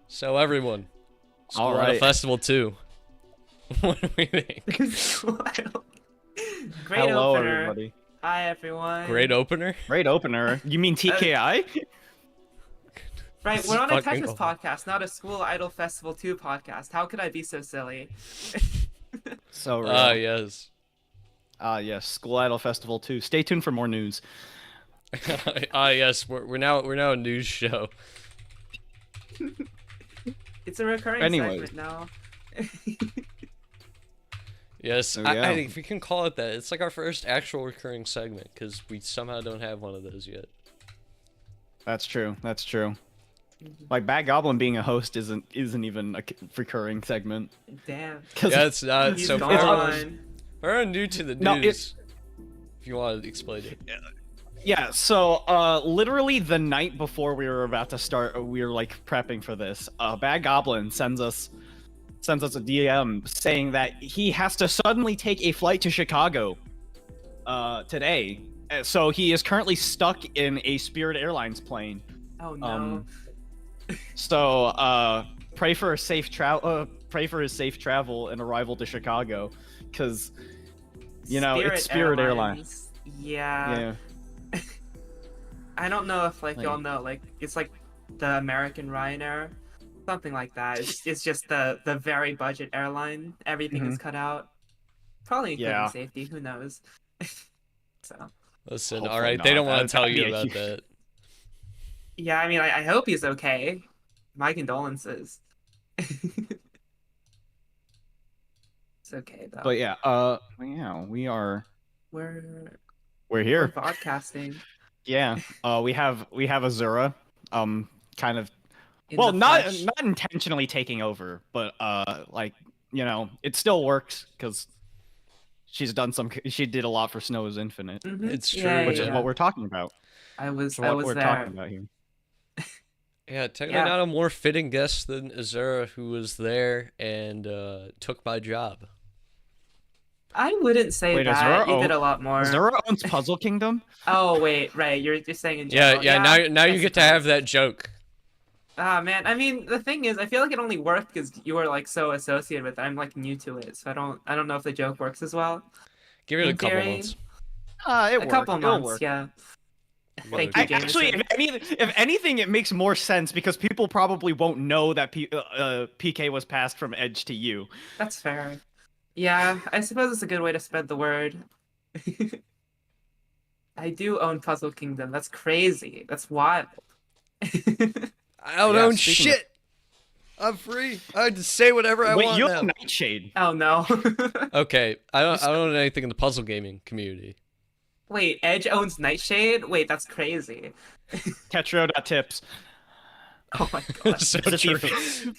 So everyone, All School Idol right. Festival 2. What do we think? Great Hello, opener. everybody. Hi, everyone. Great opener? Great opener. You mean TKI? Right, This we're is on a fucking Tetris awful. podcast, not a School Idol Festival 2 podcast. How could I be so silly? So real. Ah, yes. Yes. School Idol Festival 2. Stay tuned for more news. Yes. We're now a news show. It's a recurring Anyways. segment now. Yes, So, I yeah. think we can call it that. It's like our first actual recurring segment because we somehow don't have one of those yet. That's true. That's true. Like Badgoblin being a host isn't even a recurring segment. Damn. Yeah, it's not. He's So gone. we're new to the No, news. If you want to explain it. Yeah, so literally the night before we were about to start, we were like prepping for this. Badgoblin sends us a DM saying that he has to suddenly take a flight to Chicago today. So he is currently stuck in a Spirit Airlines plane. Oh no. So pray for a safe travel. Pray for his safe travel and arrival to Chicago, because it's Spirit Airlines. Yeah. Yeah. I don't know if Like- y'all know, it's like the American Ryanair, something like that. It's just the very budget airline. Everything is cut out. Probably including Yeah. safety. Who knows? So Listen, Hopefully all right, not. they don't want to tell That'd be you a about huge- that. yeah, I mean, I hope he's okay. My condolences. It's okay though. But yeah, we are We're here. podcasting. Yeah. We have Azura, kind of, in well, the not flesh. intentionally taking over, but it still works because she did a lot for Snow is Infinite, Mhm. It's true, Yeah, which yeah, is yeah. what we're talking about. I was What we're there. talking about here. Yeah, technically Yeah. not a more fitting guest than Azura, who was there and took my job. I wouldn't say Wait, that. Azura You did a lot more. Azura owns Puzzle Kingdom. Oh wait, right. You're saying in Yeah, general. yeah. Now you I get to have suppose. that joke. Ah man, I mean the thing is, I feel like it only worked because you were like so associated with it. I'm like new to it, so I don't know if the joke works as well. Give it a In couple theory, months. It a couple It'll months, work. yeah. Thank I- you, Jameson. Actually, if anything, it makes more sense because people probably won't know that PK was passed from Edge to you. That's fair. Yeah, I suppose it's a good way to spread the word. I do own Puzzle Kingdom. That's crazy. That's wild. I don't Yeah, own speaking of- shit. I'm free. I just say whatever I Wait, want you now. have Nightshade. Oh no. Okay, I don't own anything in the puzzle gaming community. Wait, Edge owns Nightshade? Wait, that's crazy. Tetrio.tips. Oh my god. So Visit true.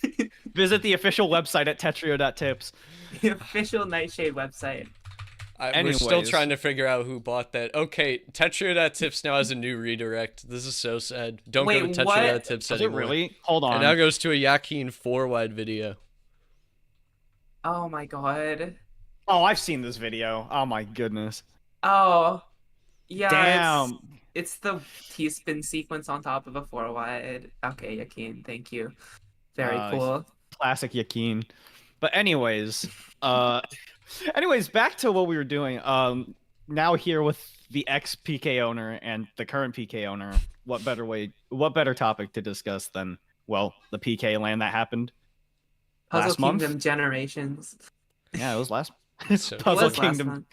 Visit the official website at tetrio.tips. The official Nightshade website. We're still Anyways. trying to figure out who bought that. Okay, Tetrio.tips now has a new redirect. This is so sad. Don't go Wait, to what? Tetrio.tips Does it anymore. really? Hold It on. now goes to a Yakin 4-wide video. Oh my god. Oh, I've seen this video. Oh my goodness. Oh. Yeah, Damn. it's the T-spin sequence on top of a 4-wide. Okay, Yakin, thank you. Very cool. Classic Yakin. But anyways, back to what we were doing. Now here with the ex-PK owner and the current PK owner, what better topic to discuss than, well, the PK land that happened Puzzle last month? Kingdom Generations. Yeah, it was last So- Puzzle Was last Kingdom. month.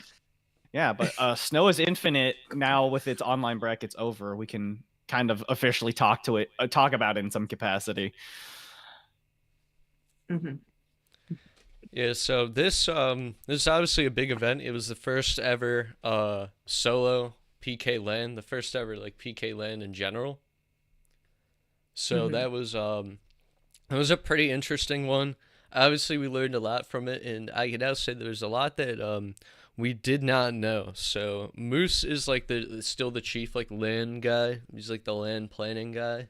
Yeah, but Snow is Infinite now with its online brackets over. We can kind of officially talk about it in some capacity. Mhm. Yeah, so this is obviously a big event. It was the first ever solo PK LAN, the first ever like PK LAN in general. So Mhm. that was a pretty interesting one. Obviously, we learned a lot from it, and I can now say there's a lot that we did not know. So Moose is like still the chief like LAN guy. He's like the LAN planning guy.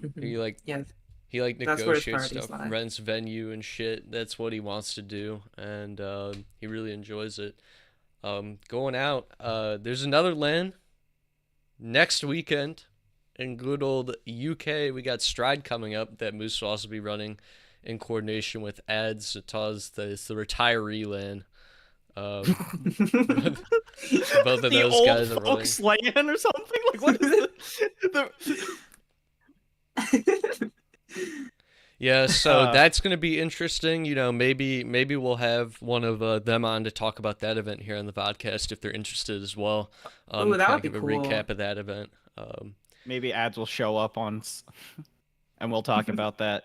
Mhm. He like Yeah. He like That's where his negotiates priorities stuff, lie. rents venue and shit. That's what he wants to do, and he really enjoys it. Going out. There's another LAN next weekend in good old UK, we got Stride coming up that Moose will also be running in coordination with Ads. It's the retiree LAN. Both of The those old guys are running. folks land or something? Like, what is the... Yeah, so that's going to be interesting. You know, maybe we'll have one of them on to talk about that event here on the podcast if they're interested as well. Ooh, that would be give cool. a recap of that event. Maybe Ads will show up and we'll talk about that.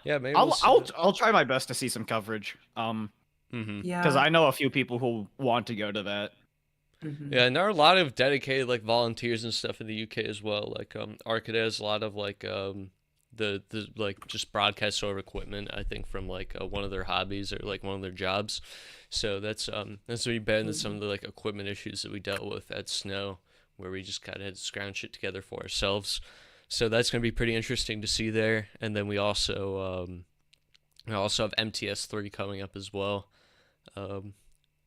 Yeah, maybe I'll try my best to see some coverage. Yeah, because I know a few people who want to go to that. Yeah, and there are a lot of dedicated like volunteers and stuff in the UK as well. Like Arcade has a lot of like the like just broadcast sort of equipment, I think, from like one of their hobbies or like one of their jobs. So that's really bad than some of the like equipment issues that we dealt with at Snow, where we just kind of had to scrounge shit together for ourselves. So that's going to be pretty interesting to see there. And then we also have MTS3 coming up as well,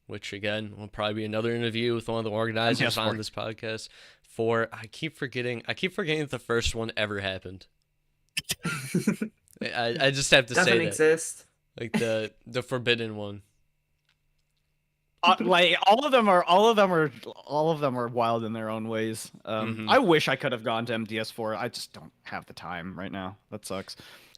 which again will probably be another interview with one of the organizers on this podcast. I keep forgetting that the first one ever happened. I just have to say that doesn't exist. Like the forbidden one. Like all of them are wild in their own ways. I wish I could have gone to MDS4. I just don't have the time right now. That sucks.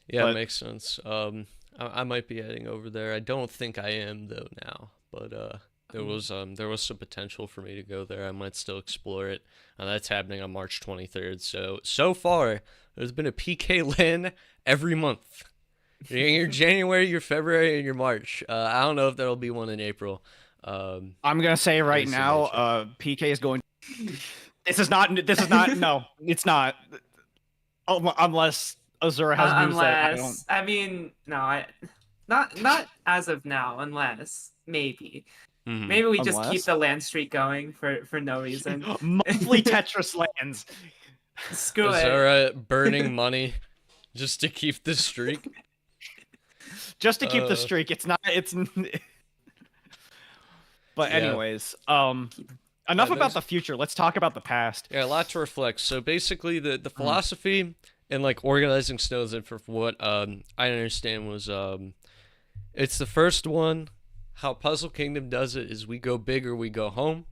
Yeah, it makes sense. I might be heading over there. I don't think I am though now, but there was some potential for me to go there. I might still explore it. That's happening on March 23rd. So far there's been a PK LAN every month. You're getting your January, your February, and your March. I don't know if there'll be one in April. I'm gonna say right now, PK is going. This is not. No, it's not. Unless Azura has news that I mean, no, not as of now. Unless maybe we just keep the land streak going for no reason. Monthly Tetris lands. Screw it. Azura burning money just to keep the streak. Just to keep the streak. It's not. It's. But anyways, enough about the future. Let's talk about the past. Yeah, a lot to reflect. So basically, the philosophy and like organizing Snows, and for what I understand was, it's the first one. How Puzzle Kingdom does it is we go big or we go home.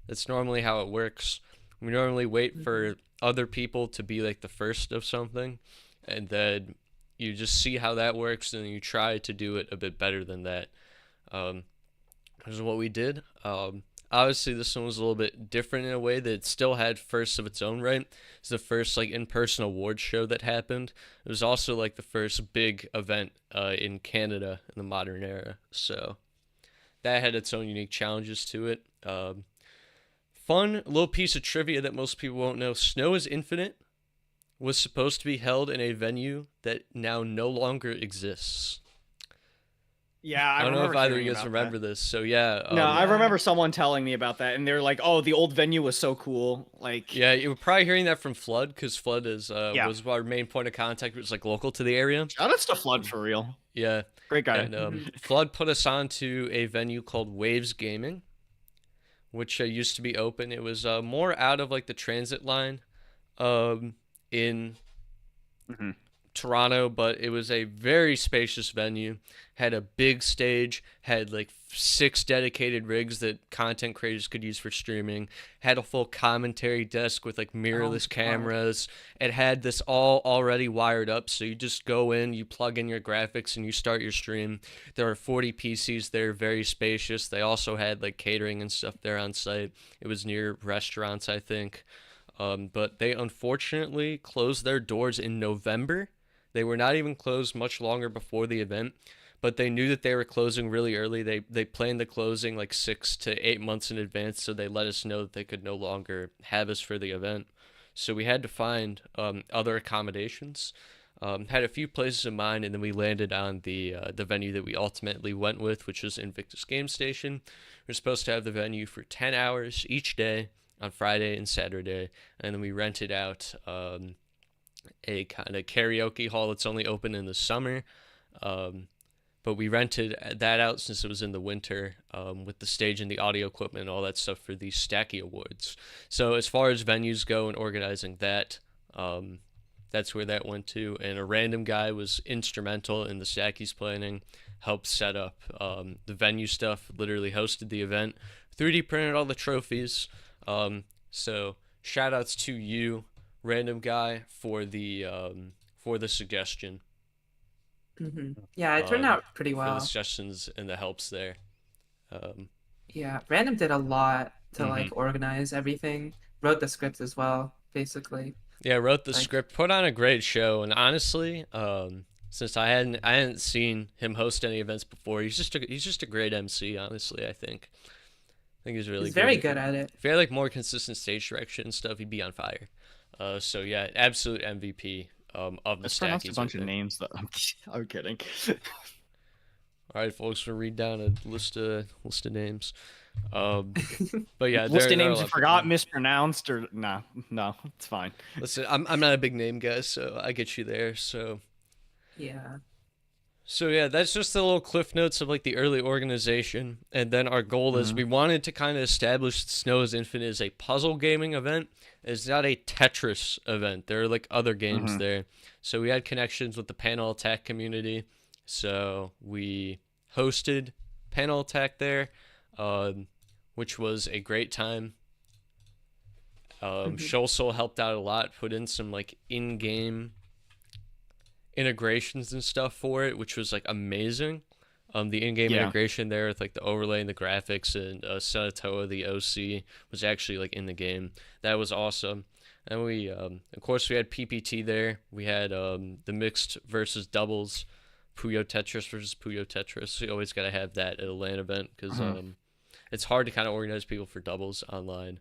That's normally how it works. We normally wait for other people to be like the first of something, and then you just see how that works, and you try to do it a bit better than that. This is what we did. Obviously, this one was a little bit different in a way that it still had firsts of its own right. It's the first like in-person awards show that happened. It was also like the first big event in Canada in the modern era. So that had its own unique challenges to it. Fun little piece of trivia that most people won't know. Snow is Infinite was supposed to be held in a venue that now no longer exists. Yeah, I don't know if either of you guys remember this. So yeah. No, I remember someone telling me about that, and they're like, "Oh, the old venue was so cool." Like, yeah, you were probably hearing that from Flood, because Flood was our main point of contact. It was like local to the area. Shout outs to Flood for real. Yeah, great guy. And Flood put us on to a venue called Waves Gaming, which used to be open. It was more out of like the transit line, in Toronto, but it was a very spacious venue. Had a big stage, had like 6 dedicated rigs that content creators could use for streaming, had a full commentary desk with like mirrorless cameras. It had this all already wired up, so you just go in, you plug in your graphics, and you start your stream. There were 40 PCs there, very spacious. They also had like catering and stuff there on site. It was near restaurants, I think. But they unfortunately closed their doors in November. They were not even closed much longer before the event, but they knew that they were closing really early. They planned the closing like 6 to 8 months in advance, so they let us know that they could no longer have us for the event. So we had to find other accommodations. Had a few places in mind, and then we landed on the venue that we ultimately went with, which was Invictus Game Station. We're supposed to have the venue for 10 hours each day on Friday and Saturday, and then we rented out a kind of karaoke hall that's only open in the summer, but we rented that out since it was in the winter, with the stage and the audio equipment and all that stuff for the Stacky Awards. So as far as venues go and organizing that, That's where that went to, and a random guy was instrumental in the Stacky's planning, helped set up the venue stuff, literally hosted the event, 3D printed all the trophies. So shout outs to you, random guy, for the suggestion. Yeah, it turned out pretty For the well. suggestions and the helps there. Yeah, Random did a lot to like organize everything. Wrote the script as well, basically. Yeah, wrote the Like, script, put on a great show, and honestly, since I hadn't seen him host any events before, he's just a great MC. Honestly, I think he's really he's very good. good at it. If he had like more consistent stage direction and stuff, he'd be on fire. So yeah, absolute MVP of the It's pronounced a Stackies. bunch of names though. I'm kidding. All right, folks, we'll read down a list of names. But yeah, List of there are a names lot you of forgot, people. mispronounced, or no, it's fine. Listen, I'm not a big name guy, so I get you there. Yeah. So yeah, that's just the little cliff notes of like the early organization, and then our goal is we wanted to kind of establish Snow is Infinite as a puzzle gaming event. It's not a Tetris event. There are like other games there, so we had connections with the Panel Attack community. So we hosted Panel Attack there, which was a great time. Shulsol helped out a lot, put in some like in-game integrations and stuff for it, which was like amazing. The in-game integration there with like the overlay and the graphics, and Senatoa, the OC, was actually like in the game. That was awesome. And we, of course, we had PPT there. We had the mixed versus doubles, Puyo Tetris versus Puyo Tetris. You always got to have that at a LAN event because it's hard to kind of organize people for doubles online.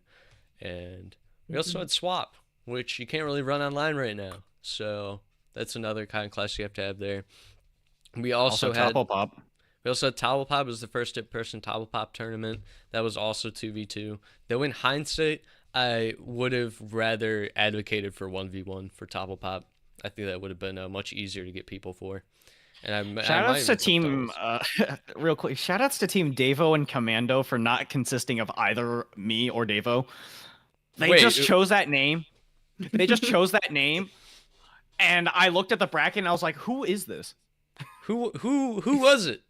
And we also had Swap, which you can't really run online right now. So that's another kind of class you have to have there. We also had Topple Pop. We also had Towel Pop. It was the first in-person Towel Pop tournament. That was also 2v2. Though in hindsight, I would have rather advocated for 1v1 for Towel Pop. I think that would have been much easier to get people for. And Shoutouts to team, real quick. Shoutouts to Team Davo and Commando for not consisting of either me or Davo. They just chose that name. They just chose that name, and I looked at the bracket and I was like, "Who is this? Who was it?"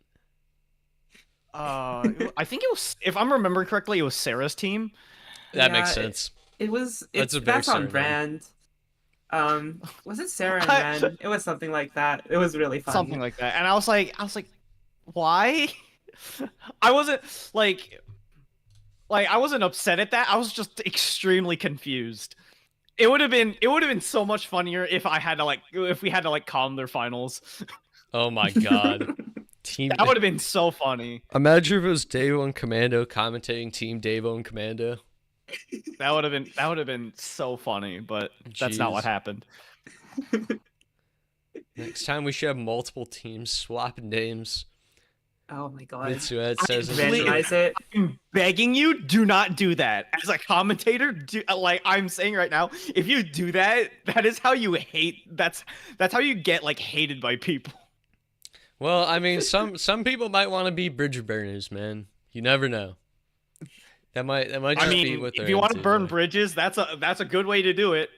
I think it was, if I'm remembering correctly, it was Sarah's team. That makes sense. That's on brand. Was it Sarah and Ren? It was something like that. It was really fun. Something like that. And I was like, why? I wasn't I wasn't upset at that. I was just extremely confused. It would have been so much funnier if we had to calm their finals. Oh my god. That would have been so funny. Imagine if it was Davo and Commando commentating Team Davo and Commando. That would have been so funny, but that's not what happened. Next time we should have multiple teams swapping names. Oh my god. Mitsued says I'm begging you, do not do that. As a commentator, I'm saying right now, if you do that, that is how you hate. That's how you get hated by people. Well, I mean, some people might want to be bridge burners, man. You never know. That might just be what they're if you want to into, burn bridges, that's a good way to do it.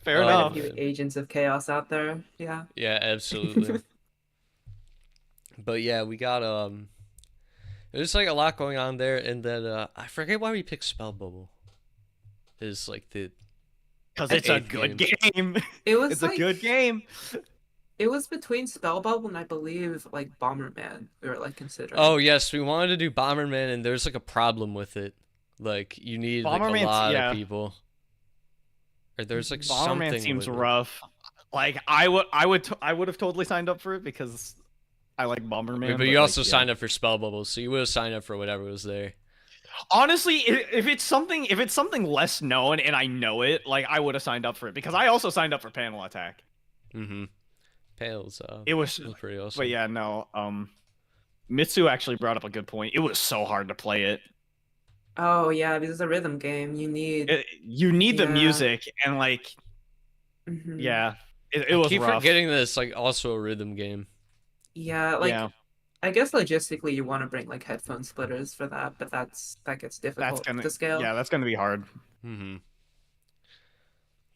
Fair enough. A few agents of chaos out there. Yeah. Yeah, absolutely. But yeah, we got there's a lot going on there, and then I forget why we picked Spell Bubble. Is because it's a good game. It's a good game. It was between Spell Bubble and I believe Bomberman. We were considering. Oh yes, we wanted to do Bomberman, and there's a problem with it. You need a lot of people. Or there's Bomberman something. Seems rough. I would have totally signed up for it because I like Bomberman. But you also signed up for Spell Bubble, so you would have signed up for whatever was there. Honestly, if it's something less known and I know it, I would have signed up for it because I also signed up for Panel Attack. Panels. It was pretty awesome. But yeah, no. Mitsu actually brought up a good point. It was so hard to play it. Oh yeah, because it's a rhythm game. You need the music and yeah, it was keep rough. forgetting this also a rhythm game. Yeah, I guess logistically you want to bring headphone splitters for that, but that gets difficult to scale. Yeah, that's gonna be hard.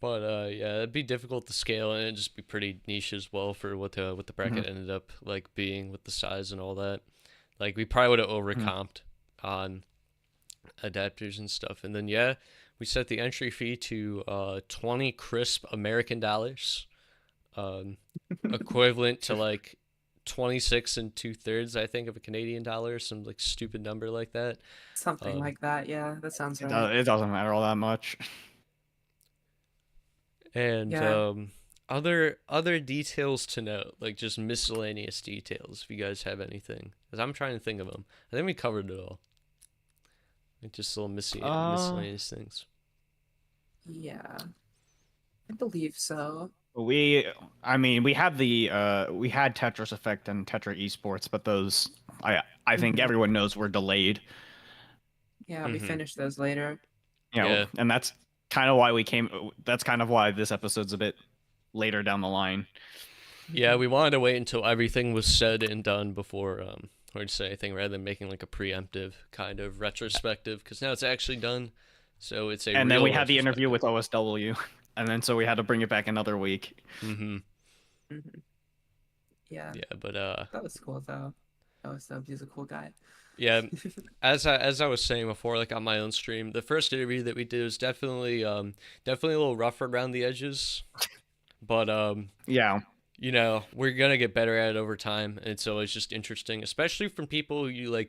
But yeah, it'd be difficult to scale, and it'd just be pretty niche as well for what the bracket ended up like being with the size and all that. Like we probably would have overcomped on adapters and stuff. And then yeah, we set the entry fee to 20 crisp American dollars, equivalent to like 26 and 2/3, I think, of a Canadian dollar, some like stupid number like that. Something Um, like that. Yeah, that sounds right. It doesn't matter all that much. and Yeah. other details to note, like just miscellaneous details, if you guys have anything, because I'm trying to think of them. I think we covered it all. Like just little miscellaneous things. Yeah, I believe so. I mean, we had we had Tetris Effect and Tetra Esports, but those I think everyone knows were delayed. Yeah, we finished those later. You know, Yeah. and that's kind of why that's kind of why this episode's a bit later down the line. Yeah, we wanted to wait until everything was said and done before or to say anything, rather than making like a preemptive kind of retrospective, because now it's actually done. So it's a And then real we had the interview retrospective. with OSW, and then so we had to bring it back another week. Mm-hmm. Yeah, Yeah, but that was cool though. He's a cool guy. yeah, as I was saying before, like on my own stream, the first interview that we did was definitely a little rough around the edges, but Yeah. you know, we're gonna get better at it over time, and so it's just interesting, especially from people who you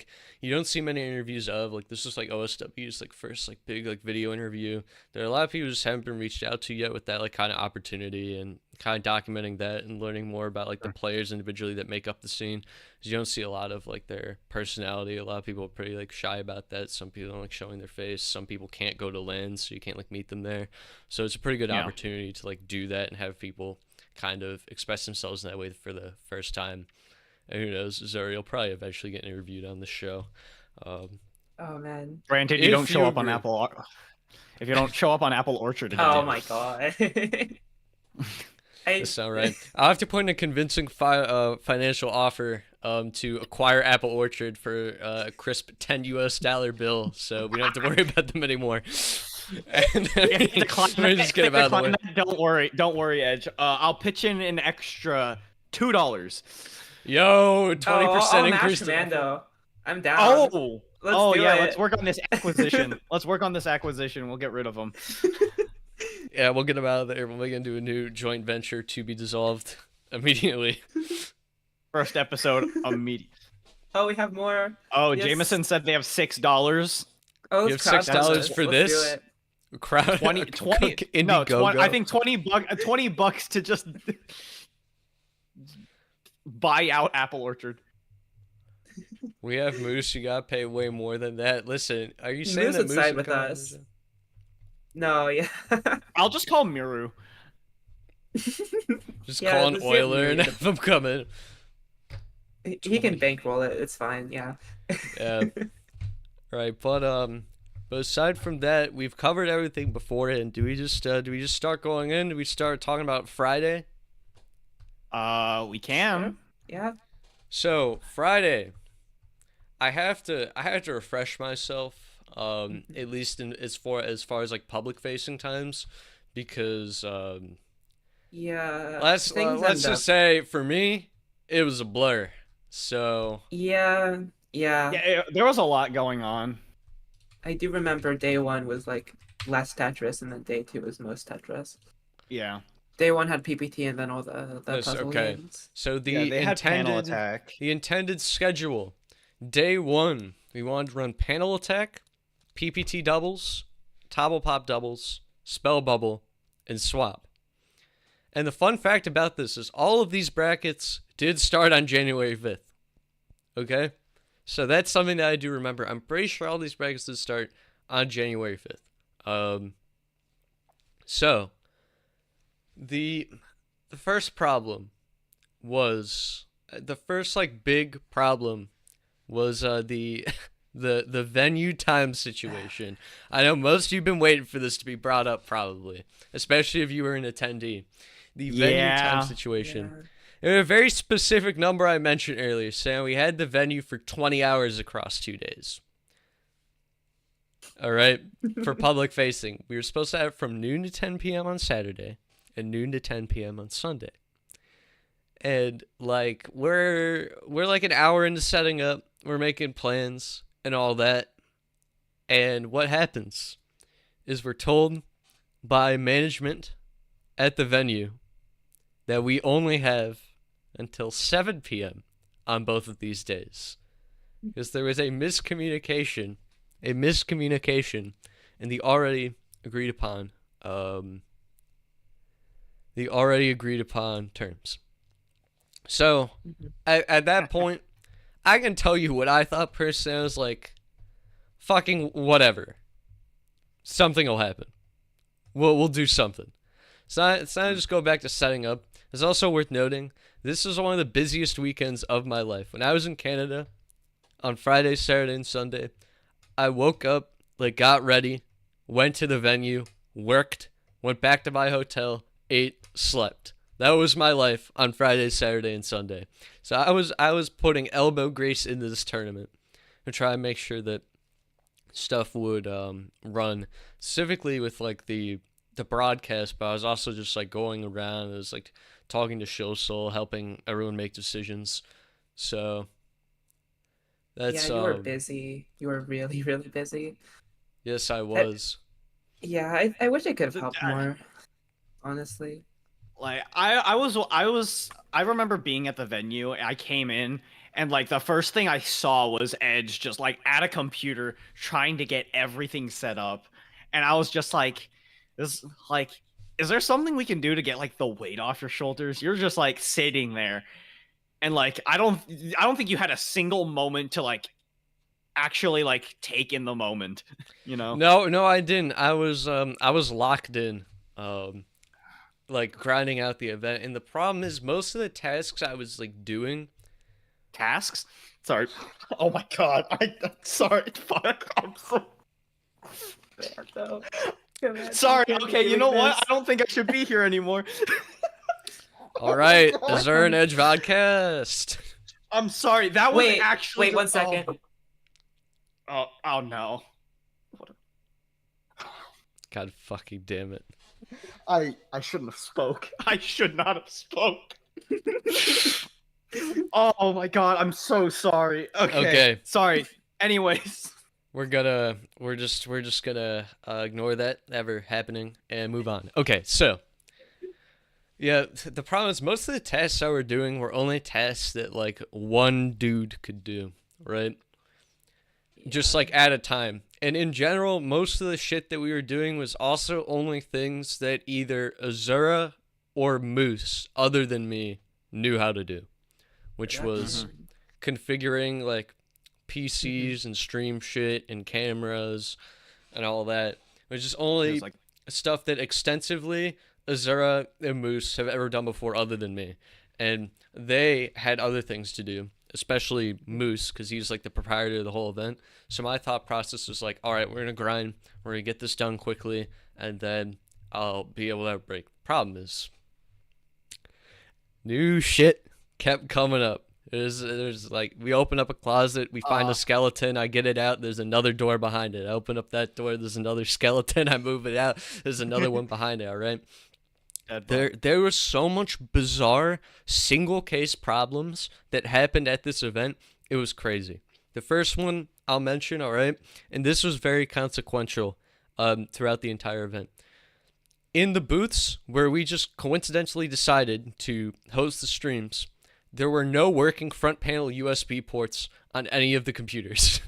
don't see many interviews of. Like this is like OSW's like first like big like video interview. There are a lot of people who just haven't been reached out to yet with that like kind of opportunity, and kind of documenting that and learning more about like the players individually that make up the scene. 'Cause you don't see a lot of like their personality. A lot of people are pretty like shy about that. Some people don't like showing their face. Some people can't go to LAN, so you can't like meet them there. So it's a pretty good Yeah. opportunity to like do that and have people kind of express themselves in that way for the first time. And who knows, Zuri will probably eventually get interviewed on the show. Um, Oh man. Granted, you don't show up on agree. Apple. If you don't show up on Apple Orchard again. Oh my god. That's not right. I'll have to put in a convincing financial offer to acquire Apple Orchard for a crisp $10 bill, so we don't have to worry about them anymore. And then If they decline let me just get them out of the way. that, don't worry, Edge. I'll pitch in an extra $2. Yo, 20% I'll match increase. Commando. I'm down. Oh, Let's do yeah. it. Let's work on this acquisition. We'll get rid of them. Yeah, we'll get them out of there. We're gonna do a new joint venture to be dissolved immediately. First episode immediate. Oh, we have more. Oh, Yes. Jameson said they have $6. Oh, You have $6 for Let's do this? it. Crowd 20 no, Indiegogo. I think $20 to just buy out Apple Orchard. We have Moose. You gotta pay way more than that. Listen, are you saying Moose that would Moose side would with come on us. the show? No, yeah. I'll just call Miru. Just Yeah, call an just get oiler and Moose. have them come in. He can bankroll it. It's fine. Yeah. Yeah. Right, but aside from that, we've covered everything beforehand. Do we just start going in? Do we start talking about Friday? We can. Yeah. So Friday, I have to refresh myself. At least as far as like public facing times, because Yeah. let's things let's end just say for me, it was a blur. So Yeah. Yeah, there was a lot going on. I do remember day one was like less Tetris, and then day two was most Tetris. Yeah. Day one had PPT, and then all the Yes, puzzle okay. games. So the Yeah, they had panel intended attack. the intended schedule. Day 1, we wanted to run panel attack, PPT doubles, toggle pop doubles, spell bubble, and swap. And the fun fact about this is all of these brackets did start on January 5th. Okay? So that's something that I do remember. I'm pretty sure all these brackets did start on January 5th. So the first problem was the first like big problem was the the venue time situation. I know most of you've been waiting for this to be brought up, probably, especially if you were an attendee. The venue time situation. Yeah. There was a very specific number I mentioned earlier, saying we had the venue for 20 hours across 2 days. All right, for public facing, we were supposed to have it from noon to 10 p.m. on Saturday and noon to 10 p.m. on Sunday. And like we're like an hour into setting up, we're making plans and all that. And what happens is we're told by management at the venue that we only have until 7 p.m. on both of these days. Because there was a miscommunication in the already agreed upon terms. So at that point, I can tell you what I thought personally. I was like, fucking whatever. Something will happen. We'll do something. So I just go back to setting up. It's also worth noting, this is one of the busiest weekends of my life. When I was in Canada, on Friday, Saturday, and Sunday, I woke up, like got ready, went to the venue, worked, went back to my hotel, ate, slept. That was my life on Friday, Saturday, and Sunday. So I was putting elbow grease into this tournament to try and make sure that stuff would run, specifically with like the broadcast. But I was also just like going around. I was like talking to Show Soul, helping everyone make decisions. So that's Yeah, you were busy. You were really, really busy. Yes, I was. I wish I could have helped more, honestly. Like I remember being at the venue. I came in and like the first thing I saw was Edge just like at a computer trying to get everything set up, and I was just like, this like, is there something we can do to get like the weight off your shoulders? You're just like sitting there, and like I don't think you had a single moment to like actually like take in the moment, you know? No, I didn't. I was locked in. Like grinding out the event, and the problem is most of the tasks I was like doing Tasks? Sorry. Oh my god. I'm sorry. Fuck. I'm so Bad, though. sorry. Okay, you know what? I don't think I should be here anymore. all right. Azure and Edge VODcast. I'm sorry. That was Wait, actually wait 1 second. Oh no. God fucking damn it. I shouldn't have spoke. I should not have spoke. Oh my god, I'm so sorry. Okay. Sorry. Anyways, we're just gonna ignore that ever happening and move on. Okay, so yeah, the problem is most of the tasks I were doing were only tasks that like one dude could do, right? Just like at a time. And in general, most of the shit that we were doing was also only things that either Azura or Moose, other than me, knew how to do, which was configuring like PCs and stream shit and cameras and all that, which is only like stuff that extensively Azura and Moose have ever done before other than me. And they had other things to do, especially Moose, because he's like the proprietor of the whole event. So my thought process was like, all right, we're going to grind. We're going to get this done quickly, and then I'll be able to have a break. Problem is, new shit kept coming up. There's like, we open up a closet, we find a skeleton, I get it out, there's another door behind it. I open up that door, there's another skeleton, I move it out, there's another one behind it, all right? There was so much bizarre single case problems that happened at this event. It was crazy. The first one I'll mention, all right, and this was very consequential throughout the entire event. In the booths where we just coincidentally decided to host the streams, there were no working front panel USB ports on any of the computers.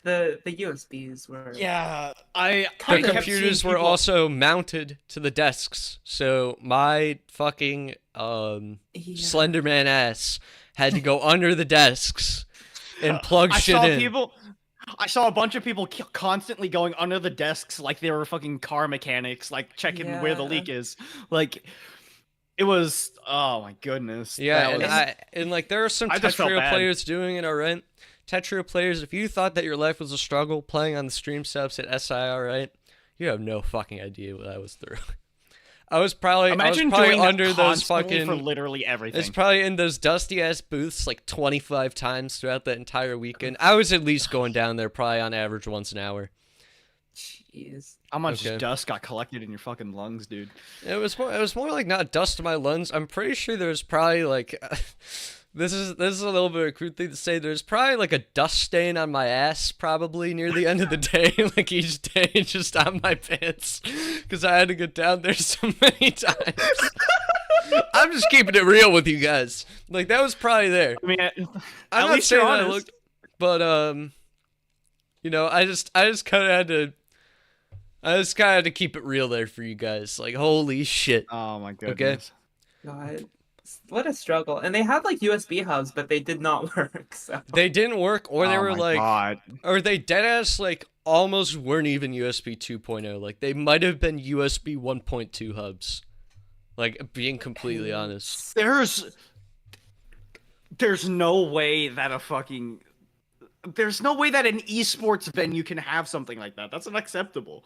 The USBs were the computers were also mounted to the desks, so my fucking Slenderman ass had to go under the desks and plug shit in. I saw a bunch of people constantly going under the desks like they were fucking car mechanics, like checking where the leak is. Like, it was, oh my goodness. Yeah, and like there are some Tetrio players doing it, alright? Tetrio players, if you thought that your life was a struggle playing on the stream subs at SIR, right? You have no fucking idea what I was through. I was probably Imagine doing that under those constantly fucking for literally everything. It's probably in those dusty ass booths like 25 times throughout that entire weekend. I was at least going down there probably on average once an hour. Jeez. How much dust got collected in your fucking lungs, dude? It was more like not dust in my lungs. I'm pretty sure there's probably like this is a little bit of a crude thing to say. There's probably like a dust stain on my ass probably near the end of the day, like each day just on my pants because I had to get down there so many times. I'm just keeping it real with you guys. Like that was probably there. I mean, I'm not saying that I looked, but you know, I just kind of had to. I just kind of had to keep it real there for you guys. Like, holy shit. Oh my goodness. Okay. God. What a struggle. And they had like USB hubs, but they did not work. So they didn't work, or they were like, God. or they deadass like almost weren't even USB 2.0. Like they might have been USB 1.2 hubs. Like being completely honest. There's no way that there's no way that an esports venue can have something like that. That's unacceptable.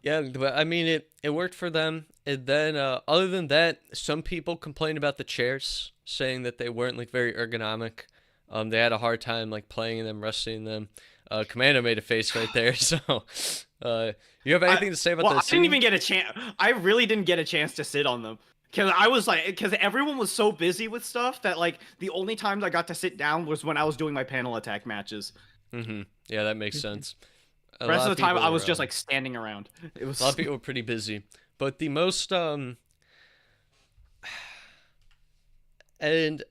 Yeah, but I mean, it worked for them. And then, other than that, some people complained about the chairs, saying that they weren't like very ergonomic. They had a hard time like playing them, wrestling them. Commando made a face right there. So, you have anything to say about that? I didn't even get a chance. I really didn't get a chance to sit on them. Because everyone was so busy with stuff that like the only times I got to sit down was when I was doing my panel attack matches. Mm-hmm. Yeah, that makes sense. The rest of the time I was just like standing around. It was a lot of people were pretty busy, but the most and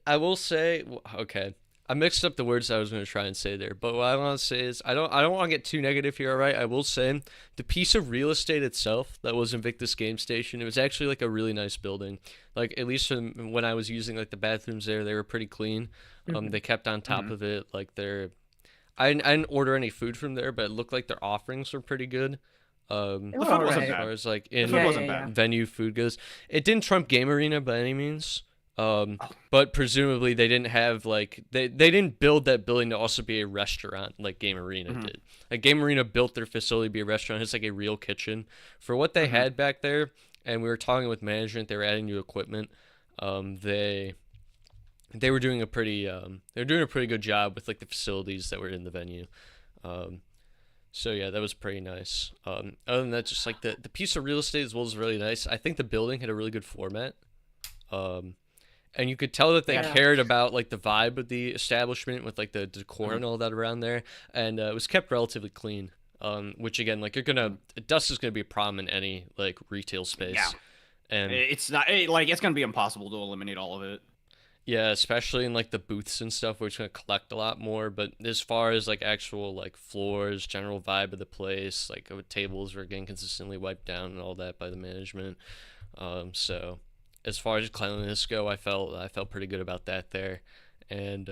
I will say, okay, I mixed up the words I was going to try and say there, but what I want to say is I don't want to get too negative here, all right? I will say the piece of real estate itself that was Invictus Game Station, it was actually like a really nice building. Like at least from when I was using like the bathrooms there, they were pretty clean. They kept on top of it. Like I didn't order any food from there, but it looked like their offerings were pretty good. It was food wasn't as bad. far as like in bad. venue food goes. It didn't trump Game Arena by any means. But presumably they didn't have like they didn't build that building to also be a restaurant like Game Arena did. Like Game Arena built their facility to be a restaurant. It's like a real kitchen for what they had back there. And we were talking with management. They were adding new equipment. They were doing a pretty good job with like the facilities that were in the venue. So yeah, that was pretty nice. Other than that, just like the piece of real estate as well is really nice. I think the building had a really good format. And you could tell that they cared about like the vibe of the establishment with like the decor and all that around there, and it was kept relatively clean. Which again, like dust is gonna be a problem in any like retail space. Yeah, and it's not like it's gonna be impossible to eliminate all of it. Yeah, especially in like the booths and stuff, where it's gonna collect a lot more. But as far as like actual like floors, general vibe of the place, like tables were getting consistently wiped down and all that by the management. So as far as cleanliness go, I felt pretty good about that there. And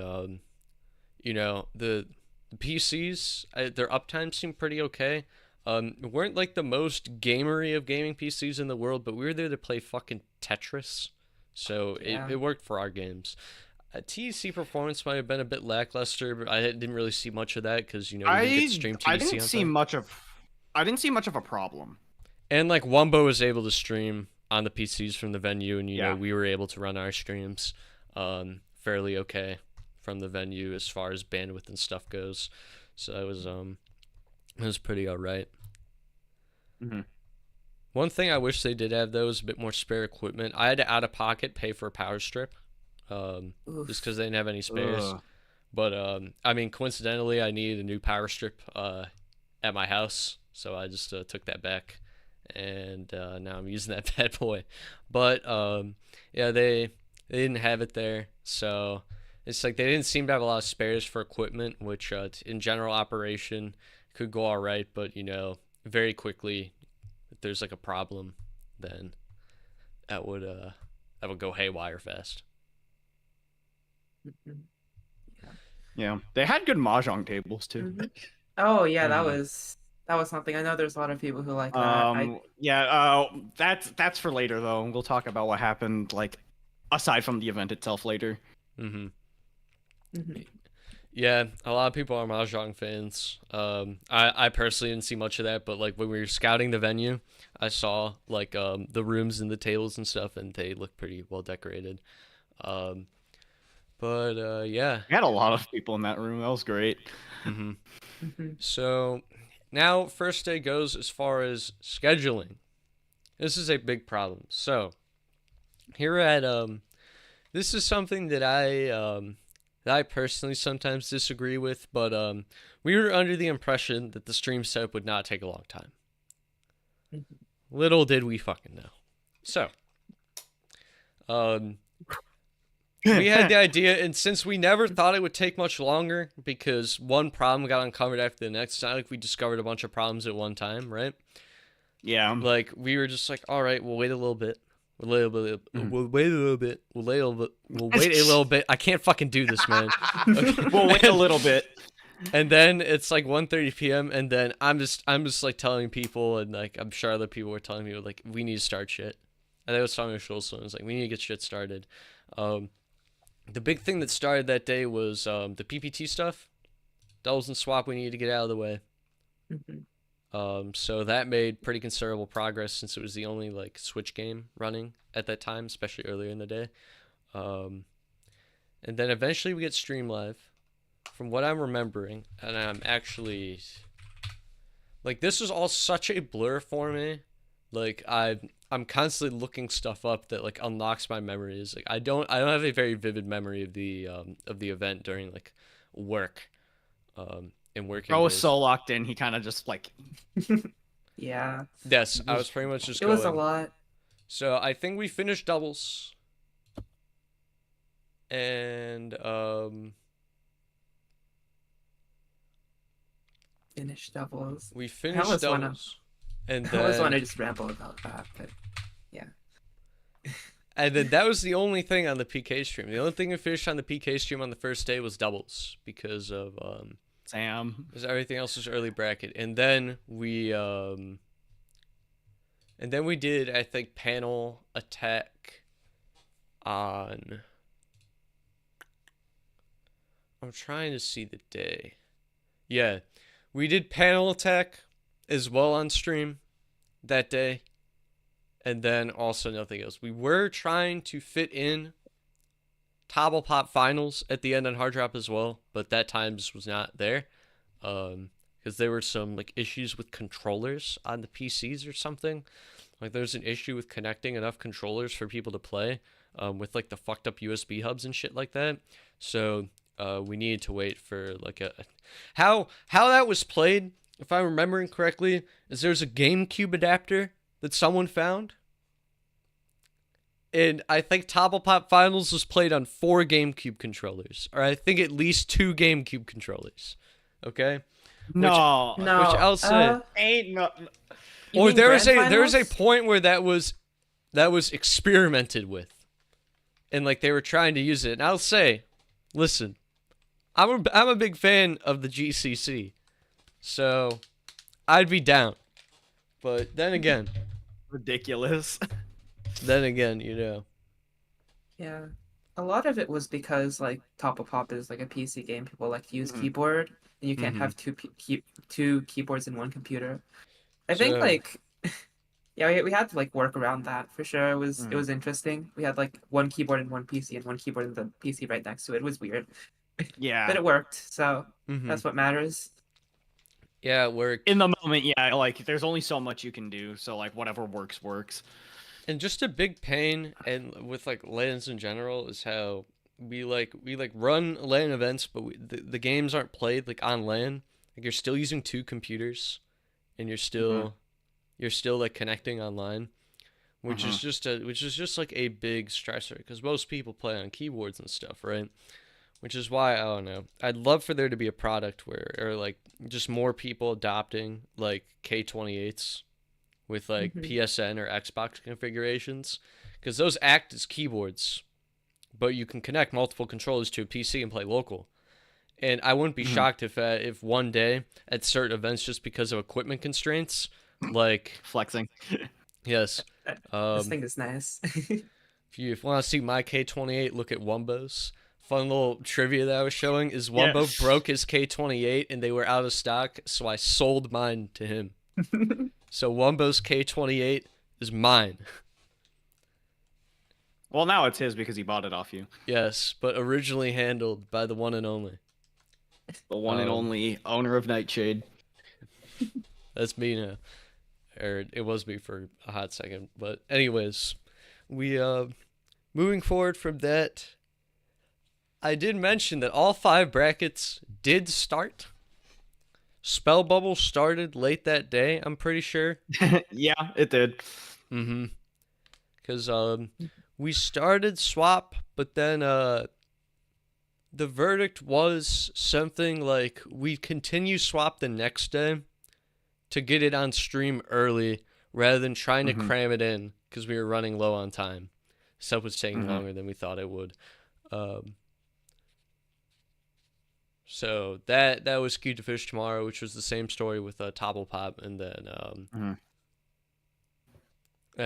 you know, the PCs, their uptime seemed pretty okay. Weren't like the most gamery of gaming PCs in the world, but we were there to play fucking Tetris. So it worked for our games. TEC performance might have been a bit lackluster, but I didn't really see much of that because you know you get stream TEC. I didn't see much of a problem. And like Wumbo was able to stream on the PCs from the venue, and you know we were able to run our streams fairly okay from the venue as far as bandwidth and stuff goes. So it was pretty alright. One thing I wish they did have though is a bit more spare equipment. I had to out of pocket pay for a power strip, just because they didn't have any spares. But I mean, coincidentally, I needed a new power strip at my house, so I just took that back, and now I'm using that bad boy. But yeah, they didn't have it there, so it's like they didn't seem to have a lot of spares for equipment, which in general operation could go all right, but you know, very quickly, if there's like a problem, then that would go haywire fast. Yeah, they had good mahjong tables too. Oh yeah, that was something. I know there's a lot of people who like that. That's for later though. We'll talk about what happened like aside from the event itself later. Yeah, a lot of people are Mahjong fans. I personally didn't see much of that, but like when we were scouting the venue, I saw like the rooms and the tables and stuff, and they look pretty well decorated. Um, but yeah. We had a lot of people in that room. That was great. hmm Mhm. So now first day goes as far as scheduling. This is a big problem. So here at this is something that I personally sometimes disagree with, but we were under the impression that the stream setup would not take a long time. Little did we fucking know. So, um, we had the idea, and since we never thought it would take much longer, because one problem got uncovered after the next, it's not like we discovered a bunch of problems at one time, right? Yeah. Like we were just like, all right, we'll wait a little bit. We'll wait a little bit. Mhm. We'll wait a little bit. We'll wait a little bit. We'll wait a little bit. I can't fucking do this, man. Okay. We'll wait a little bit. And then it's like 1:30 p.m. and then I'm just like telling people, and like I'm sure other people were telling me like we need to start shit. And I was talking to Schultz, and I was like, we need to get shit started. The big thing that started that day was the PPT stuff, doubles and swap. We needed to get out of the way. So that made pretty considerable progress since it was the only like Switch game running at that time, especially earlier in the day. And then eventually we get Stream Live. From what I'm remembering, and I'm actually like this is all such a blur for me. Like I'm constantly looking stuff up that like unlocks my memories. Like I don't have a very vivid memory of the event during like work. And working. Bro was days. so locked in, he kind of just like. Yeah. Yes, I was pretty much just It going. was a lot. So I think we finished doubles. And Finished doubles. we finished was one doubles. And I always want to then just ramble about that, but yeah. and then that was the only thing on the PK stream. The only thing we finished on the PK stream on the first day was doubles because of Sam. because everything else was early bracket. And then we did I think panel attack on I'm trying to see the day. Yeah. We did panel attack as well on stream that day. And then also nothing else. We were trying to fit in Tobble Pop finals at the end on Hard Drop as well, but that time just was not there. Because there were some like issues with controllers on the PCs or something. Like there's an issue with connecting enough controllers for people to play with like the fucked up USB hubs and shit like that. So we needed to wait for like a how that was played, if I'm remembering correctly, is there's a GameCube adapter that someone found. And I think Tobble Pop Finals was played on 4 GameCube controllers, or I think at least 2 GameCube controllers. Okay. No. No. Which I'll say. Ain't no. You Or mean there was grand a finals? point where that was experimented with, and like they were trying to use it. And I'll say, listen, I'm a big fan of the GCC, so I'd be down. But then again, Ridiculous. you know. Yeah. A lot of it was because like Top of Pop is like a PC game. People like to use Mhm. keyboard, and you can't Mhm. have two keyboards in one computer. I think So- like yeah, we had to like work around that for sure. It was interesting. We had like one keyboard in one PC and one keyboard in the PC right next to it. It was weird, Yeah. but it worked. So Mhm. that's what matters. Yeah, it worked. In the moment, yeah, like there's only so much you can do, so like whatever works. And just a big pain, and with like LANs in general, is how we run LAN events, but the games aren't played like on LAN. Like you're still using 2 computers, and you're still like connecting online, which is just like a big stressor because most people play on keyboards and stuff, right? Which is why I don't know. I'd love for there to be a product where, or like just more people adopting like K28s with like PSN or Xbox configurations, because those act as keyboards, but you can connect multiple controllers to a PC and play local. And I wouldn't be shocked if one day at certain events, just because of equipment constraints, like Flexing. yes, This thing is nice. if you want to see my K28, look at Wumbos. fun little trivia that I was showing is Wumbo broke his K28 and they were out of stock, so I sold mine to him. So Wumbo's K28 is mine. Well, now it's his because he bought it off you. Yes, but originally handled by the one and only. The one and only owner of Nightshade. That's me now. Or it was me for a hot second. But anyways, we moving forward from that, I did mention that all 5 brackets did start. Spell Bubble started late that day, I'm pretty sure. Yeah, it did. Mm-hmm. Because we started swap, but then the verdict was something like we continue swap the next day to get it on stream early rather than trying to cram it in because we were running low on time. Stuff was taking longer than we thought it would. So that was Queued to Fish tomorrow, which was the same story with Topple Pop, and then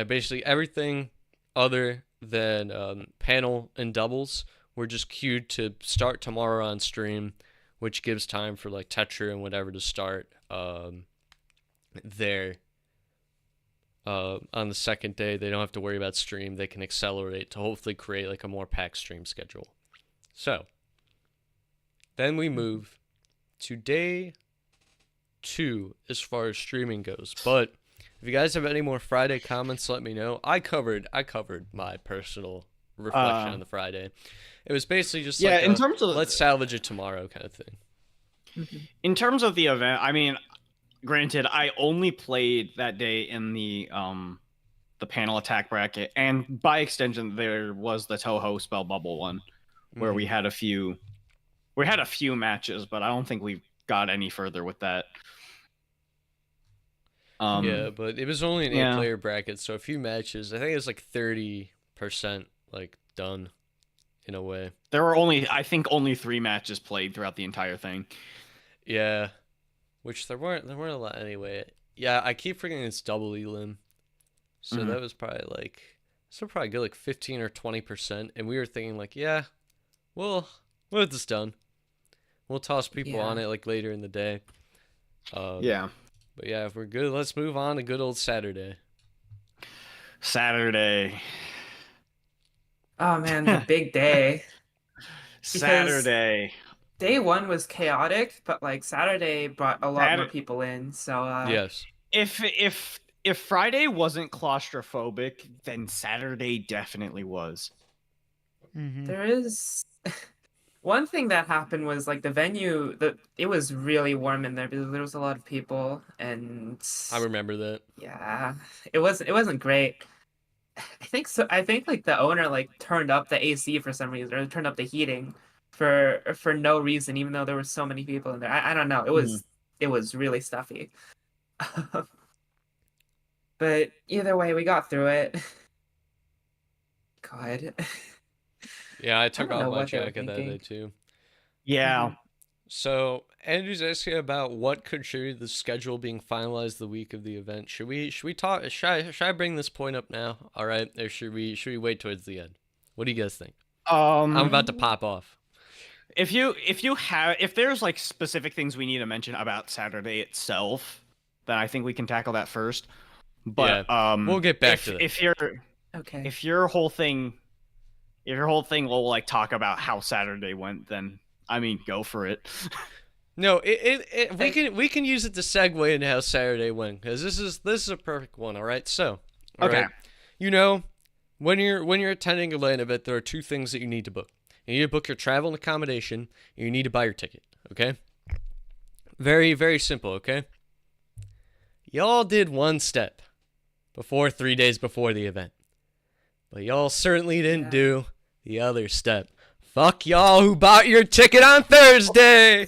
basically everything other than panel and doubles were just queued to start tomorrow on stream, which gives time for like Tetra and whatever to start there. On the second day, they don't have to worry about stream. They can accelerate to hopefully create like a more packed stream schedule. So then we move to day 2 as far as streaming goes. But if you guys have any more Friday comments, let me know. I covered my personal reflection on the Friday. It was basically just like in terms of let's salvage it tomorrow kind of thing. In terms of the event, I mean, granted, I only played that day in the panel attack bracket, and by extension, there was the Toho Spell Bubble one, where we had a few matches, but I don't think we got any further with that. Yeah, but it was only an 8-player bracket, so a few matches. I think it was like 30% like done in a way. There were only 3 matches played throughout the entire thing. Yeah. Which there weren't a lot anyway. Yeah, I keep forgetting it's double elim. So that was probably like probably good like 15 or 20%. And we were thinking like, yeah, we'll get this done. We'll toss people on it like later in the day. Yeah. But yeah, if we're good, let's move on to good old Saturday. Oh man, the big day. Saturday. Day 1 was chaotic, but like Saturday brought a lot more people in. So yes. If Friday wasn't claustrophobic, then Saturday definitely was. There is one thing that happened was like the venue, it was really warm in there because there was a lot of people, and I remember that. Yeah, it wasn't great. I think so. I think like the owner like turned up the AC for some reason, or turned up the heating for no reason, even though there were so many people in there. I don't know. It was really stuffy. But either way, we got through it. God. Yeah, I took off my jacket that day too. Yeah. So Andrew's asking about what contributed to the schedule being finalized the week of the event. Should we talk? Should I bring this point up now? All right, or should we wait towards the end? What do you guys think? I'm about to pop off. If there's like specific things we need to mention about Saturday itself, then I think we can tackle that first. But we'll get back to that. If your whole thing will like talk about how Saturday went, then I mean, go for it. No, we can use it to segue into how Saturday went, because this is a perfect one. All right, so right, you know, when you're attending a LAN event, there are 2 things that you need to book. You need to book your travel and accommodation, and you need to buy your ticket. Okay, very very simple. Okay, y'all did one step before 3 days before the event, but y'all certainly didn't do the other step. Fuck y'all who bought your ticket on Thursday.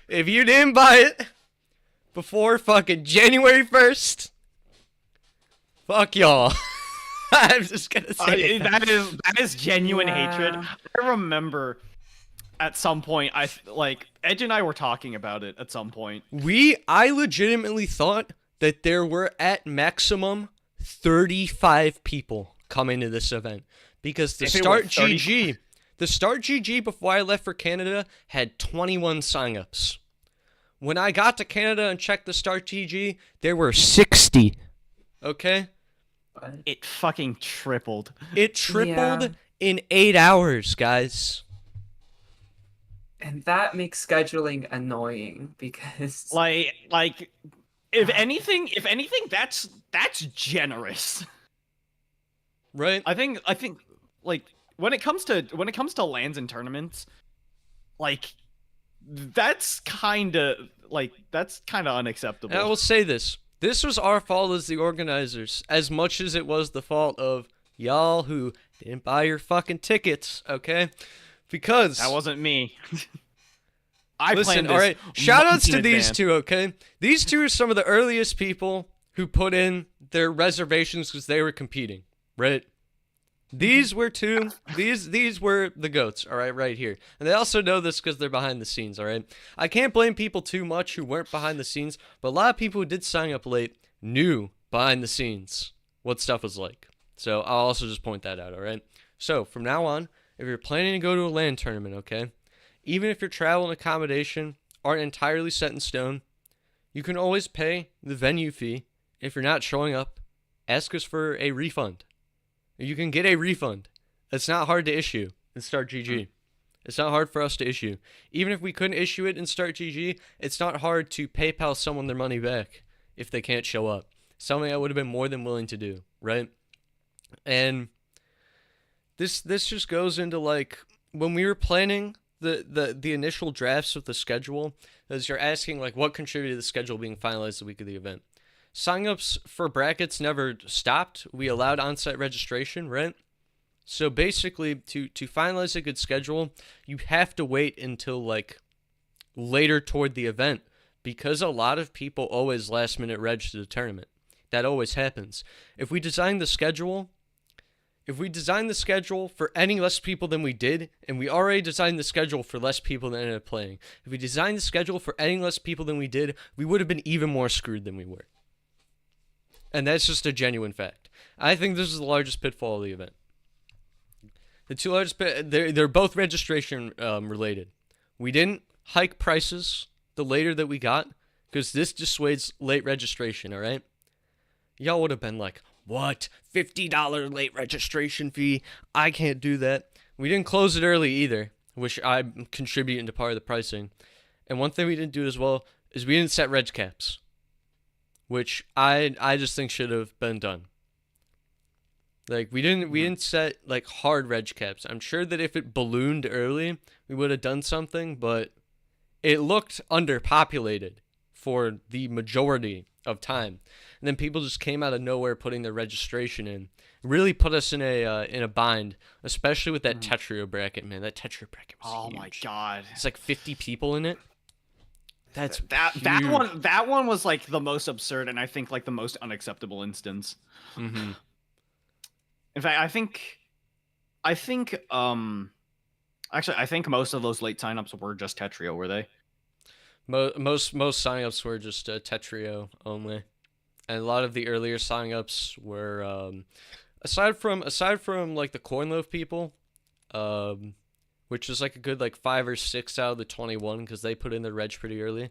If you didn't buy it before fucking January 1st, fuck y'all. I'm just gonna say that is genuine hatred. I remember at some point, Edge and I were talking about it at some point. I legitimately thought that there were at maximum 35 people coming to this event, because to start GG, The Start GG before I left for Canada had 21 signups. When I got to Canada and checked the Start GG, there were 60. Okay? It fucking tripled. It tripled in 8 hours, guys. And that makes scheduling annoying because like if anything that's generous. Right? I think like when it comes to LANs and tournaments, like that's kind of unacceptable. And I will say this. This was our fault as the organizers, as much as it was the fault of y'all who didn't buy your fucking tickets, okay? Because that wasn't me. Listen, all right. Shoutouts to these two, okay? These two are some of the earliest people who put in their reservations because they were competing, right? These were two. These were the goats, all right, right here. And they also know this because they're behind the scenes, all right? I can't blame people too much who weren't behind the scenes, but a lot of people who did sign up late knew behind the scenes what stuff was like. So I'll also just point that out, all right? So from now on, if you're planning to go to a LAN tournament, okay, even if your travel and accommodation aren't entirely set in stone, you can always pay the venue fee. If you're not showing up, ask us for a refund. You can get a refund. It's not hard to issue in Start GG. It's not hard for us to issue. Even if we couldn't issue it in Start GG, it's not hard to PayPal someone their money back if they can't show up. Something I would have been more than willing to do, right? And this just goes into like when we were planning the initial drafts of the schedule, as you're asking like what contributed to the schedule being finalized the week of the event. Signups for brackets never stopped. We allowed on-site registration, right? So basically, to finalize a good schedule, you have to wait until like later toward the event because a lot of people always last-minute reg to the tournament. That always happens. If we design the schedule for any less people than we did, and we already designed the schedule for less people than ended up playing, if we designed the schedule for any less people than we did, we would have been even more screwed than we were. And that's just a genuine fact. I think this is the largest pitfall of the event. The two largest, they're both registration related. We didn't hike prices the later that we got, because this dissuades late registration, all right? Y'all would have been like, what? $50 late registration fee? I can't do that. We didn't close it early either, which I'm contributing to part of the pricing. And one thing we didn't do as well is we didn't set reg caps, which I just think should have been done. Like we didn't set like hard reg caps. I'm sure that if it ballooned early, we would have done something, but it looked underpopulated for the majority of time. And then people just came out of nowhere putting their registration in. Really put us in a bind, especially with that Tetrio bracket, man. That Tetrio bracket was huge. My god. It's like 50 people in it. That's that one was like the most absurd and I think like the most unacceptable instance. Mm-hmm. In fact, I think actually I think most of those late signups were just Tetrio, were they? Most signups were just Tetrio only, and a lot of the earlier signups were aside from like the Cornloaf people, which is like a good like 5 or 6 out of the 21 because they put in their reg pretty early.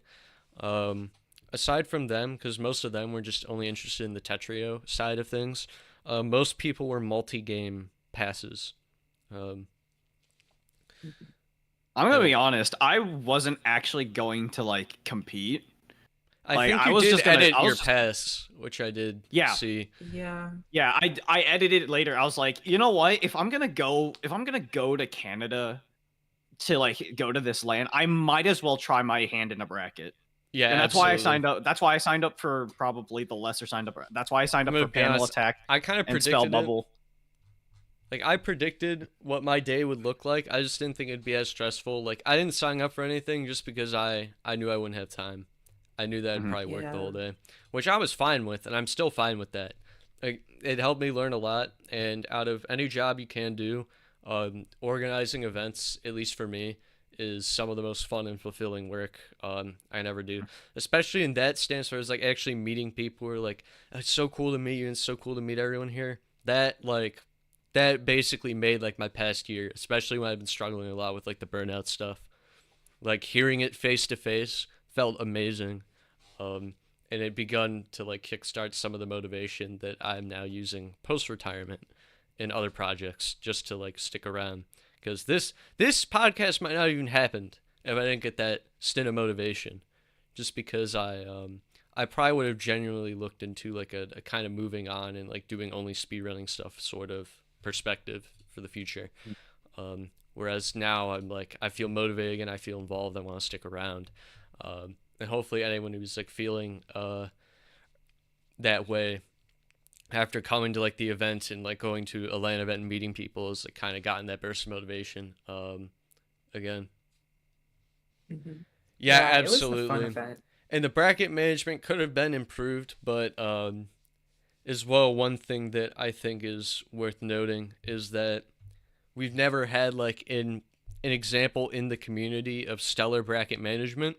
Aside from them, because most of them were just only interested in the Tetrio side of things, most people were multi-game passes. I'm gonna be honest. I wasn't actually going to like compete. I think you did edit your pass, which I did see. Yeah. Yeah, I edited it later. I was like, you know what? If I'm gonna go to Canada to like go to this land, I might as well try my hand in a bracket. Yeah, and that's absolutely. why I signed up. That's why I signed up for probably the lesser signed up. That's why I signed up for Panel Attack. I kind of predicted Spell Bubble. Like, I predicted what my day would look like. I just didn't think it'd be as stressful. Like, I didn't sign up for anything just because I knew I wouldn't have time. I knew that I'd probably work the whole day, which I was fine with, and I'm still fine with that. Like, it helped me learn a lot, and out of any job you can do, organizing events, at least for me, is some of the most fun and fulfilling work I never do. Especially in that stance where it's like actually meeting people who are like, it's so cool to meet you and it's so cool to meet everyone here. That that basically made like my past year, especially when I've been struggling a lot with like the burnout stuff. Like hearing it face to face felt amazing. And it begun to like kickstart some of the motivation that I'm now using post retirement in other projects just to like stick around. Because this podcast might not even happen if I didn't get that stint of motivation. Just because I probably would have genuinely looked into like a kind of moving on and like doing only speedrunning stuff sort of perspective for the future. Whereas now I'm like, I feel motivated and I feel involved. I want to stick around. And hopefully anyone who's like feeling that way after coming to like the event and like going to a LAN event and meeting people has like kind of gotten that burst of motivation again. Mhm. Yeah, Yeah, it was a fun absolutely. event. And the bracket management could have been improved, but as well, one thing that I think is worth noting is that we've never had like an example in the community of stellar bracket management.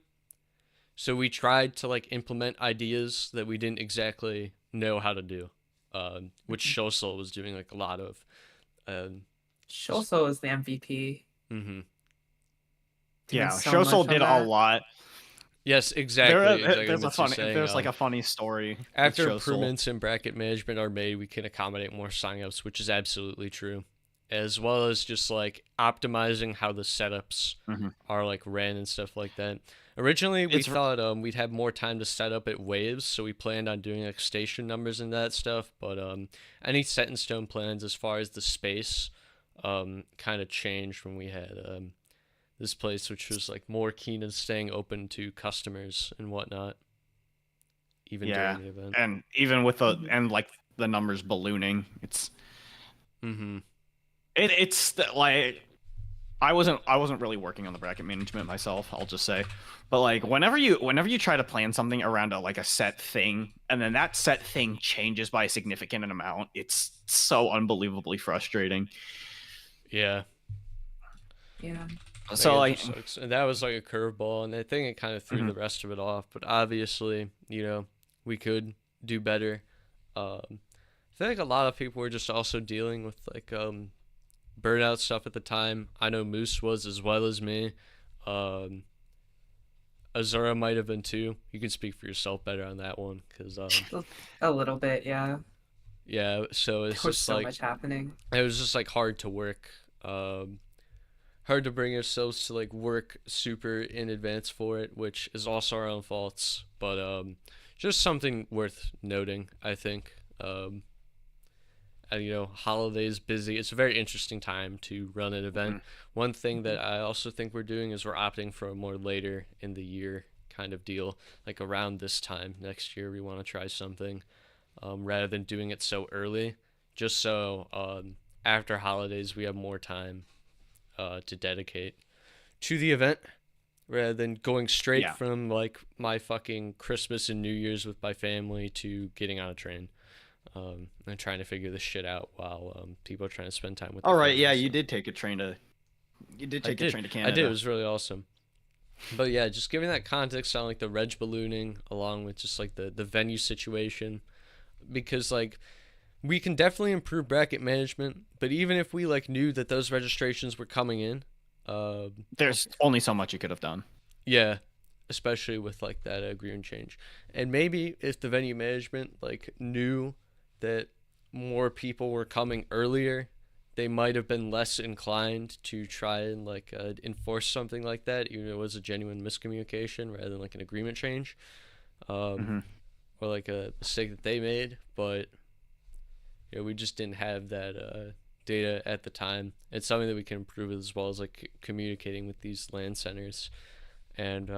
So we tried to like implement ideas that we didn't exactly know how to do, which Mhm. Shosel was doing like a lot of. Um, Shoso was the MVP, mm-hmm. doing Yeah, so much Shosol on did a that. lot. Yes, exactly. There's a Mitsu funny saying there's like a funny story with after Shosol. improvements in bracket management are made, we can accommodate more signups, which is absolutely true. As well as just like optimizing how the setups Mhm. are like ran and stuff like that. Originally, we It's thought we'd have more time to set up at waves, so we planned on doing like station numbers and that stuff. But any set in stone plans as far as the space kind of changed when we had this place, which was like more keen on staying open to customers and whatnot, even yeah, during the event. and even with the Mhm. and like the numbers ballooning, it's Mm-hmm. like I wasn't really working on the bracket management myself, I'll just say. But like whenever you try to plan something around a set thing and then that set thing changes by a significant amount, it's so unbelievably frustrating. Yeah, Yeah. like So it like just sucks. And that was like a curveball, and I think it kind of threw mhm. the rest of it off. But obviously, we could do better. I feel like a lot of people were just also dealing with like burnout stuff at the time. I know Moose was as well as me. Um, Azura might have been too. You can speak for yourself better on that one, cause A little bit, yeah. yeah. So There it's was just so like much happening. it was just like hard to work. Hard to bring ourselves to like work super in advance for it, which is also our own faults. But just something worth noting, I think. And holidays busy. It's a very interesting time to run an event. Mhm. One thing Mhm. that I also think we're doing is we're opting for a more later in the year kind of deal, like around this time next year. We want to try something rather than doing it so early, just so after holidays we have more time to dedicate to the event rather than going straight Yeah. from like my fucking Christmas and New Year's with my family to getting on a train and trying to figure this shit out while people are trying to spend time with their All right, yeah, families. So you did I take a did, train to I did. It Canada. was really awesome. But yeah, just giving that context on like the reg ballooning, along with just like the venue situation, because like we can definitely improve bracket management. But even if we like knew that those registrations were coming in, uh, There's only so much you could have done. yeah, especially with like that agreement change, and maybe if the venue management like knew that more people were coming earlier, they might have been less inclined to try and like enforce something like that, even if it was a genuine miscommunication rather than like an agreement change, um, Hmm. or like a mistake that they made. But we just didn't have that data at the time. It's something that we can improve as well as like communicating with these land centers and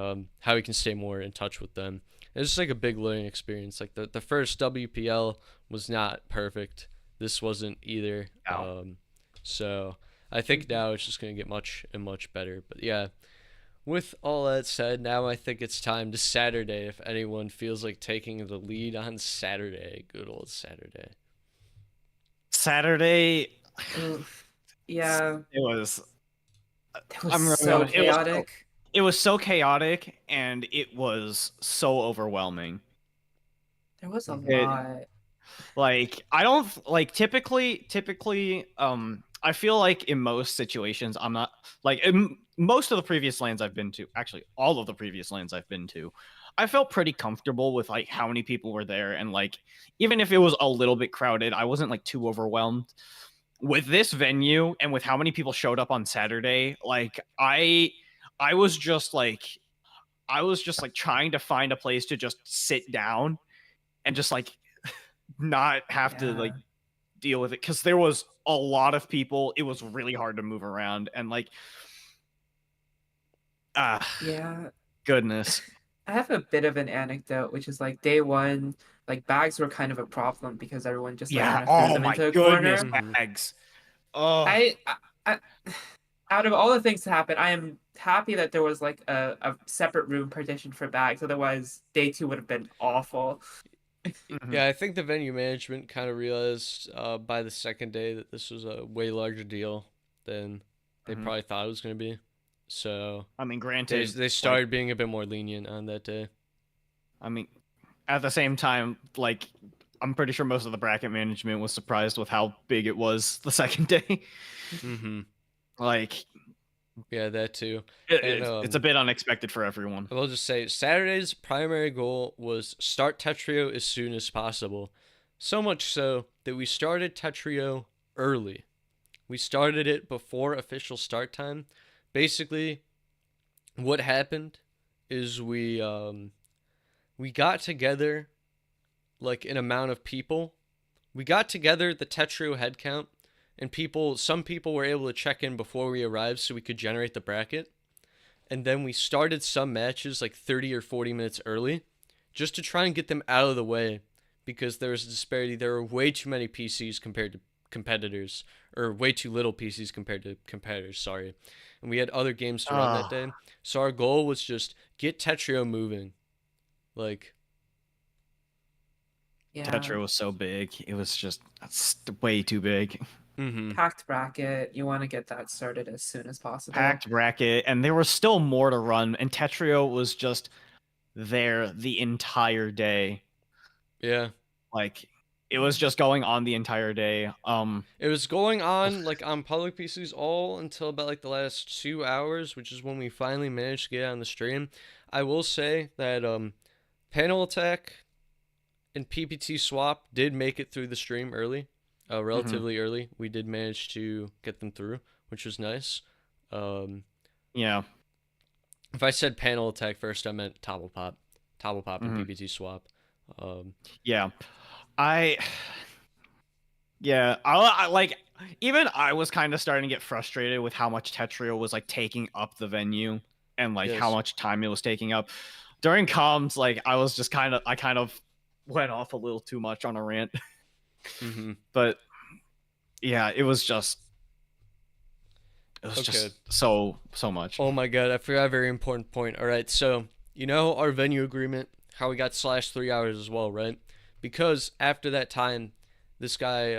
how we can stay more in touch with them. It's just like a big learning experience. Like the first WPL was not perfect. This wasn't either. No. So I think Mhm. now it's just going to get much and much better. But yeah, with all that said, now I think it's time to Saturday. If anyone feels like taking the lead on Saturday, good old Saturday. Saturday, Oof. Yeah, it was. it was I'm so really. chaotic. It was so chaotic and it was so overwhelming. There was a It lot. Like I don't like typically I feel like in most situations I'm not like in most of the previous lands I've been to, actually all of the previous lands I've been to, I felt pretty comfortable with like how many people were there, and like even if it was a little bit crowded, I wasn't like too overwhelmed. With this venue and with how many people showed up on Saturday, like I was just like I was just like trying to find a place to just sit down and just like not have to Yeah. like deal with it, because there was a lot of people. It was really hard to move around, and like ah Yeah. goodness. I have a bit of an anecdote, which is like day one, like bags were kind of a problem because everyone just like Yeah, kind of threw oh them my into a goodness, corner. Hmm. bags. Oh, I out of all the things to happen, I am happy that there was like a separate room partitioned for bags. Otherwise, day two would have been awful. mhm, Yeah, I think the venue management kind of realized by the second day that this was a way larger deal than they mhm. probably thought it was going to be. So I mean, they granted, they like, started being a bit more lenient on that day. I mean, at the same time, like, I'm pretty sure most of the bracket management was surprised with how big it was the second day. Mm-hmm. Like, Yeah, that too. And it's a bit unexpected for everyone. I will just say Saturday's primary goal was start Tetrio as soon as possible. So much so that we started Tetrio early. We started it before official start time. Basically, what happened is we got together like an amount of people. We got together the Tetrio head count, and some people were able to check in before we arrived so we could generate the bracket. And then we started some matches like 30 or 40 minutes early just to try and get them out of the way because there was a disparity. There were way too many PCs compared to competitors, or way too little PCs compared to competitors, sorry. And we had other games to run that Oh, day. So our goal was just get Tetrio moving. Like, Yeah. Tetra was so big. It was just way too big. mm-hmm. Packed bracket. You want to get that started as soon as possible. Packed bracket, and there was still more to run, and Tetrio was just there the entire day. Yeah. Like, it was just going on the entire day. It was going on like on public PCs all until about like the last 2 hours, which is when we finally managed to get on the stream. I will say that panel attack and PPT swap did make it through the stream early, mhm. relatively early. We did manage to get them through, which was nice. Um, Yeah. if I said panel attack first, I meant toggle pop, and Mhm. PPT swap. Um, Yeah. I yeah, I like, even I was kind of starting to get frustrated with how much Tetrio was like taking up the venue, and like how yes. much time it was taking up. During comms, like I kind of went off a little too much on a rant. Mm-hmm. But yeah, it was Okay. just so much. Oh my god, I forgot a very important point. All right, so you know our venue agreement, how we got slashed 3 hours as well, right? Because after that time, this guy,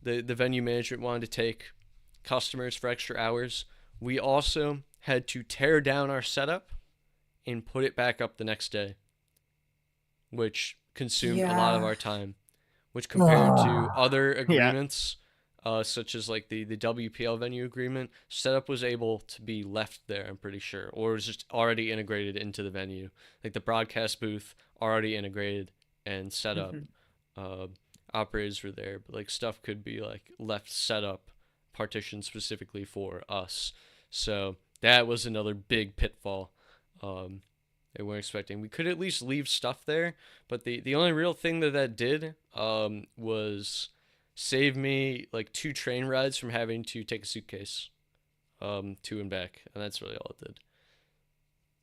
the venue management wanted to take customers for extra hours. We also had to tear down our setup and put it back up the next day, which consumed a lot of Yeah. our time. Which compared to other Yeah. agreements, such as like the WPL venue agreement, setup was able to be left there, I'm pretty sure, or was just already integrated into the venue. Like the broadcast booth already integrated and set up. Mhm. Uh, Operators were there, but like stuff could be like left set up, partitioned specifically for us. So that was another big pitfall. Um, they weren't expecting. We could at least leave stuff there, but the only real thing that did was save me like 2 train rides from having to take a suitcase to and back, and that's really all it did.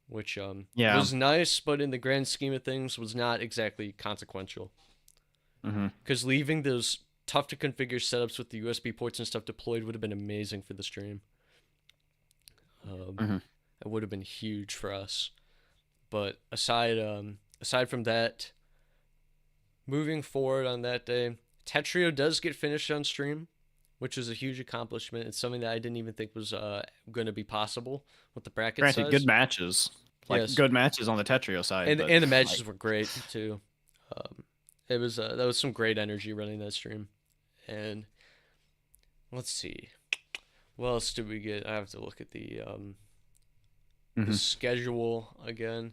Which Yeah. was nice, but in the grand scheme of things was not exactly consequential. Hmm. Because leaving those tough to configure setups with the USB ports and stuff deployed would have been amazing for the stream. Um, Hmm. it would have been huge for us. But aside from that, moving forward on that day, Tetrio does get finished on stream, which is a huge accomplishment. It's something that I didn't even think was going to be possible with the bracket Granted, good size. matches, like Yes, good matches on the Tetrio side, and but and the like, matches were great too. Um, It was that was some great energy running that stream. And let's see, what else did we get? I have to look at the schedule again.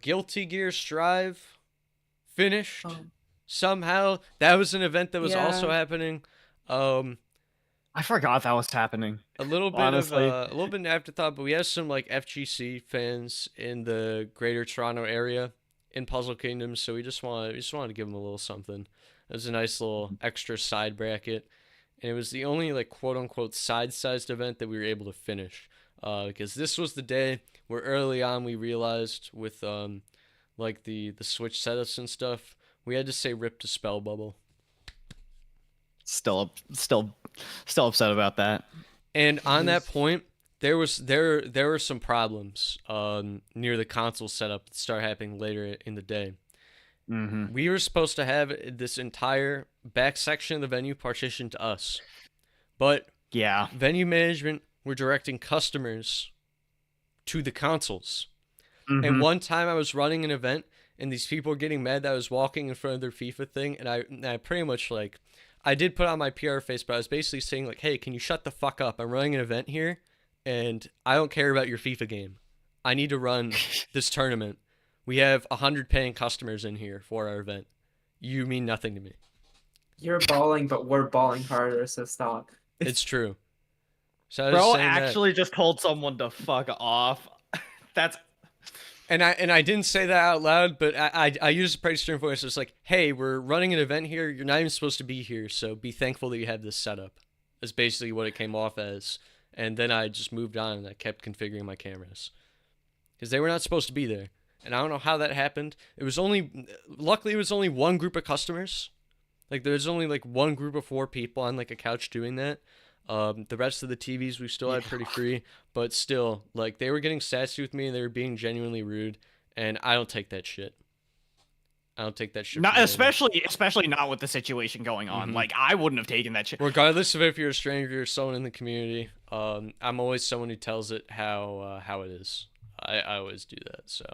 Guilty Gear Strive finished somehow. That was an event that was also happening. I forgot that was happening. A little bit honestly. of a little bit of an afterthought, but we have some like FGC fans in the Greater Toronto area in Puzzle Kingdom, so we just wanted to give them a little something. It was a nice little extra side bracket, and it was the only like quote unquote side-sized event that we were able to finish. Because this was the day where early on we realized with like the Switch setups and stuff, we had to say rip to Spell Bubble. Still upset about that. And on that point, there were some problems near the console setup that started happening later in the day. Mm-hmm. We were supposed to have this entire back section of the venue partitioned to us, but venue management were directing customers to the consoles. Mm-hmm. And one time I was running an event, and these people were getting mad that I was walking in front of their FIFA thing, and I pretty much like, I did put on my PR face, but I was basically saying like, hey, can you shut the fuck up? I'm running an event here, and I don't care about your FIFA game. I need to run this tournament. We have 100 paying customers in here for our event. You mean nothing to me. You're balling, but we're balling harder, so stop. It's true. So Bro actually just told someone to fuck off. That's... And I didn't say that out loud, but I used a pretty stern voice. It's like, hey, we're running an event here. You're not even supposed to be here, so be thankful that you have this set up. That's basically what it came off as. And then I just moved on, and I kept configuring my cameras. Because they were not supposed to be there. And I don't know how that happened. Luckily, it was only one group of customers. Like, there was only, like, one group of 4 people on, like, a couch doing that. The rest of the TVs we still had pretty free, but still, like, they were getting sassy with me and they were being genuinely rude, and I don't take that shit. I don't take that shit. Not especially not with the situation going on. Like, I wouldn't have taken that shit. Regardless of if you're a stranger or someone in the community, I'm always someone who tells it how it is. I always do that. So,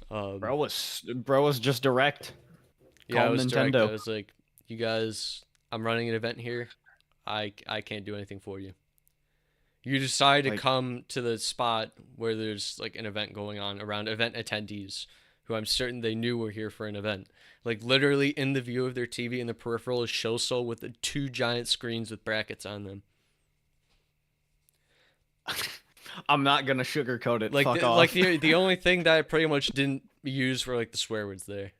bro was just direct. Yeah, I was Nintendo. direct. I was like, you guys, I'm running an event here. I can't do anything for you. You decide to come to the spot where there's like an event going on around event attendees who I'm certain they knew were here for an event. Like literally in the view of their TV in the peripheral is Show Soul with the 2 giant screens with brackets on them. I'm not gonna sugarcoat it. Like Fuck off. Like the only thing that I pretty much didn't use were like the swear words there.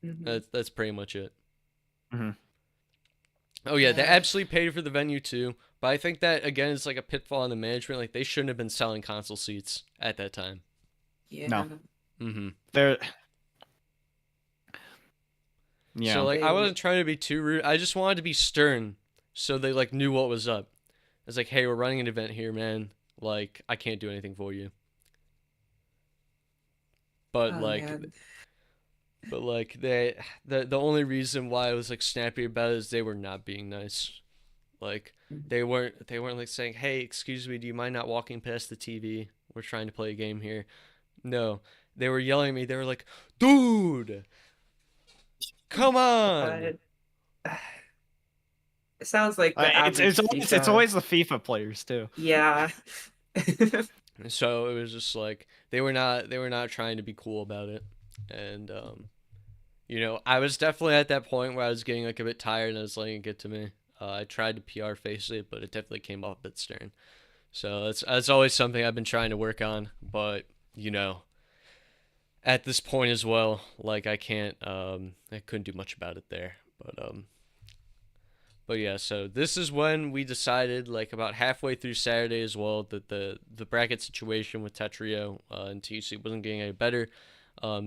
That's pretty much it. Oh yeah, they absolutely paid for the venue too, but I think that again is like a pitfall in the management. Like they shouldn't have been selling console seats at that time. Yeah. No. They're... Yeah. So like I wasn't trying to be too rude. I just wanted to be stern, so they like knew what was up. It's like, hey, we're running an event here, man. Like I can't do anything for you. But But like the only reason why I was like snappy about it is they were not being nice. Like they weren't like saying, "Hey, excuse me, do you mind not walking past the TV? We're trying to play a game here." No, they were yelling at me. They were like, "Dude, come on!" It sounds like it's always the FIFA players too. Yeah. So it was just like they were not trying to be cool about it, and you know, I was definitely at that point where I was getting like a bit tired and I was letting it get to me. I tried to PR face it, but it definitely came off a bit stern. So that's always something I've been trying to work on. But you know, at this point as well, like I couldn't do much about it there. But yeah, so this is when we decided, like about halfway through Saturday as well, that the bracket situation with Tetrio and TC wasn't getting any better.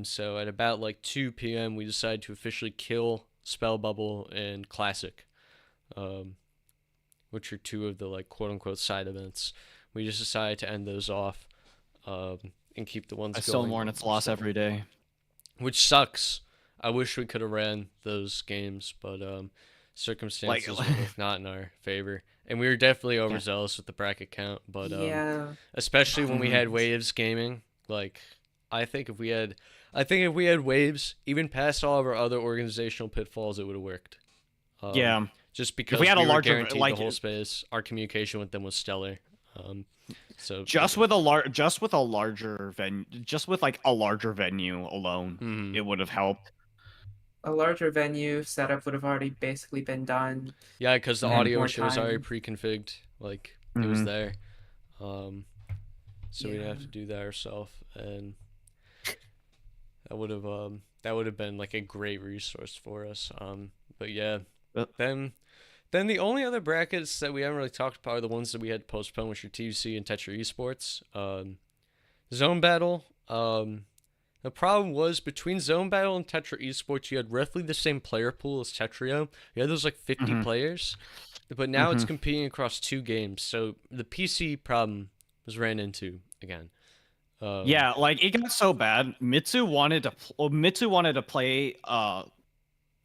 So at about like 2 p.m. we decided to officially kill Spell Bubble and Classic, which are 2 of the like quote unquote side events. We just decided to end those off, and keep the ones going. I still mourn its loss every day, which sucks. I wish we could have ran those games, but circumstances were not in our favor, and we were definitely overzealous with the bracket count. But especially when we had Waves Gaming, like I think if we had waves, even past all of our other organizational pitfalls, it would have worked. Um, Yeah. just If we because had a we were larger, guaranteed the like, whole space, our communication with them was stellar. Um, so just with a larger venue, just with like a larger venue alone, mhm. it would have helped. A larger venue setup would have already basically been done. Yeah, because the You had Mhm. audio more and shit was already time. pre-configured, like it was Mhm. there. Um, so we didn't Yeah. have to do that ourselves, and that would have been like a great resource for us. But yeah, Uh, then then the only other brackets that we haven't really talked about are the ones that we had to postpone, which are TVC and Tetra Esports. Zone Battle. The problem was between Zone Battle and Tetra Esports, you had roughly the same player pool as Tetrio. You had those like 50 Mhm. players, but now it's Mhm. competing across 2 games. So the PC problem was ran into again. Um, Yeah, like it got so bad. Mitsu wanted to play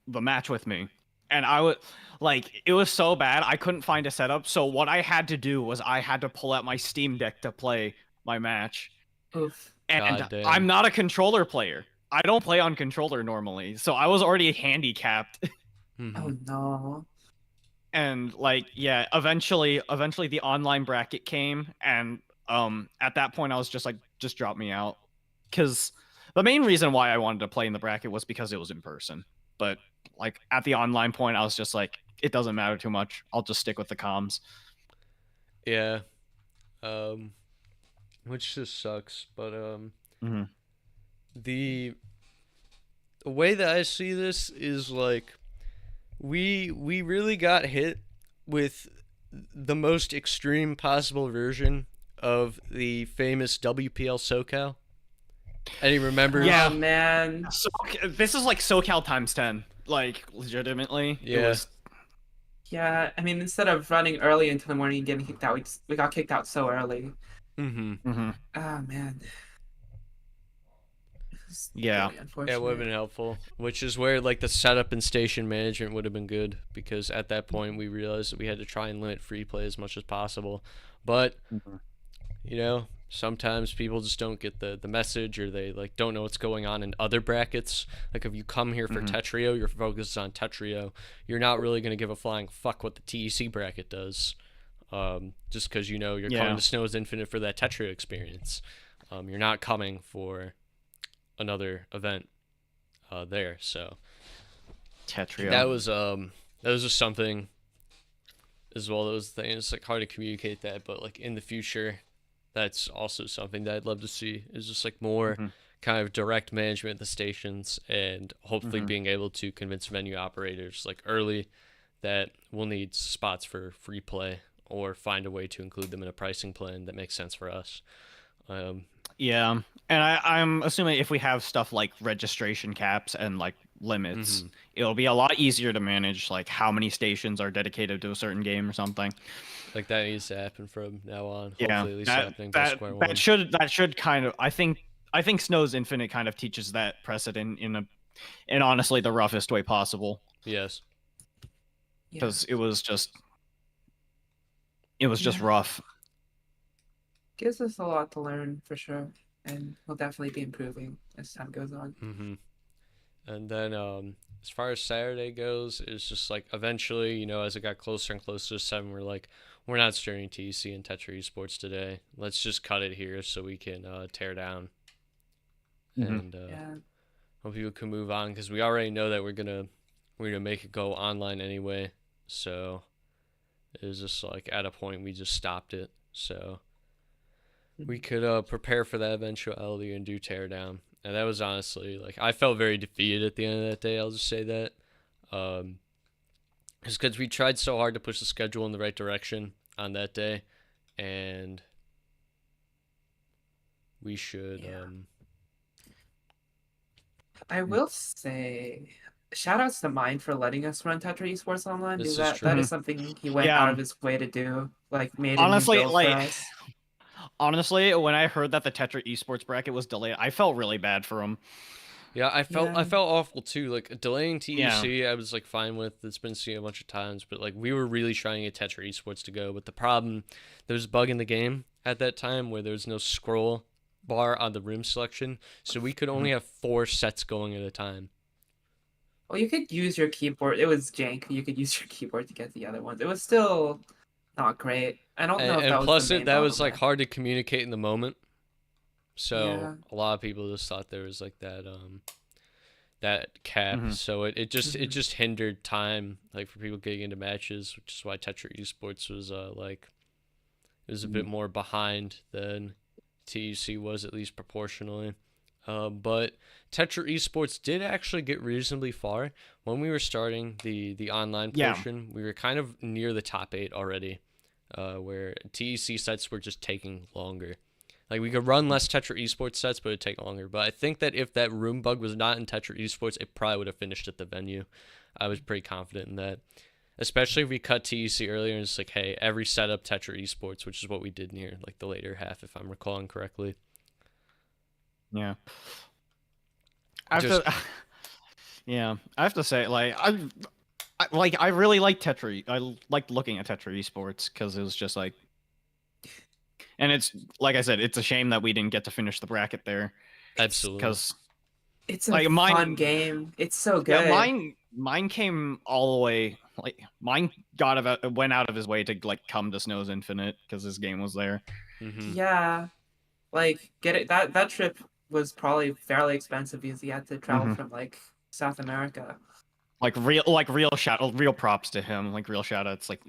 the match with me, and I would like it was so bad I couldn't find a setup. So what I had to do was I had to pull out my Steam Deck to play my match. Oof. And God damn. I'm not a controller player. I don't play on controller normally, so I was already handicapped. Hmm. Oh no. And like, yeah, eventually the online bracket came, and at that point I was just like, just drop me out, because the main reason why I wanted to play in the bracket was because it was in person. But like at the online point, I was just like, it doesn't matter too much. I'll just stick with the comms. Yeah. Um, which just sucks. But Hmm. the way that I see this is like we really got hit with the most extreme possible version of the famous WPL SoCal. Any remembers? Yeah. Oh man. So this is like SoCal times 10. Like legitimately, it Yeah. was. Yeah, I mean, instead of running early into the morning and getting kicked out, we got kicked out so early. Mm-hmm. Hmm. Oh man. It's Yeah. really Yeah, it would have unfortunate. been helpful. Which is where like the setup and station management would have been good because at that point we realized that we had to try and limit free play as much as possible. But Mhm. you know, sometimes people just don't get the message or they like don't know what's going on in other brackets. Like if you come here for Mhm. Tetrio, your focus is on Tetrio. You're not really gonna give a flying fuck what the TEC bracket does. Just because you know you're coming Yeah. to Snows Infinite for that Tetrio experience. You're not coming for another event there. So Tetrio. that was just something as well. That was the thing. It's like hard to communicate that, but like in the future, that's also something that I'd love to see is just like more Mhm. kind of direct management at the stations and hopefully Mhm. being able to convince venue operators like early that we'll need spots for free play or find a way to include them in a pricing plan that makes sense for us. Um, Yeah, and I'm assuming if we have stuff like registration caps and like limits, mhm. it'll be a lot easier to manage like how many stations are dedicated to a certain game or something. Like that needs to happen from now on. Yeah, Hopefully, at least that happening by that square that one. should that should kind of I think Snow's Infinite kind of teaches that precedent in honestly the roughest way possible, Yes. Yeah. because it was just Yeah. rough. Gives us a lot to learn for sure, and we'll definitely be improving as time goes on. Mm-hmm. And then as far as Saturday goes, it's just like eventually, you know, as it got closer and closer to 7, we're like, we're not streaming TEC and Tetra Esports today. Let's just cut it here so we can tear down Hmm. and Yeah. hope people can move on because we already know that we're gonna make it go online anyway. So it was just like at a point we just stopped it. So we could prepare for that eventuality and do teardown. And that was honestly like I felt very defeated at the end of that day. I'll just say that, just because we tried so hard to push the schedule in the right direction on that day, and we should. Yeah. I will say, shout outs to Mine for letting us run Tetra Esports online This because is that true. is something he went out Yeah, of his way to do. Like made a new honestly, build for like us. honestly, when I heard that the Tetra Esports bracket was delayed, I felt really bad for him. Yeah, I Yeah. felt awful too. Like delaying Yeah. TEC, I was like fine with. It's been seen a bunch of times, but like we were really trying to get Tetra Esports to go. But the problem, there was a bug in the game at that time where there was no scroll bar on the room selection, so we could only have 4 sets going at a time. Well, you could use your keyboard. It was jank. You could use your keyboard to get the other ones. It was still not great. I don't know if And that was the plus main that was like bottleneck. hard to communicate in the moment. So Yeah. a lot of people just thought there was like that cap. Mhm. So it just hindered time like for people getting into matches, which is why Tetra Esports was like it was a bit more behind than TEC was, at least proportionally. But Tetra Esports did actually get reasonably far. When we were starting the online Yeah. portion, we were kind of near the top 8 already, where TEC sets were just taking longer. Like, we could run less Tetra Esports sets, but it'd take longer. But I think that if that room bug was not in Tetra Esports, it probably would have finished at the venue. I was pretty confident in that. Especially if we cut TEC earlier and it's like, hey, every setup Tetra Esports, which is what we did near like the later half, if I'm recalling correctly. Yeah. I have Just- to, yeah, I have to say, like, I really like Tetra. I liked looking at Tetra Esports because it was just like, and it's like I said, it's a shame that we didn't get to finish the bracket there. Absolutely. Because It's a like fun game. It's so good. yeah, mine came all the way. Like mine went out of his way to like come to Snow's Infinite because this game was there. Mhm. Yeah. Like get it that trip was probably fairly expensive because he had to travel Mhm. from like South America. Like real props to him. Like real shout outs. Like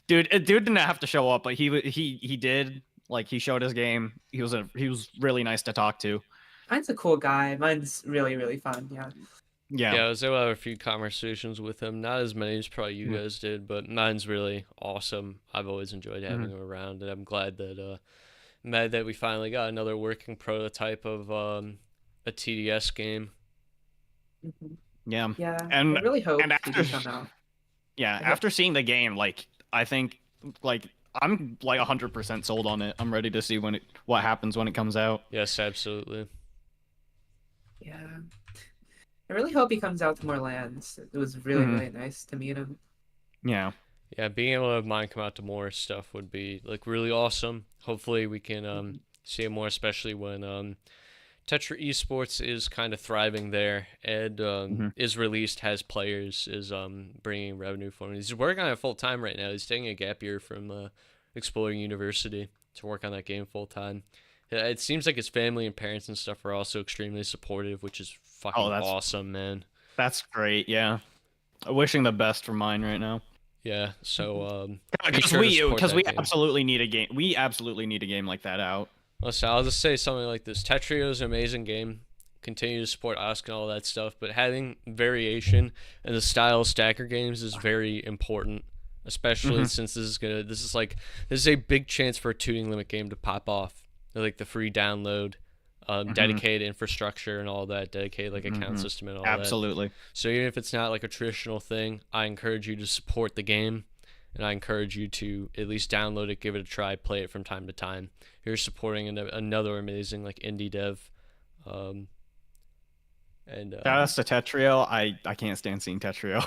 dude didn't have to show up, but he did. Like he showed his game. He was really nice to talk to. Mine's a cool guy. Mine's really, really fun. Yeah. Yeah, I was able to have a few conversations with him. Not as many as probably you Mhm. guys did, but mine's really awesome. I've always enjoyed having Mhm. him around, and I'm glad that we finally got another working prototype of a TDS game. Yeah. Yeah. And I really hope and they do after come out. yeah, I hope- after seeing the game, like I think like I'm like 100% sold on it. I'm ready to see what happens when it comes out. Yes, absolutely. Yeah. I really hope he comes out to more lands. It was really, Mhm. really nice to meet him. Yeah. Yeah, being able to have mine come out to more stuff would be like really awesome. Hopefully we can see it more, especially when Tetra Esports is kind of thriving there and is released, has players, is bringing revenue for him. He's working on it full time right now. He's taking a gap year from Exploring University to work on that game full time. It seems like his family and parents and stuff are also extremely supportive, which is fucking that's- awesome, man. That's great. Yeah. Wishing the best for mine right now. Yeah, so be Because sure to support we that game. absolutely need a game. We absolutely need a game like that out. Listen, I'll just say something like this. Tetrio is an amazing game. Continue to support Ask and all that stuff, but having variation in the style of stacker games is very important, especially since this is a big chance for a tuning limit game to pop off. Like the free download, dedicated infrastructure and all that, dedicated like account system and all that. Absolutely. So even if it's not like a traditional thing, I encourage you to support the game, and I encourage you to at least download it, give it a try, play it from time to time. You're supporting another amazing like indie dev, and Shout outs to Tetrio. I can't stand seeing Tetrio.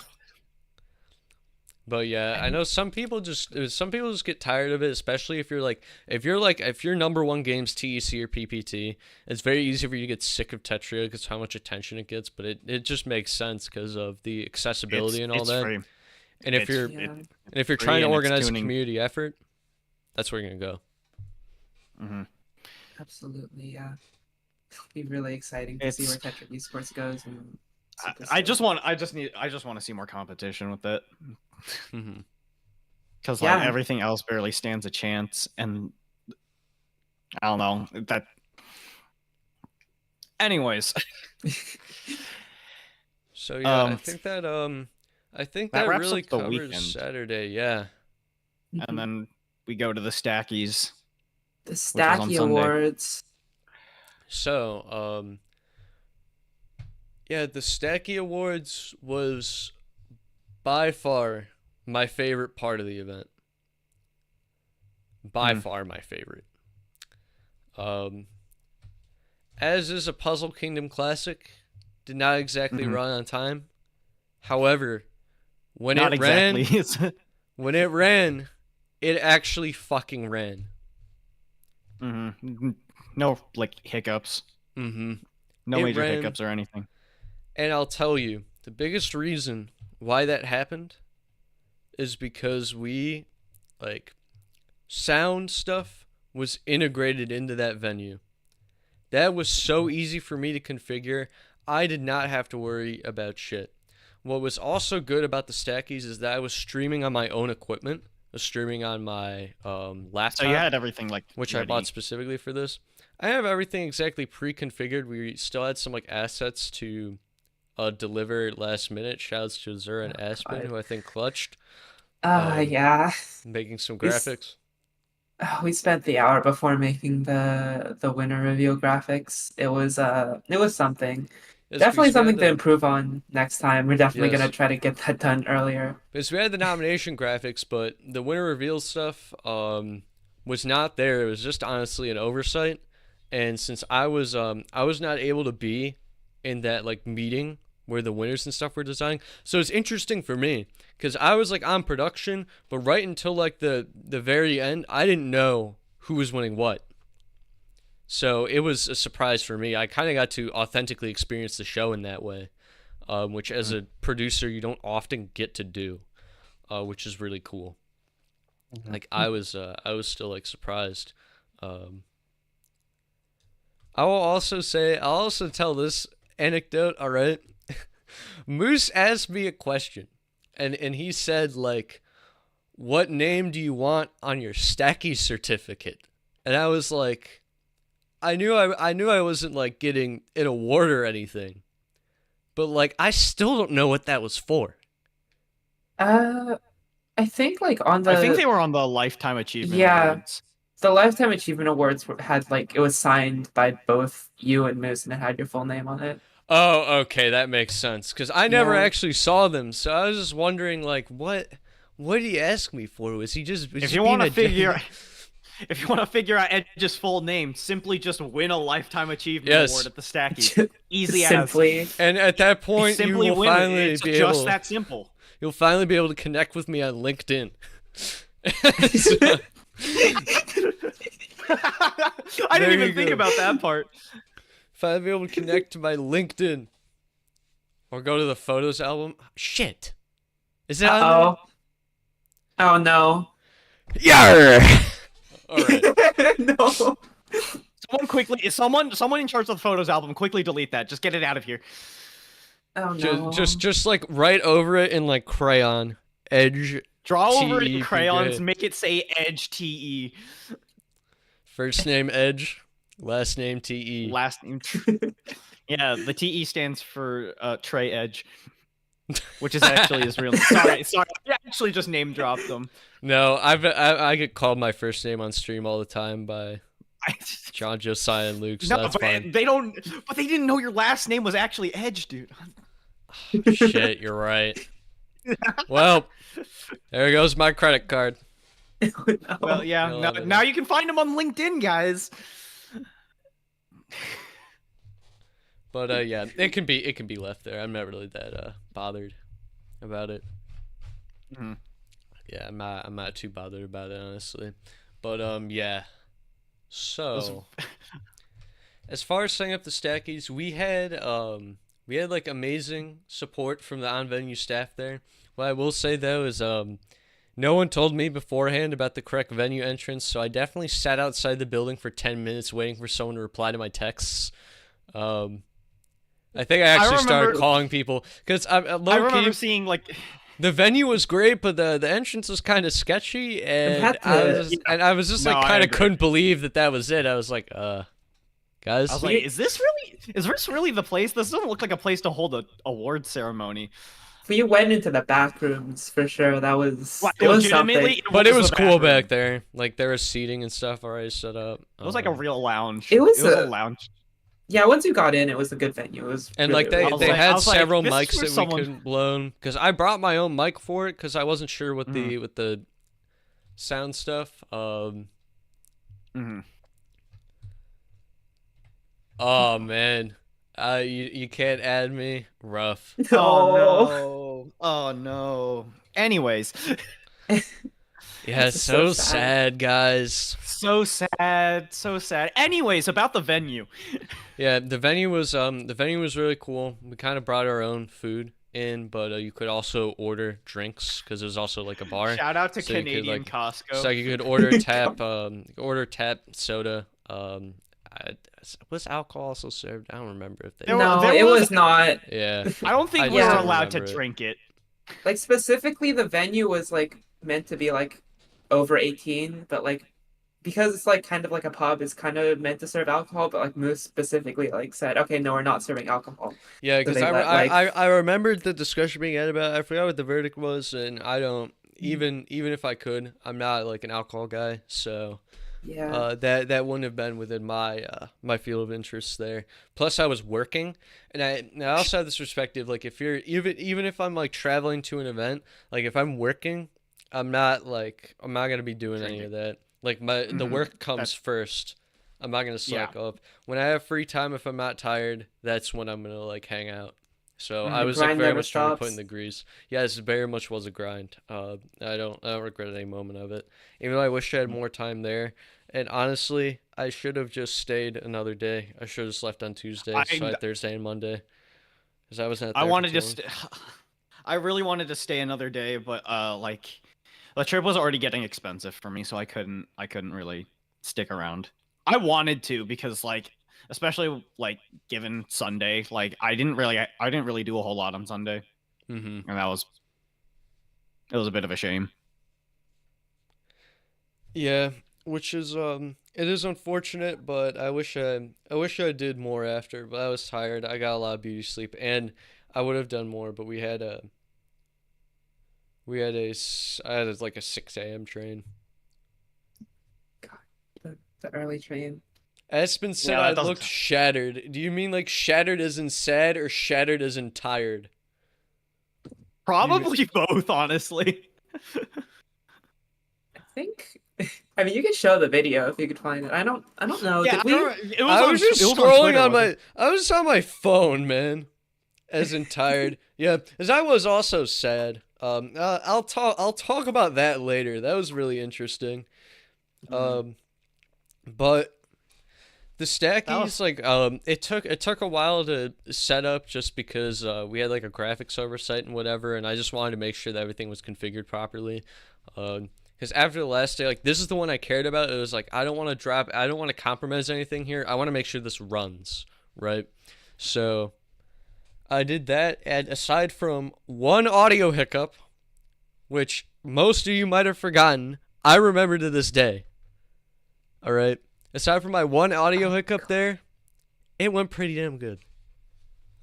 but yeah, I know some people just get tired of it, especially if your number one game's TEC or PPT. It's very easy for you to get sick of Tetrio because how much attention it gets, but it just makes sense because of the accessibility and all that. Free. And if you're Yeah. and if you're free trying to and it's organize a tuning. community effort, that's where you're gonna go. Absolutely, yeah. It'll be really exciting to see where Tetra Esports goes. And I just want to see more competition with it. Mm-hmm. Because Yeah. like everything else barely stands a chance, and I don't know that. Anyways, So yeah, I Um, think that that wraps really up the covers weekend. Saturday. Yeah. and then we go to the Stackies. the on Stacky Sunday. Awards. So yeah, the Stacky Awards was by far my favorite part of the event. By far my favorite. As is a Puzzle Kingdom Classic, did not exactly run on time. However, when Not it exactly. ran, it actually fucking ran. No like hiccups. Mm-hmm. No It major ran, hiccups or anything. and I'll tell you, the biggest reason why that happened is because we, like, sound stuff was integrated into that venue. That was so easy for me to configure. I did not have to worry about shit. What was also good about the Stackies is that I was streaming on my own equipment. I was streaming on my laptop, So you had everything like which I ready. bought specifically for this. I have everything exactly pre-configured. We still had some like assets to deliver last minute. Shouts to Azura and Aspen, who I think clutched, Yeah. making some We graphics. we spent the hour before making the winner reveal graphics. It was something. Yes, Definitely because we had something to the improve on next time. We're definitely gonna yes, try to get that done earlier. because we had the nomination graphics, but the winner reveal stuff was not there. It was just honestly an oversight. And since I was not able to be in that like meeting where the winners and stuff were designing, so it's interesting for me because I was like on production, but right until like the very end, I didn't know who was winning what. So it was a surprise for me. I kind of got to authentically experience the show in that way, which as a producer you don't often get to do, which is really cool. Like I was still like surprised. Um, I'll also tell this anecdote. All right, Moose asked me a question, and he said like, "What name do you want on your Stacky certificate?" And I was like, I knew I wasn't like getting an award or anything, but like I still don't know what that was for. Uh, I think like on I think the they were on the Lifetime Achievement yeah, Awards. the Lifetime Achievement Awards had like it was signed by both you and Moose, and it had your full name on it. Oh, okay, that makes sense. Cause I never Yeah. actually saw them, so I was just wondering, like, what did he ask me for? Was he just If just you being want to a figure, if you want to figure out Edge's full name, simply just win a Lifetime Achievement Yes. Award at the Stacky. Easy as. Simply. And at that point, you Simply will win it. finally It's be just able. that simple. You'll finally be able to connect with me on LinkedIn. I There didn't you even think go. about that part. Finally be able to connect to my LinkedIn, or go to the photos album. Shit, is it on there? Uh-oh. Oh no. Yarr! All right. No. Someone in charge of the photos album, quickly delete that. Just get it out of here. Oh no. Just like right over it in like crayon. Edge. Draw over it TE in be crayons, great. make it say Edge TE. First name Edge, last name TE. Last name. Yeah, the TE stands for Trey Edge, which is actually his real name. Sorry, I actually just name dropped them. No, I get called my first name on stream all the time by John, Josiah, and Luke. So No, that's but fine. But they didn't know your last name was actually Edge, dude. Shit, you're right. Well, there goes my credit card. No. Well, yeah. Now you can find him on LinkedIn, guys. But yeah, it can be left there. I'm not really that bothered about it. Mhm. Yeah, I'm not too bothered about it, honestly. But yeah. So as far as setting up the stackies, we had like amazing support from the on venue staff there. What I will say though is no one told me beforehand about the correct venue entrance, so I definitely sat outside the building for 10 minutes waiting for someone to reply to my texts. I think I actually started calling people because I remember seeing like the venue was great, but the entrance was kind of sketchy, and I was just like kind of couldn't believe that was it. I was like, guys, I was like, is this really the place? This doesn't look like a place to hold a award ceremony. We went into the back rooms for sure. That was What, it was something. But it was cool back there. Like there was seating and stuff already set up. It was like a real lounge. It was a lounge. Yeah, once you got in, it was a good venue. It was and really, like really they cool. had was like, several this is mics where that someone- we couldn't blown because I brought my own mic for it because I wasn't sure with the sound stuff. Mhm. Oh man, you can't add me. Rough. Oh no. Oh no. Anyways. Yeah, This it's is so so sad. sad, guys. So sad, so sad. Anyways, about the venue. Yeah, the venue was really cool. We kind of brought our own food in, but you could also order drinks because it was also like a bar, Shout out to so you could Canadian like Costco. so you could order tap soda. I, was alcohol also served? I don't remember if they There, did. No, there it was. was not. Yeah, I don't think I we were just Yeah. don't allowed to remember it. drink it. Like specifically, the venue was like meant to be like over 18, but like because it's like kind of like a pub, it's kind of meant to serve alcohol, but like Moose specifically like said, okay, no, we're not serving alcohol. Yeah, So because they let like I remembered the discussion being had about it. I forgot what the verdict was, and I don't even if I could, I'm not like an alcohol guy, so yeah. that wouldn't have been within my my field of interest there. Plus, I was working, and I also have this perspective like if you're even if I'm like traveling to an event, like if I'm working, I'm not gonna be doing any of Drinking. that. Like the Mhm. work comes That's first. I'm not gonna yeah. slack up. When I have free time, if I'm not tired, that's when I'm gonna like hang out. So I The was like grind very never much trying to put in stops. the grease. Yes, it very much was a grind. I don't regret any moment of it. Even though I wish I had more time there. And honestly, I should have just stayed another day. I should have just left on Tuesday, so I I had Thursday and Monday, because I wasn't I there for wanted too to long. I really wanted to stay another day, but like the trip was already getting expensive for me, so I couldn't really stick around. I wanted to because like especially like given Sunday, like I didn't really do a whole lot on Sunday, Mm-hmm. and it was a bit of a shame. Yeah, which is it is unfortunate, but I wish I did more after, but I was tired. I got a lot of beauty sleep, and I would have done more, but I had like a 6 a.m. train. God, the early train. Aspen said Yeah, I that doesn't. looked shattered. Do you mean like shattered as in sad or shattered as in tired? Probably both, honestly. I think. I mean, you could show the video if you could find it. I don't know. Yeah, Did we? it was I on was just it was on scrolling Twitter, on wasn't my I was on my phone, man. As in tired. Yeah, as I was also sad. I'll talk about that later. That was really interesting. it? Um, but the That was stackies it took a while to set up just because we had like a graphics oversight and whatever, and I just wanted to make sure that everything was configured properly. Because after the last day, like this is the one I cared about. It was like I don't want to compromise anything here. I want to make sure this runs right. So I did that, and aside from one audio hiccup, which most of you might have forgotten, I remember to this day. All right. Aside from my one audio Oh, hiccup there, it went pretty damn good.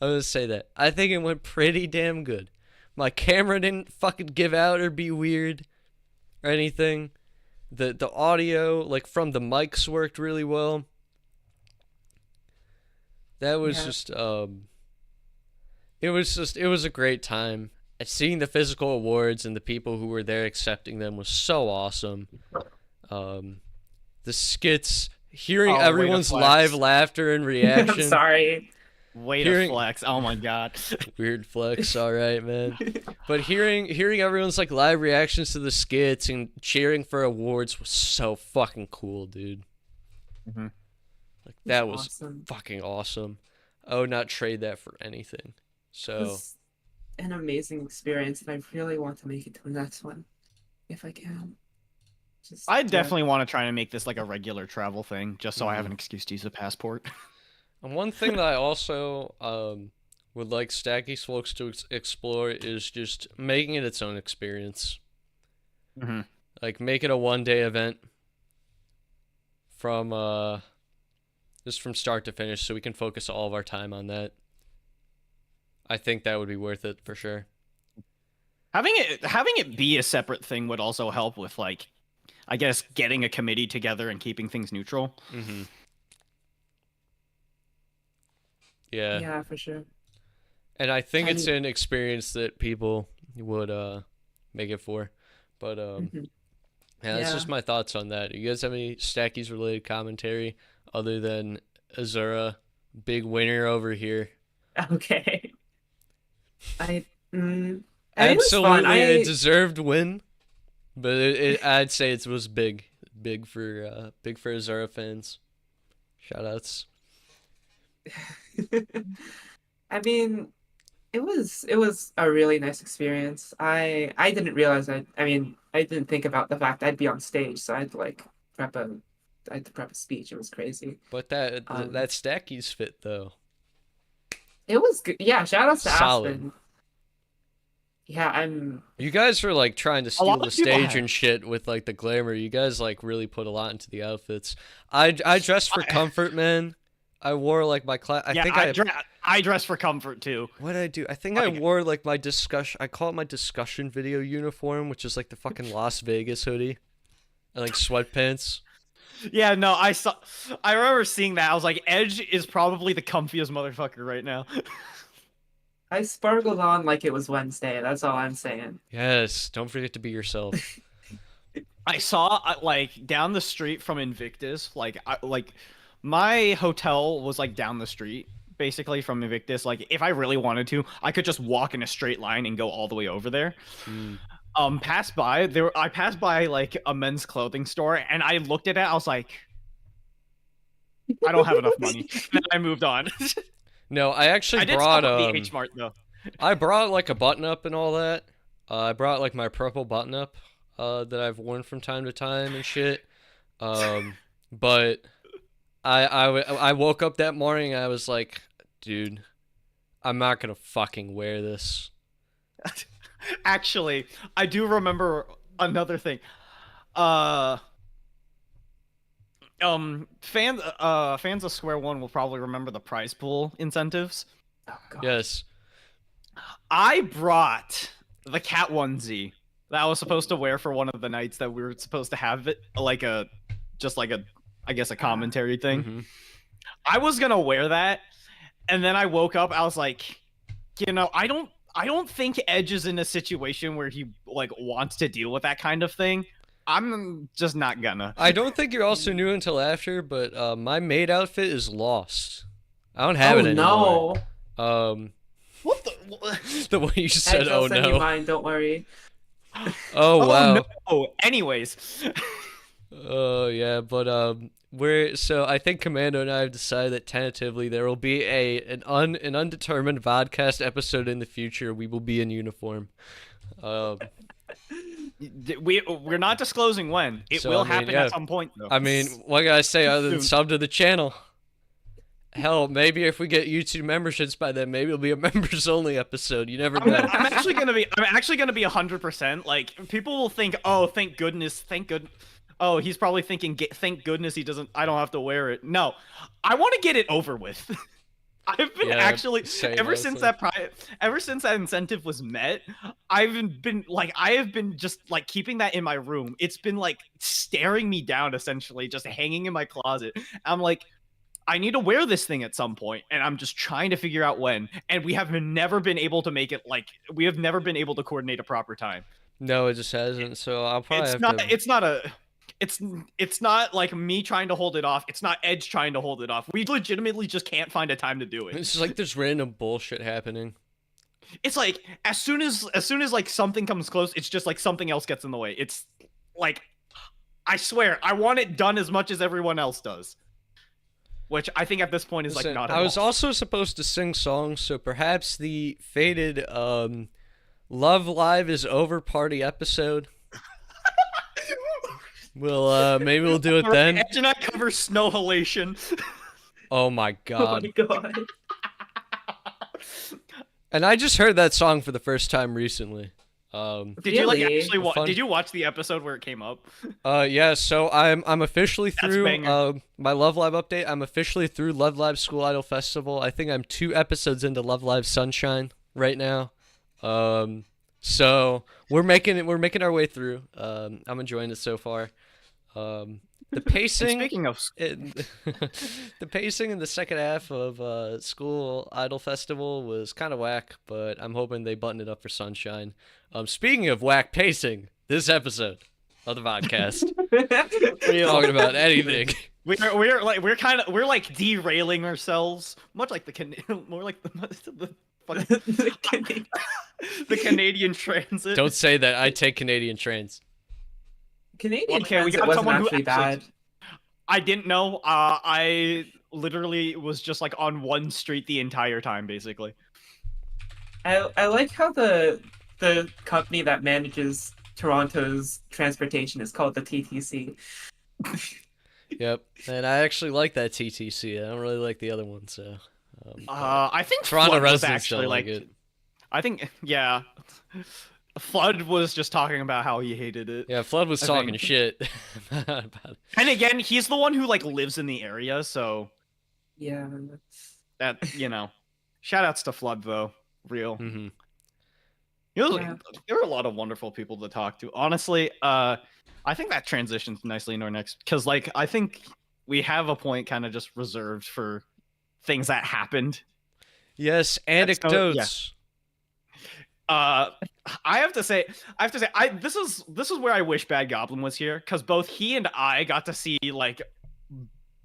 I'm gonna say that. I think it went pretty damn good. My camera didn't fucking give out or be weird or anything. The audio, like from the mics, worked really well. That was yeah. just it was a great time. And seeing the physical awards and the people who were there accepting them was so awesome. Um, the skits, hearing oh, way to everyone's live flex. laughter and I'm reaction. sorry. Way to hearing- flex. Oh my god. Weird flex, all right, man. But hearing everyone's like live reactions to the skits and cheering for awards was so fucking cool, dude. Mhm. Like that was Awesome. fucking awesome. I would not trade that for anything. It So was an amazing experience, and I really want to make it to the next one if I can. Just I yeah. definitely want to try and make this like a regular travel thing, just so I have Mhm. an excuse to use a passport. and one thing that I also would like Stacky's folks to explore is just making it its own experience. hmm Like make it a 1 day event from just from start to finish, so we can focus all of our time on that. I think that would be worth it for sure. Having it be a separate thing would also help with like, I guess, getting a committee together and keeping things neutral. Mm-hmm. Yeah. Yeah, for sure. And I think it's And- an experience that people would make it for. But Mhm. yeah, that's Yeah. just my thoughts on that. You guys have any Stackies related commentary other than Azura, big winner over here? Okay. I. I mean, it was fun. Absolutely a I deserved win. But I'd say it was big for Azura fans. Shoutouts. I mean, it was a really nice experience. I didn't realize I mean, I didn't think about the fact I'd be on stage, so prep a I had to prep a speech. It was crazy. But that Um, that Stacky's fit though. it was good. Yeah, shout outs to Solid. Aspen. Yeah, I'm You guys were like trying to A lot steal the of people stage have. and shit with like the glamour. You guys like really put a lot into the outfits. I dressed for comfort, man. I wore like my class. I Yeah, think I dress for comfort too. what did I do? I think I Like- wore like my discussion. I call it my discussion video uniform, which is like the fucking Las Vegas hoodie, and like sweatpants. Yeah, no, I remember seeing that. I was like, Edge is probably the comfiest motherfucker right now. I sparkled on like it was Wednesday. That's all I'm saying. Yes, don't forget to be yourself. I saw like down the street from Invictus, like my hotel was like down the street basically from Invictus. Like if I really wanted to, I could just walk in a straight line and go all the way over there. Mm. I passed by like a men's clothing store and I looked at it. I was like, I don't have enough money. Then I moved on. No, I actually I did brought stop at the H Mart though. I brought like a button up and all that. I brought like my purple button up that I've worn from time to time and shit. But I woke up that morning and I was like, dude, I'm not gonna fucking wear this. Actually, I do remember another thing. Fans of Square One will probably remember the prize pool incentives. Oh god. Yes. I brought the cat onesie that I was supposed to wear for one of the nights that we were supposed to have it, just like a, I guess a commentary thing. Mhm. I was gonna wear that, and then I woke up. I was like, I don't think Edge is in a situation where he like wants to deal with that kind of thing. I'm just not gonna. I don't think you also knew until after, but my maid outfit is lost. I don't have Oh it anymore. no. What the? The way you said, Edge, I'll "Oh send you no." mine. Don't worry. Oh wow. No. Anyways. Oh yeah, but I think Commando and I have decided that tentatively there will be an undetermined VODcast episode in the future. We will be in uniform. We're not disclosing when. It So, will I mean, happen yeah. at some point though. I mean, what can I say other than Soon. sub to the channel? Hell, maybe if we get YouTube memberships by then, maybe it'll be a members only episode. You never know. I'm actually gonna be 100%. Like people will think, oh, thank goodness. Oh, he's probably thinking, thank goodness he doesn't. I don't have to wear it. No, I want to get it over with. I've been Yeah, same, ever since honestly. ever since that incentive was met, I have been just like keeping that in my room. It's been like staring me down, essentially, just hanging in my closet. I'm like, I need to wear this thing at some point, and I'm just trying to figure out when. And we have never been able to make it. Like we have never been able to coordinate a proper time. No, it just hasn't. So I'll probably have to. It's not like me trying to hold it off. It's not Edge trying to hold it off. We legitimately just can't find a time to do it. It's just like there's random bullshit happening. It's like as soon as like something comes close, it's just like something else gets in the way. It's like I swear, I want it done as much as everyone else does. Which I think at this point is Listen, like not. I was all. also supposed to sing songs, so perhaps the fated Love Live is Over party episode. Maybe we'll do it then. Edge and I cover Snow Halation. Oh my Oh my god. god. And I just heard that song for the first time recently. Did you like Really? actually Fun. Did you watch the episode where it came up? Yeah, so I'm officially through banger. my Love Live update. I'm officially through Love Live School Idol Festival. I think I'm 2 episodes into Love Live Sunshine right now. So we're making our way through. I'm enjoying it so far. The pacing Speaking of, the pacing in the second half of School Idol Festival was kind of whack, but I'm hoping they button it up for Sunshine. Speaking of whack pacing, this episode of the podcast, talking about anything. we're like derailing ourselves, much like more like the the Canadian transit. Don't say that. I take Canadian trains. Canadian Okay, we transit got wasn't someone who actually bad. I didn't know. I literally was just like on one street the entire time, basically. I like how the company that manages Toronto's transportation is called the TTC. Yep. And I actually like that TTC. I don't really like the other one, so. But I think Toronto Flood was residents don't actually like like. it. I think yeah, Flood was just talking about how he hated it. Yeah, Flood was I talking think. shit about it. And again, he's the one who like lives in the area, so Yeah. that shout outs to Flood though, real. Hmm. Yeah. There were a lot of wonderful people to talk to. Honestly, I think that transitions nicely into our next because like I think we have a point kind of just reserved for things that happened. Yes, Yeah. anecdotes. Uh, I have to say, this is where I wish Badgoblin was here because both he and I got to see like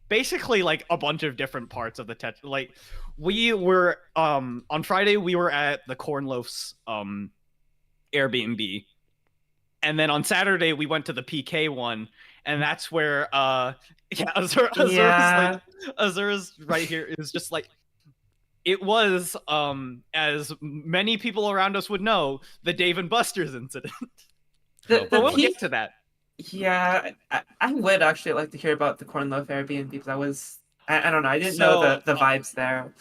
basically like a bunch of different parts of the tech. Like we were on Friday we were at the Cornloaf's Airbnb, and then on Saturday we went to the PK one, and that's where yeah Yeah. Azura's right here. It was just like it was, as many people around us would know, the Dave and Buster's incident. The But we'll P get to that. Yeah, I would actually like to hear about the Cornloaf Airbnb because I don't know, I didn't know So, the vibes there.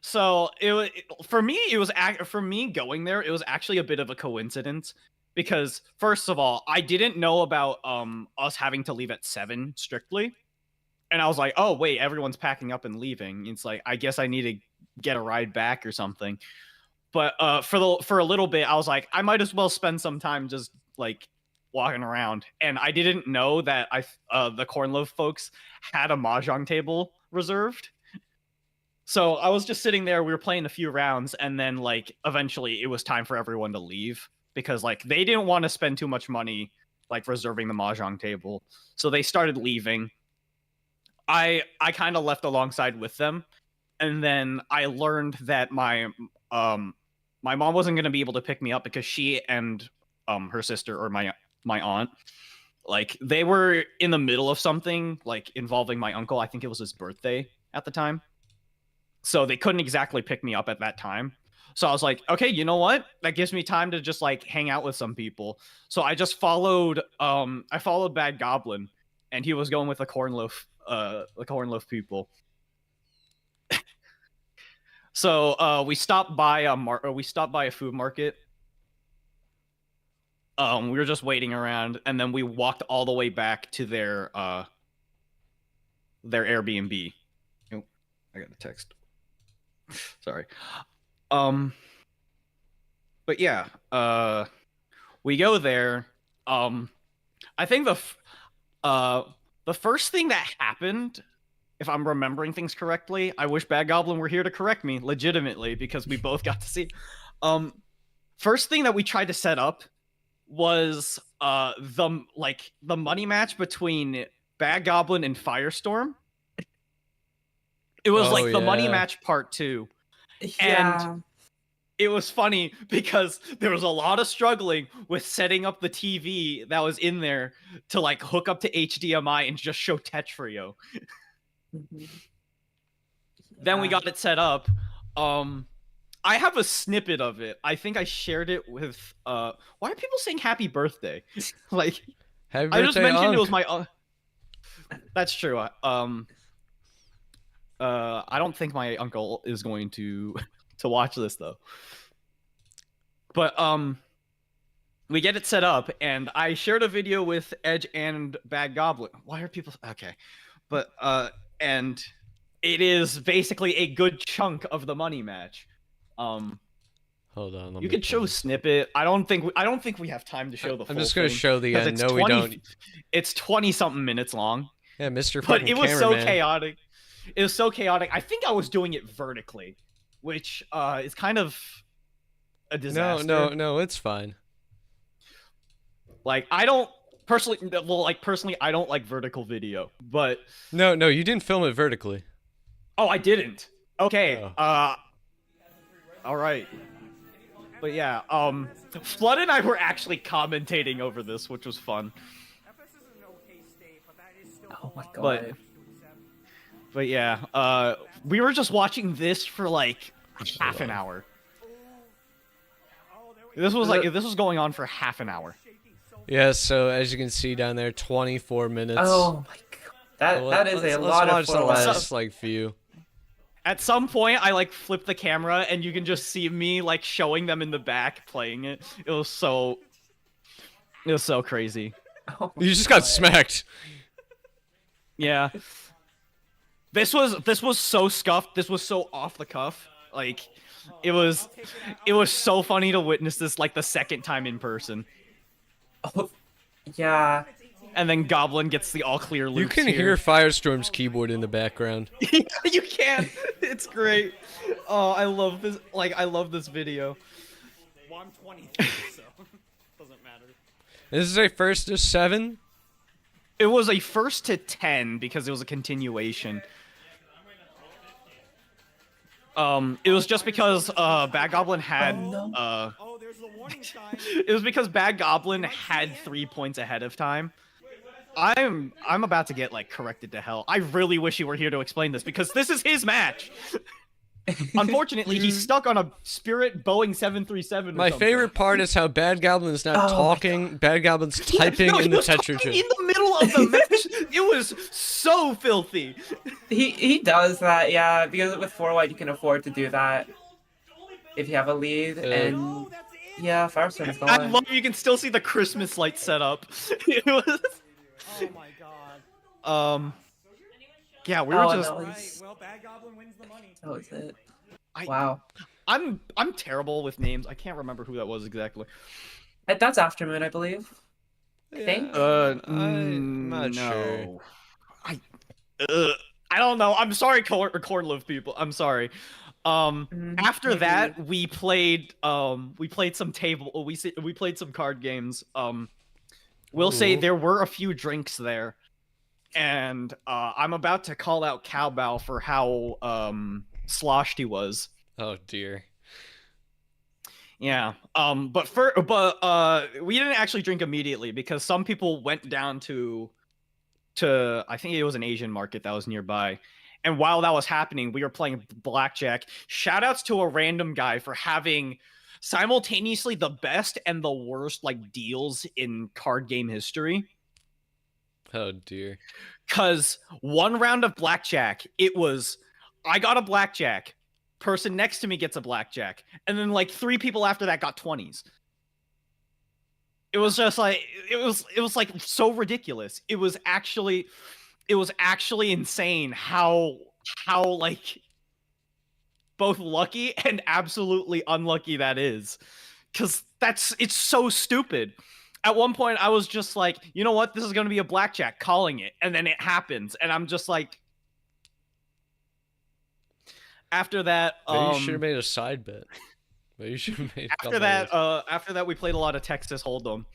so it was for me. It was for me going there. It was actually a bit of a coincidence because first of all, I didn't know about us having to leave at 7 strictly, and I was like, oh wait, everyone's packing up and leaving. It's like I guess I need to get a ride back or something. But for a little bit, I was like, I might as well spend some time just like walking around. And I didn't know that the Cornloaf folks had a mahjong table reserved. So I was just sitting there. We were playing a few rounds, and then like eventually it was time for everyone to leave because like they didn't want to spend too much money like reserving the mahjong table. So they started leaving. I kind of left alongside with them, and then I learned that my mom wasn't going to be able to pick me up because she and her sister or my aunt, like they were in the middle of something like involving my uncle. I think it was his birthday at the time, so they couldn't exactly pick me up at that time. So I was like, okay, you know what, that gives me time to just like hang out with some people. So I just followed I followed Badgoblin, and he was going with the Cornloaf people. So we stopped by a food market. We were just waiting around, and then we walked all the way back to their Airbnb. Oh, I got a text. Sorry. But yeah, we go there. I think the first thing that happened, if I'm remembering things correctly, I wish Badgoblin were here to correct me legitimately because we both got to see. First thing that we tried to set up was the money match between Badgoblin and Firestorm. It was like the money match part 2. Yeah. And it was funny because there was a lot of struggling with setting up the TV that was in there to like hook up to HDMI and just show Tetrio. Then we got it set up. I have a snippet of it. I think I shared it with why are people saying happy birthday? Like Happy birthday, I just mentioned Unc. it was my that's true. I don't think my uncle is going to watch this though. But we get it set up, and I shared a video with Edge and Badgoblin. Why are people okay? But and it is basically a good chunk of the money match. Hold on. Let You me could show pull this. snippet. I don't think we have time to show the full I'm just gonna thing, show the 'cause end. it's No, we don't. It's 20 something minutes long. Yeah, Mr. But fucking it was so cameraman. chaotic. It was so chaotic. I think I was doing it vertically, which is kind of a disaster. No, it's fine. Like I don't personally, I don't like vertical video, but No, you didn't film it vertically. oh, I didn't. Okay. Oh. All right. But yeah, Flood and I were actually commentating over this, which was fun. Oh my But god. yeah, we were just watching this for like half an hour. This was going on for half an hour. Yeah, so as you can see down there, 24 minutes. Oh my god. That is a lot of let's watch the last like few. At some point, I like flipped the camera, and you can just see me like showing them in the back playing it. It was so crazy. Oh You just got smacked. Yeah. This was so scuffed. This was so off the cuff. Like, it was so funny to witness this like the second time in person. Oh, yeah. And then Goblin gets the all clear loops. You can hear Firestorm's keyboard in the background. You can. It's great. Oh, I love this. Like, I love this video. Well, I'm 23, so doesn't matter. This is a first to 7. It was a first to 10 because it was a continuation. It was just because Badgoblin had Oh, there's the warning sign. it was because Badgoblin had 3 points ahead of time. I'm about to get like corrected to hell. I really wish he were here to explain this because this is his match. Unfortunately, he's stuck on a Spirit Boeing 737. My favorite part is how Badgoblin's not talking. Badgoblin's typing in the Tetragen. In the middle of the match, it was so filthy. He does that, yeah, because with 4 white you can afford to do that if you have a lead, and yeah, Firestorm's going. I love you can still see the Christmas lights set up. It was... Oh my god. Yeah, we were just. Right, well, Badgoblin wins the money. That was it. I- Wow. I'm terrible with names. I can't remember who that was exactly. That's Aftermoon, I believe. I think. I'm not no. sure. I don't know. I'm sorry, Cornlive people. I'm sorry. After maybe. that, we played some table. We played some card games. We'll say Ooh. there were a few drinks there, and I'm about to call out Cowbow for how sloshed he was. Oh dear. Yeah. But we didn't actually drink immediately because some people went down to I think it was an Asian market that was nearby. And while that was happening, we were playing blackjack. Shoutouts to a random guy for having simultaneously the best and the worst like deals in card game history. Oh dear. Cause one round of blackjack, it was I got a blackjack. Person next to me gets a blackjack, and then like 3 people after that got 20s. It was just like it was like so ridiculous. It was actually insane how like both lucky and absolutely unlucky that is. Cause it's so stupid. At one point I was just like, you know what, this is gonna be a blackjack, calling it, and then it happens, and I'm just like. After that, Maybe you should have made a side bet. Maybe you should have made. After that, we played a lot of Texas Hold'em.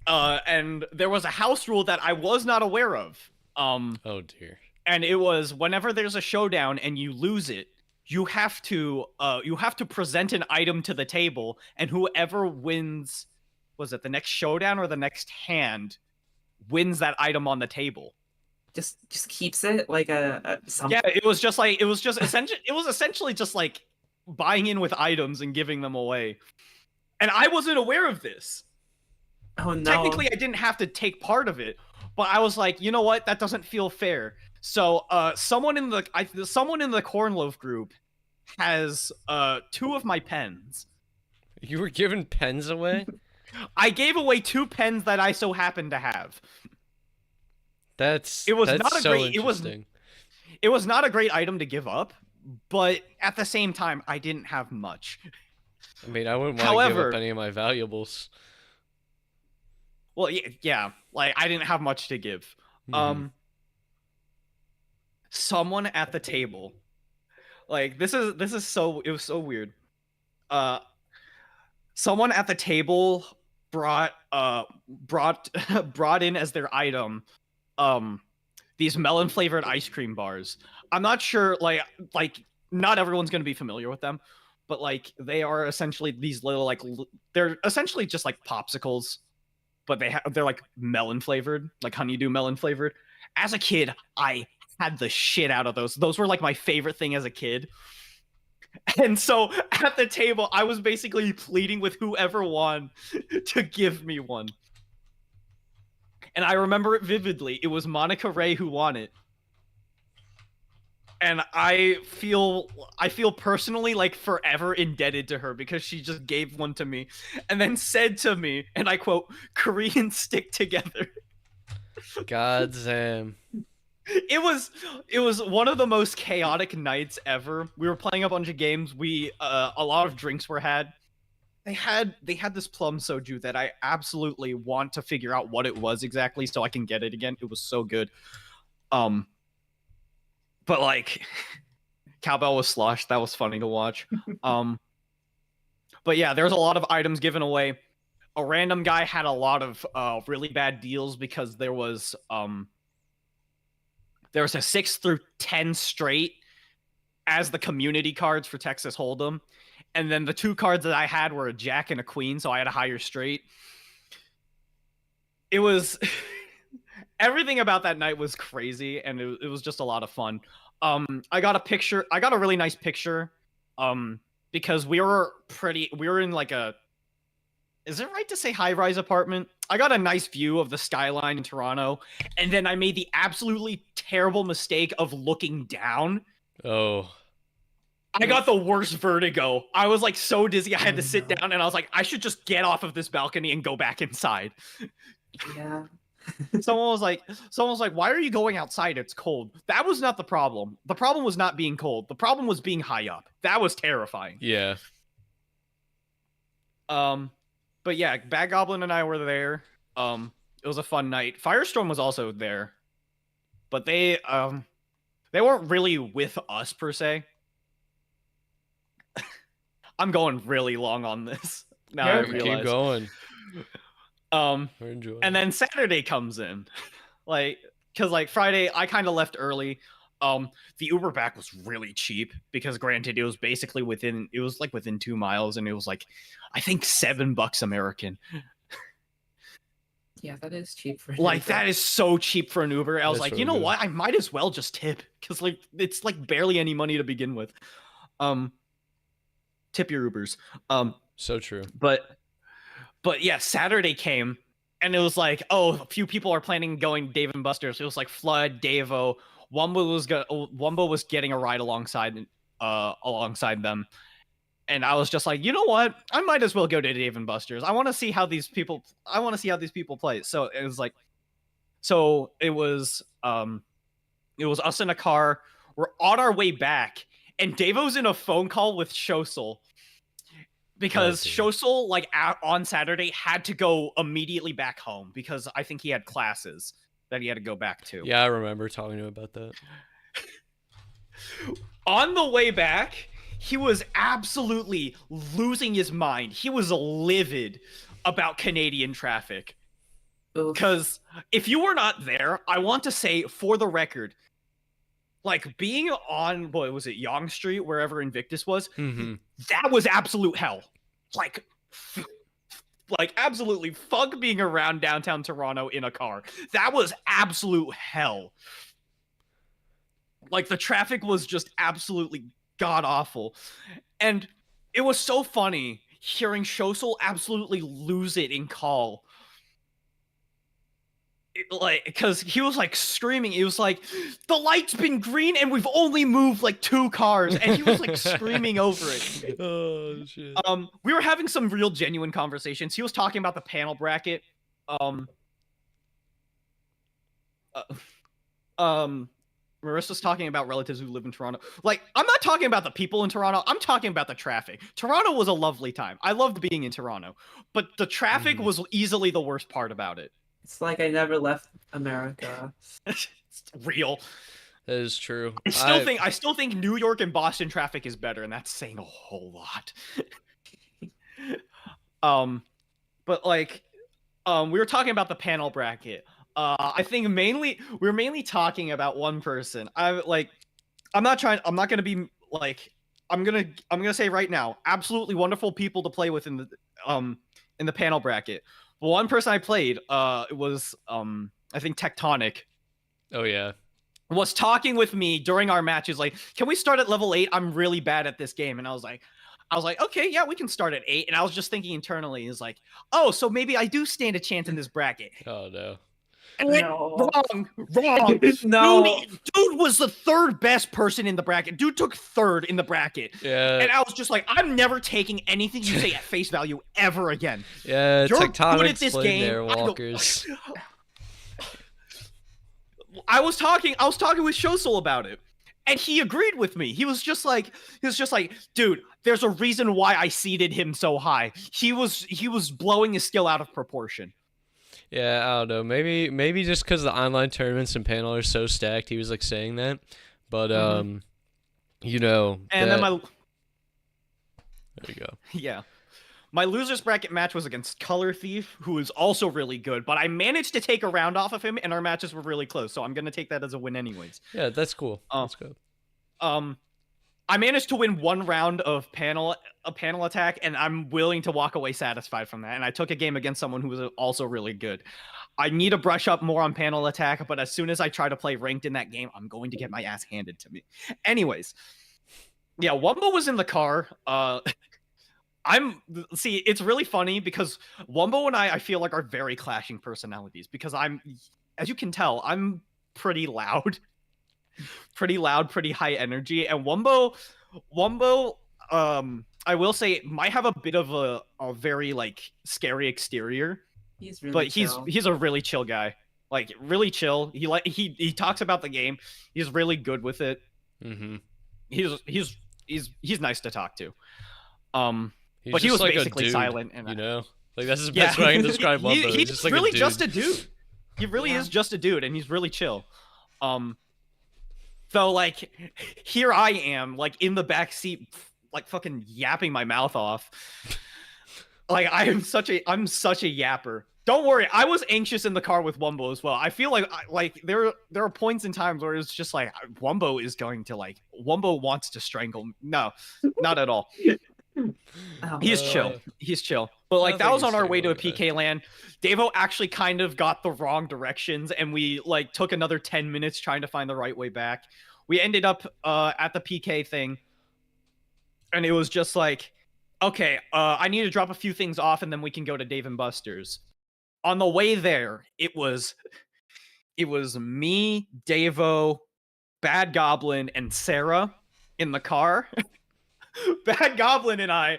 And there was a house rule that I was not aware of. Oh dear. And it was whenever there's a showdown and you lose it, you have to present an item to the table, and whoever wins, was it the next showdown or the next hand, wins that item on the table. Just keeps it like a something. Yeah, it was essentially just like buying in with items and giving them away. And I wasn't aware of this. Oh no. Technically, I didn't have to take part of it, but I was like, you know what? That doesn't feel fair. So, someone in the Cornloaf group has 2 of my pens. You were giving pens away? I gave away 2 pens that I so happened to have. That's It was that's not a so great. interesting. It was not a great item to give up, but at the same time, I didn't have much. I mean, I wouldn't want to give However- up any of my valuables. Well, yeah, like I didn't have much to give. Mhm. Someone at the table, like this is so it was so weird. Someone at the table brought in as their item, these melon flavored ice cream bars. I'm not sure, like not everyone's gonna be familiar with them, but like they are essentially these little they're essentially just like popsicles, but they're like melon flavored, like honeydew melon flavored, as a kid, I had the shit out of those. Those were like my favorite thing as a kid. And so at the table, I was basically pleading with whoever won to give me one. And I remember it vividly. It was Monica Ray who won it. And I feel personally like forever indebted to her because she just gave one to me and then said to me, and I quote, "Koreans stick together." God damn. It was one of the most chaotic nights ever. We were playing a bunch of games. A lot of drinks were had. They had this plum soju that I absolutely want to figure out what it was exactly so I can get it again. It was so good. But like, cowbell was sloshed. That was funny to watch. But yeah, there's a lot of items given away. A random guy had a lot of really bad deals because there was a 6 through 10 straight as the community cards for Texas Hold'em, and then the 2 cards that I had were a jack and a queen, so I had a higher straight. It was everything about that night was crazy, and it was just a lot of fun. I got a really nice picture, because we were in like a, is it right to say high-rise apartment? I got a nice view of the skyline in Toronto, and then I made the absolutely terrible mistake of looking down. Oh. I got the worst vertigo. I was like so dizzy I had to sit down, and I was like, I should just get off of this balcony and go back inside. Yeah. Someone was like, why are you going outside? It's cold. That was not the problem. The problem was not being cold. The problem was being high up. That was terrifying. Yeah. But yeah, Badgoblin and I were there. It was a fun night. Firestorm was also there, but they weren't really with us per se. I'm going really long on this. Now I realize. Keep going. And then Saturday comes in, because Friday I kind of left early. The Uber back was really cheap because granted it was basically within 2 miles, and it was like, I think $7 American. Yeah, that is cheap for Uber. That is so cheap for an Uber. I was like, really you know good. what? I might as well just tip because it's barely any money to begin with. Tip your Ubers. So true. But yeah, Saturday came, and it was like, oh, a few people are planning going Dave and Buster's. It was like Flood, Davo, Wumbo was getting a ride alongside them, and I was just like, you know what? I might as well go to Dave and Buster's. I want to see how these people play. So it was us in a car. We're on our way back, and Davo's in a phone call with Shosel. Because Shosel, on Saturday, had to go immediately back home because I think he had classes that he had to go back to. Yeah, I remember talking to him about that. On the way back, he was absolutely losing his mind. He was livid about Canadian traffic. Because if you were not there, I want to say, for the record, being on, what was it, Yonge Street, wherever Invictus was, that was absolute hell. Absolutely fuck being around downtown Toronto in a car. That was absolute hell. The traffic was just absolutely god-awful. And it was so funny hearing Shosel absolutely lose it in call. Because he was screaming. He was like, the light's been green and we've only moved 2 cars, and he was screaming over it. Oh shit. We were having some real genuine conversations. He was talking about the panel bracket. Marissa's talking about relatives who live in Toronto. I'm not talking about the people in Toronto. I'm talking about the traffic. Toronto was a lovely time. I loved being in Toronto, but the traffic was easily the worst part about it. It's like I never left America. It's real. That is true. I still think New York and Boston traffic is better, and that's saying a whole lot. But we were talking about the panel bracket. I think we were mainly talking about one person. I'm not gonna be I'm gonna say right now, absolutely wonderful people to play with in the panel bracket. One person I played, it was I think Tectonic. Oh yeah. was talking with me during our matches, like, can we start at level 8? I'm really bad at this game. And I was like, okay, yeah, we can start at 8. And I was just thinking internally, is like, oh, so maybe I do stand a chance in this bracket. Oh no. No. Wrong. No. Dude was the third best person in the bracket. Dude took third in the bracket. Yeah. And I was just like, I'm never taking anything you say at face value ever again. Yeah. You're good at Tectonics this played game. there, Walkers. I was talking with Showsoul about it. And he agreed with me. He was just like, dude, there's a reason why I seeded him so high. He was blowing his skill out of proportion. Yeah, I don't know. Maybe just because the online tournaments and panel are so stacked, he was like saying that. But you know. And then there you go. Yeah. My losers bracket match was against Color Thief, who is also really good, but I managed to take a round off of him, and our matches were really close, so I'm gonna take that as a win anyways. Yeah, that's cool. That's good. I managed to win one round of panel attack, and I'm willing to walk away satisfied from that. And I took a game against someone who was also really good. I need to brush up more on panel attack, but as soon as I try to play ranked in that game, I'm going to get my ass handed to me. Anyways, yeah, Wumbo was in the car. See, it's really funny because Wumbo and I feel like are very clashing personalities because as you can tell, I'm pretty loud. Pretty loud, pretty high energy, and Wumbo, I will say, might have a bit of a very like scary exterior, He's really but chill. he's a really chill guy, like really chill. He talks about the game. He's really good with it. Mm-hmm. He's nice to talk to. He's But he just was like a basically dude, silent, and you know, like that's the yeah, best way I can describe Wumbo. he's He's just like really a dude. just a dude. He really Yeah. is just a dude, and he's really chill. So like here I am, like in the back seat, like fucking yapping my mouth off. Like I'm such a yapper. Don't worry, I was anxious in the car with Wumbo as well. I feel like there are points in times where it's just like Wumbo wants to strangle me. No, not at all. Oh, He's chill. He's chill. But like I that think was on he's our way to a stable, PK land. Devo actually kind of got the wrong directions, and we like took another 10 minutes trying to find the right way back. We ended up at the PK thing, and it was just like, okay, I need to drop a few things off, and then we can go to Dave and Buster's. On the way there, it was me, Devo, Badgoblin, and Sarah in the car. Badgoblin and I.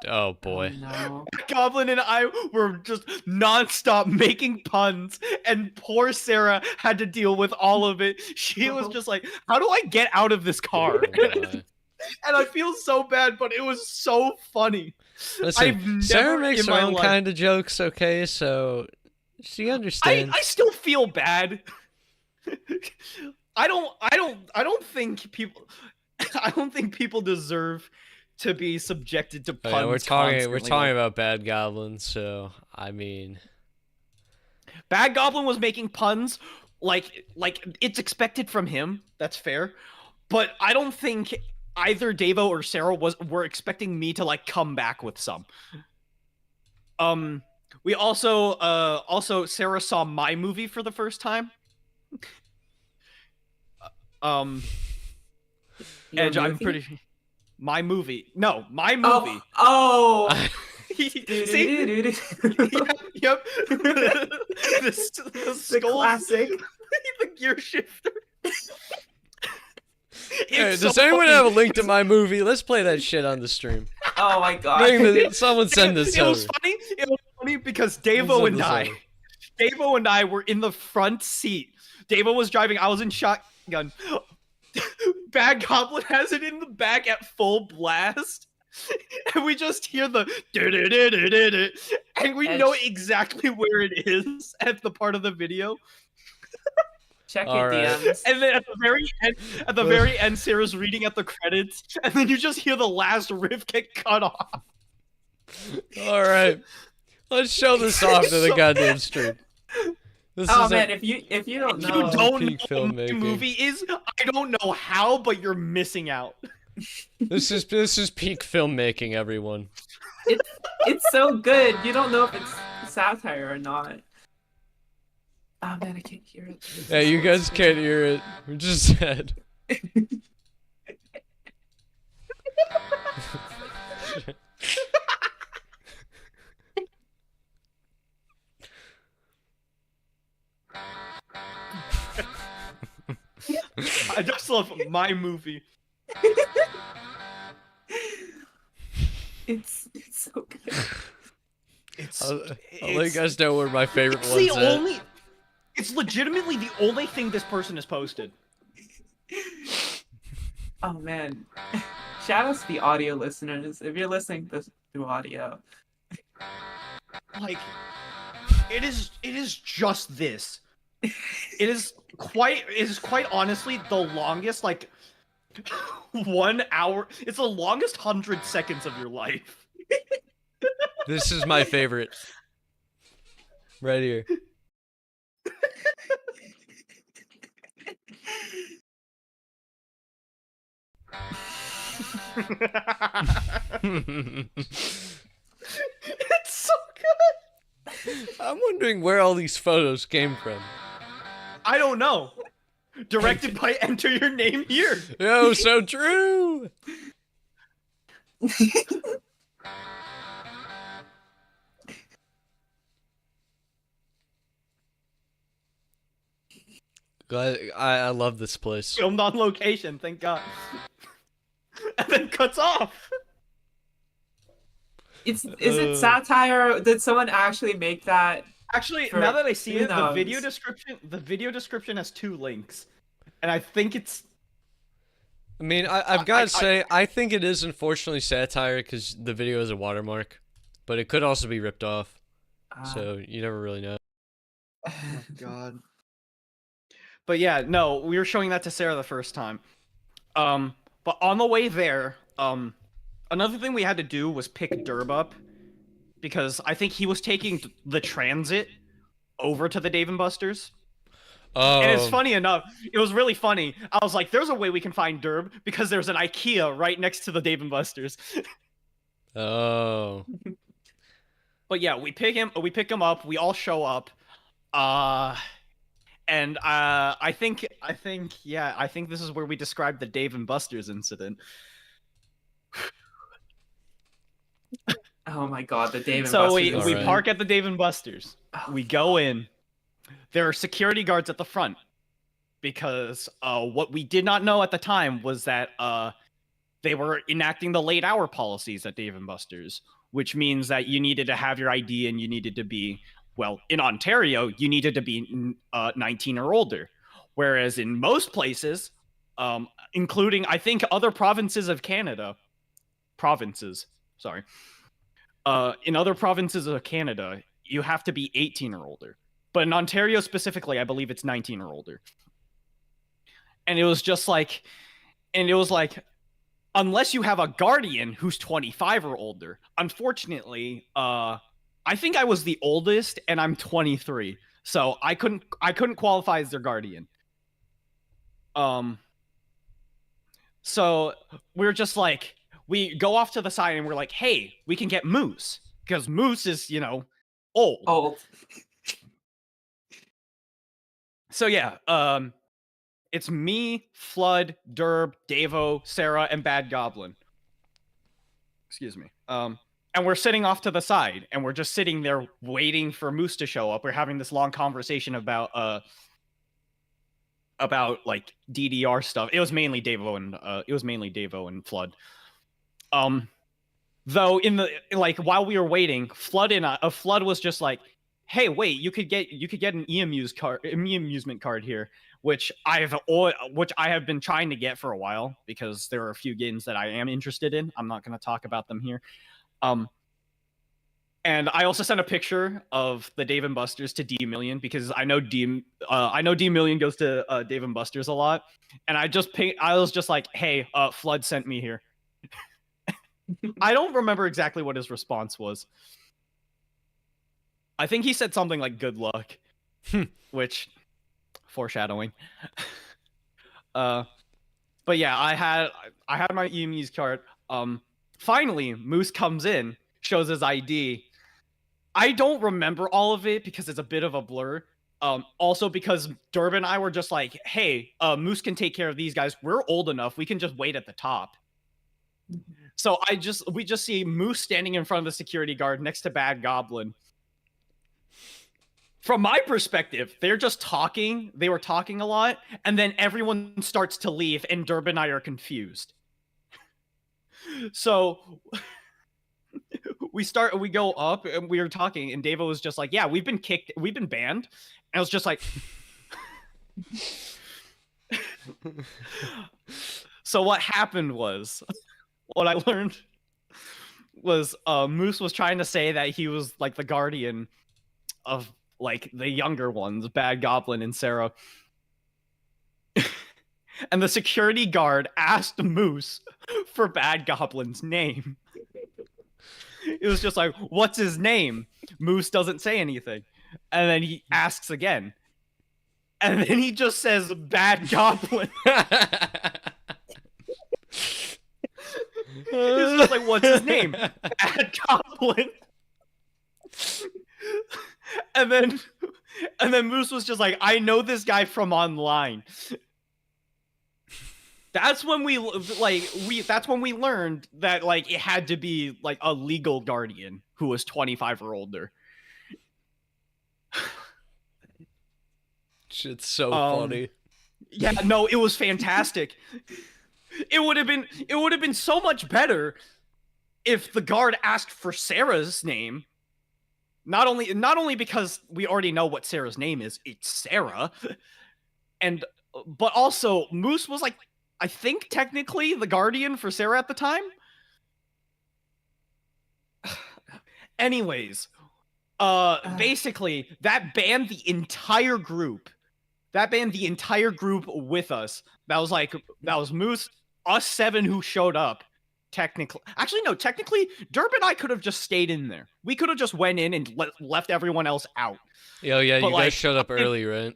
Oh boy. No. Goblin and I were just nonstop making puns, and poor Sarah had to deal with all of it. She was just like, "How do I get out of this car?" Oh, boy. And I feel so bad, but it was so funny. Listen, Sarah makes her own kind of jokes, okay? So she understands. I still feel bad. I don't think people. I don't think people deserve to be subjected to puns. Yeah, we're talking constantly. about Badgoblin, so I mean, Badgoblin was making puns like it's expected from him. That's fair, but I don't think either Devo or Sarah were expecting me to like come back with some. We also Sarah saw my movie for the first time. Your Edge, I'm movie? pretty. My movie. No, my movie. Oh. See? Do-do-do-do-do. Yep. The The skull. classic. The gear shifter. hey, It's does so anyone funny. have a link to my movie? Let's play that shit on the stream. Oh my god. Someone send this It over. was funny. It was funny because Someone send Devo and I were in the front seat. Devo was driving. I was in shotgun. Badgoblin has it in the back at full blast. And we just hear the du-du-du-du-du-du, and we know exactly where it is at the part of the video. Check All your right. DMs. And then at the very end, Sarah's reading at the credits, and then you just hear the last riff get cut off. All right, let's show this off to the So- goddamn stream. This Oh is man, if you don't You know, don't peak know what the filmmaking. movie is. I don't know how, but you're missing out. this is peak filmmaking, everyone. it's so good. You don't know if it's satire or not. Oh man, I can't hear it. Yeah, you guys can't hear it. We just said. I just love my movie. It's so good. I'll let you guys know where my favorite it's one's the at. only. It's legitimately the only thing this person has posted. Oh man. Shout out to the audio listeners. If you're listening to this through audio. Like, it is just this. It is quite honestly the longest, like, 1 hour. It's the longest 100 seconds of your life. This is my favorite. Right here. It's so good. I'm wondering where all these photos came from. I don't know. Directed by Enter Your Name Here. Yo, so true. I love this place. Filmed on location, thank God. And then cuts off. Is it satire? Did someone actually make that? Actually, now that I see who it, knows? the video description has 2 links. And I think it's I mean, I've got to say, I think it is unfortunately satire because the video is a watermark, but it could also be ripped off. So you never really know. oh God. But yeah, no, we were showing that to Sarah the first time. But on the way there, another thing we had to do was pick Derb up because I think he was taking the transit over to the Dave and Buster's. Oh. And it's funny enough, it was really funny. I was like, there's a way we can find Derb because there's an IKEA right next to the Dave and Buster's. Oh. But yeah, we pick him up, we all show up. And I think this is where we describe the Dave and Buster's incident. Oh my God, the Dave and So Buster's. we Alright. park at the Dave and Buster's. We go in. There are security guards at the front because what we did not know at the time was that they were enacting the late hour policies at Dave and Buster's, which means that you needed to have your ID and you needed to be, well, in Ontario, you needed to be 19 or older. Whereas in most places, including, I think, other provinces of Canada, in other provinces of Canada, you have to be 18 or older. But in Ontario specifically, I believe it's 19 or older. And it was just like, unless you have a guardian who's 25 or older, unfortunately, I think I was the oldest and I'm 23. So I couldn't qualify as their guardian. So we're just like, we go off to the side and we're like, hey, we can get Moose. Because Moose is, old. Oh, So yeah, it's me, Flood, Derb, Davo, Sarah, and Badgoblin. Excuse me. And we're sitting off to the side, and we're just sitting there waiting for Moose to show up. We're having this long conversation about like DDR stuff. It was mainly Davo and Flood. Though while we were waiting, Flood was just like, hey, wait, you could get an e-amusement card here, which I have been trying to get for a while because there are a few games that I am interested in. I'm not going to talk about them here. And I also sent a picture of the Dave and Buster's to D Million because I know D Million goes to Dave and Buster's a lot, and I was just like, hey, Flood sent me here. I don't remember exactly what his response was. I think he said something like "good luck," which foreshadowing. But yeah, I had my EMU's card. Finally, Moose comes in, shows his ID. I don't remember all of it because it's a bit of a blur. Also because Durban and I were just like, hey, Moose can take care of these guys. We're old enough. We can just wait at the top. So we just see Moose standing in front of the security guard next to Badgoblin. From my perspective, they're just talking. They were talking a lot, and then everyone starts to leave, and Durban and I are confused. So we go up, and we were talking, and Davo was just like, "Yeah, we've been banned." And I was just like, so what happened was, what I learned was Moose was trying to say that he was like the guardian of like the younger ones, Badgoblin and Sarah. And the security guard asked Moose for Badgoblin's name. It was just like, what's his name? Moose doesn't say anything. And then he asks again. And then he just says Badgoblin. It's just like, what's his name? Badgoblin. And then Moose was just like, I know this guy from online. That's when we learned that like it had to be like a legal guardian who was 25 or older. Shit's so funny. Yeah, no, it was fantastic. It would have been so much better if the guard asked for Sarah's name. Not only because we already know what Sarah's name is, it's Sarah. But also Moose was like, I think technically the guardian for Sarah at the time. Anyways, basically that banned the entire group. That banned the entire group with us. That was Moose, us 7 who showed up. Technically, Durban and I could have just stayed in there. We could have just went in and left everyone else out. Yeah, you guys showed up early, right?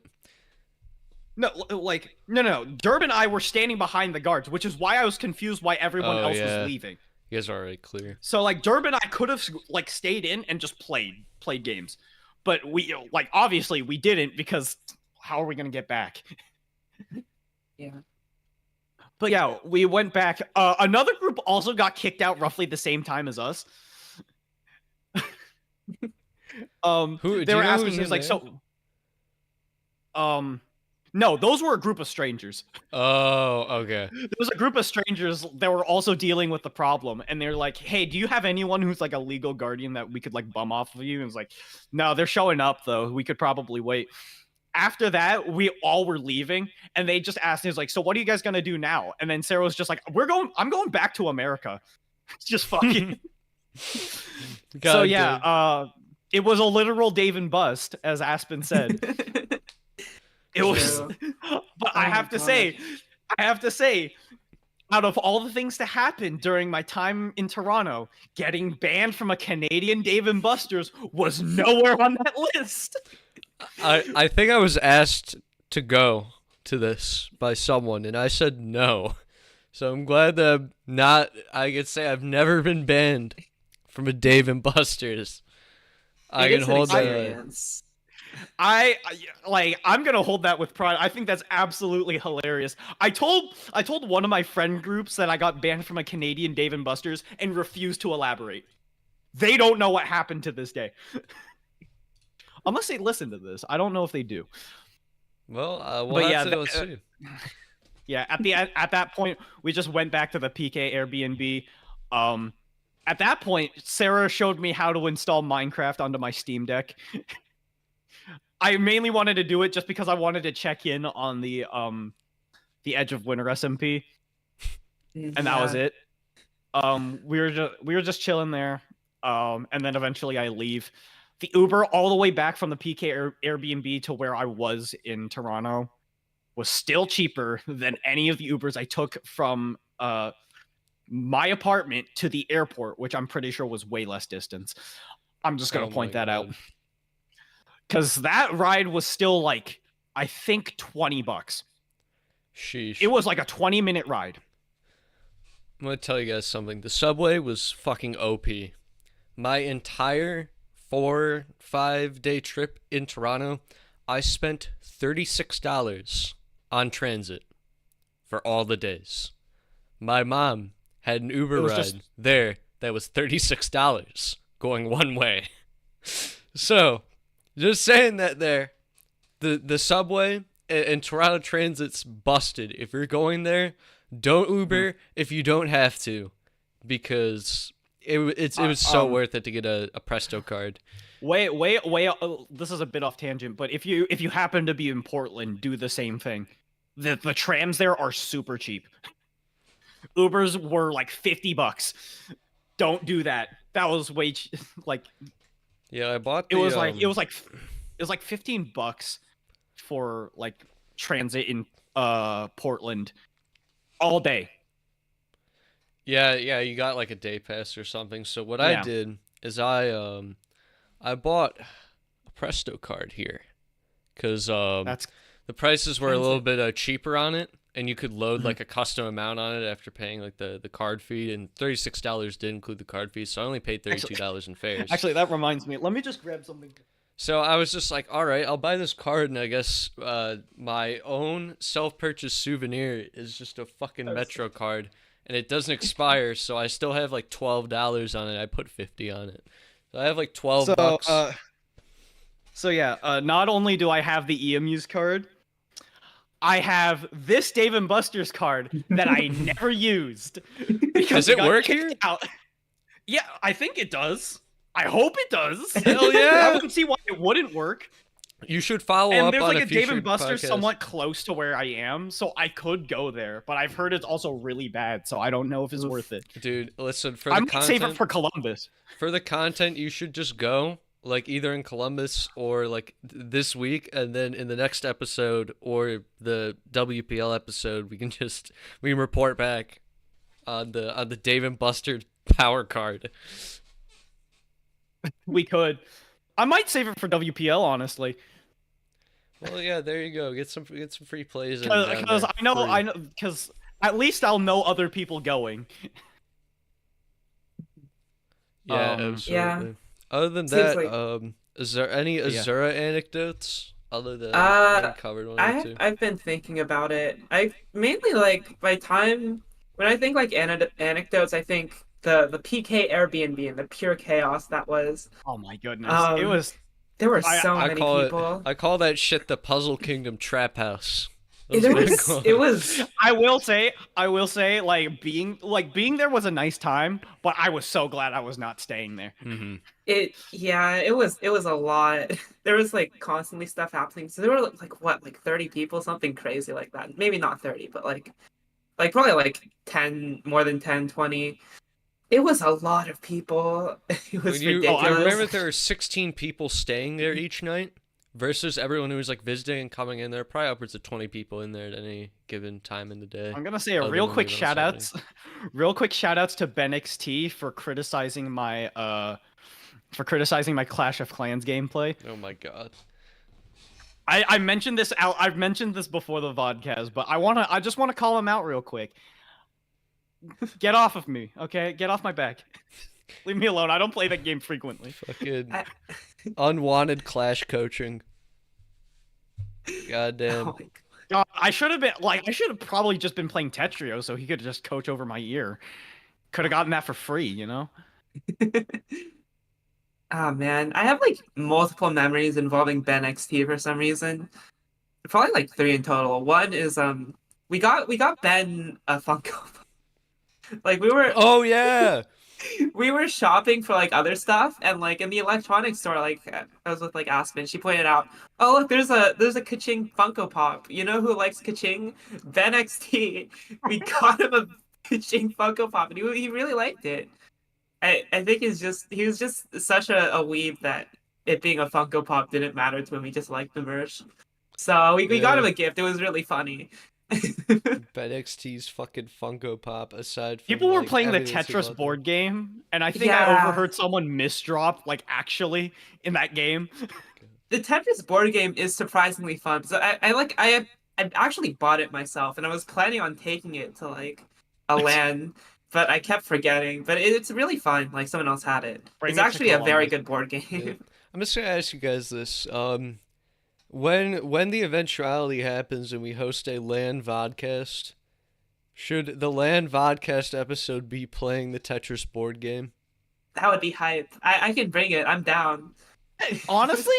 No. Durban and I were standing behind the guards, which is why I was confused why everyone else was leaving. You guys are already clear. So like Durban and I could have like stayed in and just played games, but we like obviously we didn't because how are we gonna get back? Yeah. But yeah, we went back. Another group also got kicked out roughly the same time as us. They were asking, he was like, no, those were a group of strangers. Oh, okay. There was a group of strangers that were also dealing with the problem, and they're like, hey, do you have anyone who's like a legal guardian that we could like bum off of you? And it's like, no, they're showing up though. We could probably wait. After that, we all were leaving, and they just asked me, like, so what are you guys gonna do now? And then Sarah was just like, I'm going back to America. Just fucking. So yeah, it was a literal Dave and Bust, as Aspen said. It was, but I have to say, out of all the things to happen during my time in Toronto, getting banned from a Canadian Dave and Buster's was nowhere on that list. I think I was asked to go to this by someone, and I said no. So I'm glad that I could say I've never been banned from a Dave and Buster's. I can hold that. I'm gonna hold that with pride. I think that's absolutely hilarious. I told one of my friend groups that I got banned from a Canadian Dave and Buster's and refused to elaborate. They don't know what happened to this day. Unless they listen to this. I don't know if they do. Well, let's see. Yeah, at that point, we just went back to the PK Airbnb. At that point, Sarah showed me how to install Minecraft onto my Steam Deck. I mainly wanted to do it just because I wanted to check in on the Edge of Winter SMP, and that was it. We were just chilling there, and then eventually I leave. The Uber all the way back from the PK Airbnb to where I was in Toronto was still cheaper than any of the Ubers I took from my apartment to the airport, which I'm pretty sure was way less distance. I'm just gonna point that out. Because that ride was still like, I think $20. Sheesh. It was like a 20-minute ride. I'm going to tell you guys something. The subway was fucking OP. My entire 4-5 day trip in Toronto, I spent $36 on transit for all the days. My mom had an Uber It was ride just- there that was $36 going one way. So, just saying that there, the subway and Toronto Transit's busted. If you're going there, don't Uber if you don't have to, because it was so worth it to get a Presto card. Wait. This is a bit off tangent, but if you happen to be in Portland, do the same thing. The trams there are super cheap. Ubers were like $50. Don't do that. That was way like Yeah, I bought it the, was like it was like $15 for like transit in Portland all day. Yeah, you got like a day pass or something. So what I Yeah. did is I bought a Presto card here, cuz That's the prices were a little expensive. bit cheaper on it, and you could load like a custom amount on it after paying like the card fee, and $36 did include the card fee, so I only paid $32 in fares. actually that reminds me. Let me just grab something. So I was just like, all right, I'll buy this card, and I guess my own self-purchased souvenir is just a fucking Metro card, and it doesn't expire, so I still have like $12 on it. I put 50 on it, so I have like 12 bucks. So yeah, not only do I have the EMU's card, I have this Dave and Buster's card that I never used. Does it got work kicked here? out. Yeah, I think it does. I hope it does. Hell yeah! I wouldn't see why it wouldn't work. You should follow And up there's on like a a Dave future and Buster's podcast. somewhat close to where I am, so I could go there. But I've heard it's also really bad, so I don't know if it's worth it. Dude, listen, for I the might content, save it for Columbus. for the content, you should just go like either in Columbus or like this week, and then in the next episode or the WPL episode, we can report back on the Dave and Buster power card. We could. I might save it for WPL, honestly. Well, yeah, there you go. Get some free plays in down Because there. I Free. know, because at least I'll know other people going. Yeah, Um, absolutely. Yeah. Other than Seems that, like- is there any Yeah. Azura anecdotes other than Uh, I covered one or two? I've been thinking about it. I mainly like by time when I think like anecdotes, I think the PK Airbnb and the pure chaos that was. Oh my goodness, Um, it was. There were I- so I many call people. I call that shit the Puzzle Kingdom Trap House. There That's what I was call it was I will say, like being there was a nice time, but I was so glad I was not staying there. Mhm. it was a lot. There was like constantly stuff happening. So there were like what, like 30 people, something crazy like that. Maybe not 30, but like probably like 10, more than 10, 20. It was a lot of people. It was ridiculous. I remember there were 16 people staying there each night versus everyone who was like visiting and coming in. There were probably upwards of 20 people in there at any given time in the day. I'm gonna say a Other real than quick leaving on shout outs, to Ben XT for criticizing my Clash of Clans gameplay. Oh my god. I mentioned this out. I've mentioned this before the VODcast, but I just wanna call him out real quick. Get off of me, okay? Get off my back. Leave me alone. I don't play that game frequently. Fucking I- unwanted Clash coaching. Goddamn. Oh my God, I should have probably just been playing Tetrio so he could just coach over my ear. Could have gotten that for free, you know? Oh man, I have like multiple memories involving Ben XT for some reason. Probably like 3 in total. One is we got Ben a Funko. Like Oh yeah. we were shopping for like other stuff, and like in the electronics store, like I was with like Aspen, she pointed out, oh look, there's a Kaching Funko Pop. You know who likes Kaching? Ben XT. We got him a Kaching Funko Pop, and he really liked it. I think he was just such a weeb that it being a Funko Pop didn't matter to him. He just liked the merch. So we got him a gift. It was really funny. Ben XT's fucking Funko Pop aside from People were like, playing the everything else Tetris about board game, and I think Yeah. I overheard someone misdrop, like, actually, in that game. The Tetris board game is surprisingly fun. So I actually bought it myself, and I was planning on taking it to like a LAN, but I kept forgetting. But it's really fun. Like someone else had it. Bring It's it to actually a very Columbus. good board Yeah. game. I'm just gonna ask you guys this. when the eventuality happens and we host a LAN VODcast, should the LAN VODcast episode be playing the Tetris board game? That would be hype. I can bring it. I'm down. Honestly,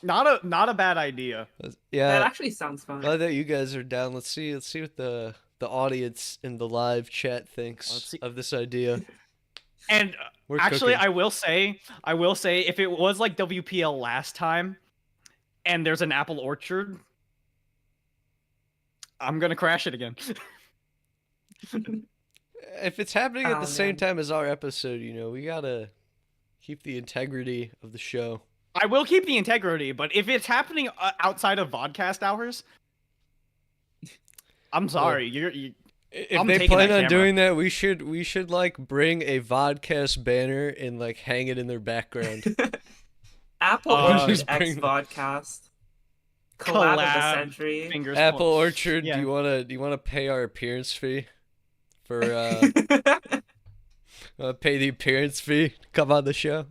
not a bad idea. That Yeah, actually sounds fun. glad that you guys are down. Let's see what the audience in the live chat Let's thinks see. of this idea. And We're actually, cooking. I will say, if it was like WPL last time, and there's an apple orchard, I'm gonna crash it again. If it's happening at Oh, the same man. time as our episode, we gotta keep the integrity of the show. I will keep the integrity, but if it's happening outside of vodcast hours, I'm sorry. If I'm they taking plan that on camera. doing that, we should like bring a vodcast banner and like hang it in their background. Apple Uh, Orchard X bring- Vodcast. Collab of the Collab. century. Fingers Apple clo- Orchard, Yeah. do you wanna pay our appearance fee for pay the appearance fee to come on the show?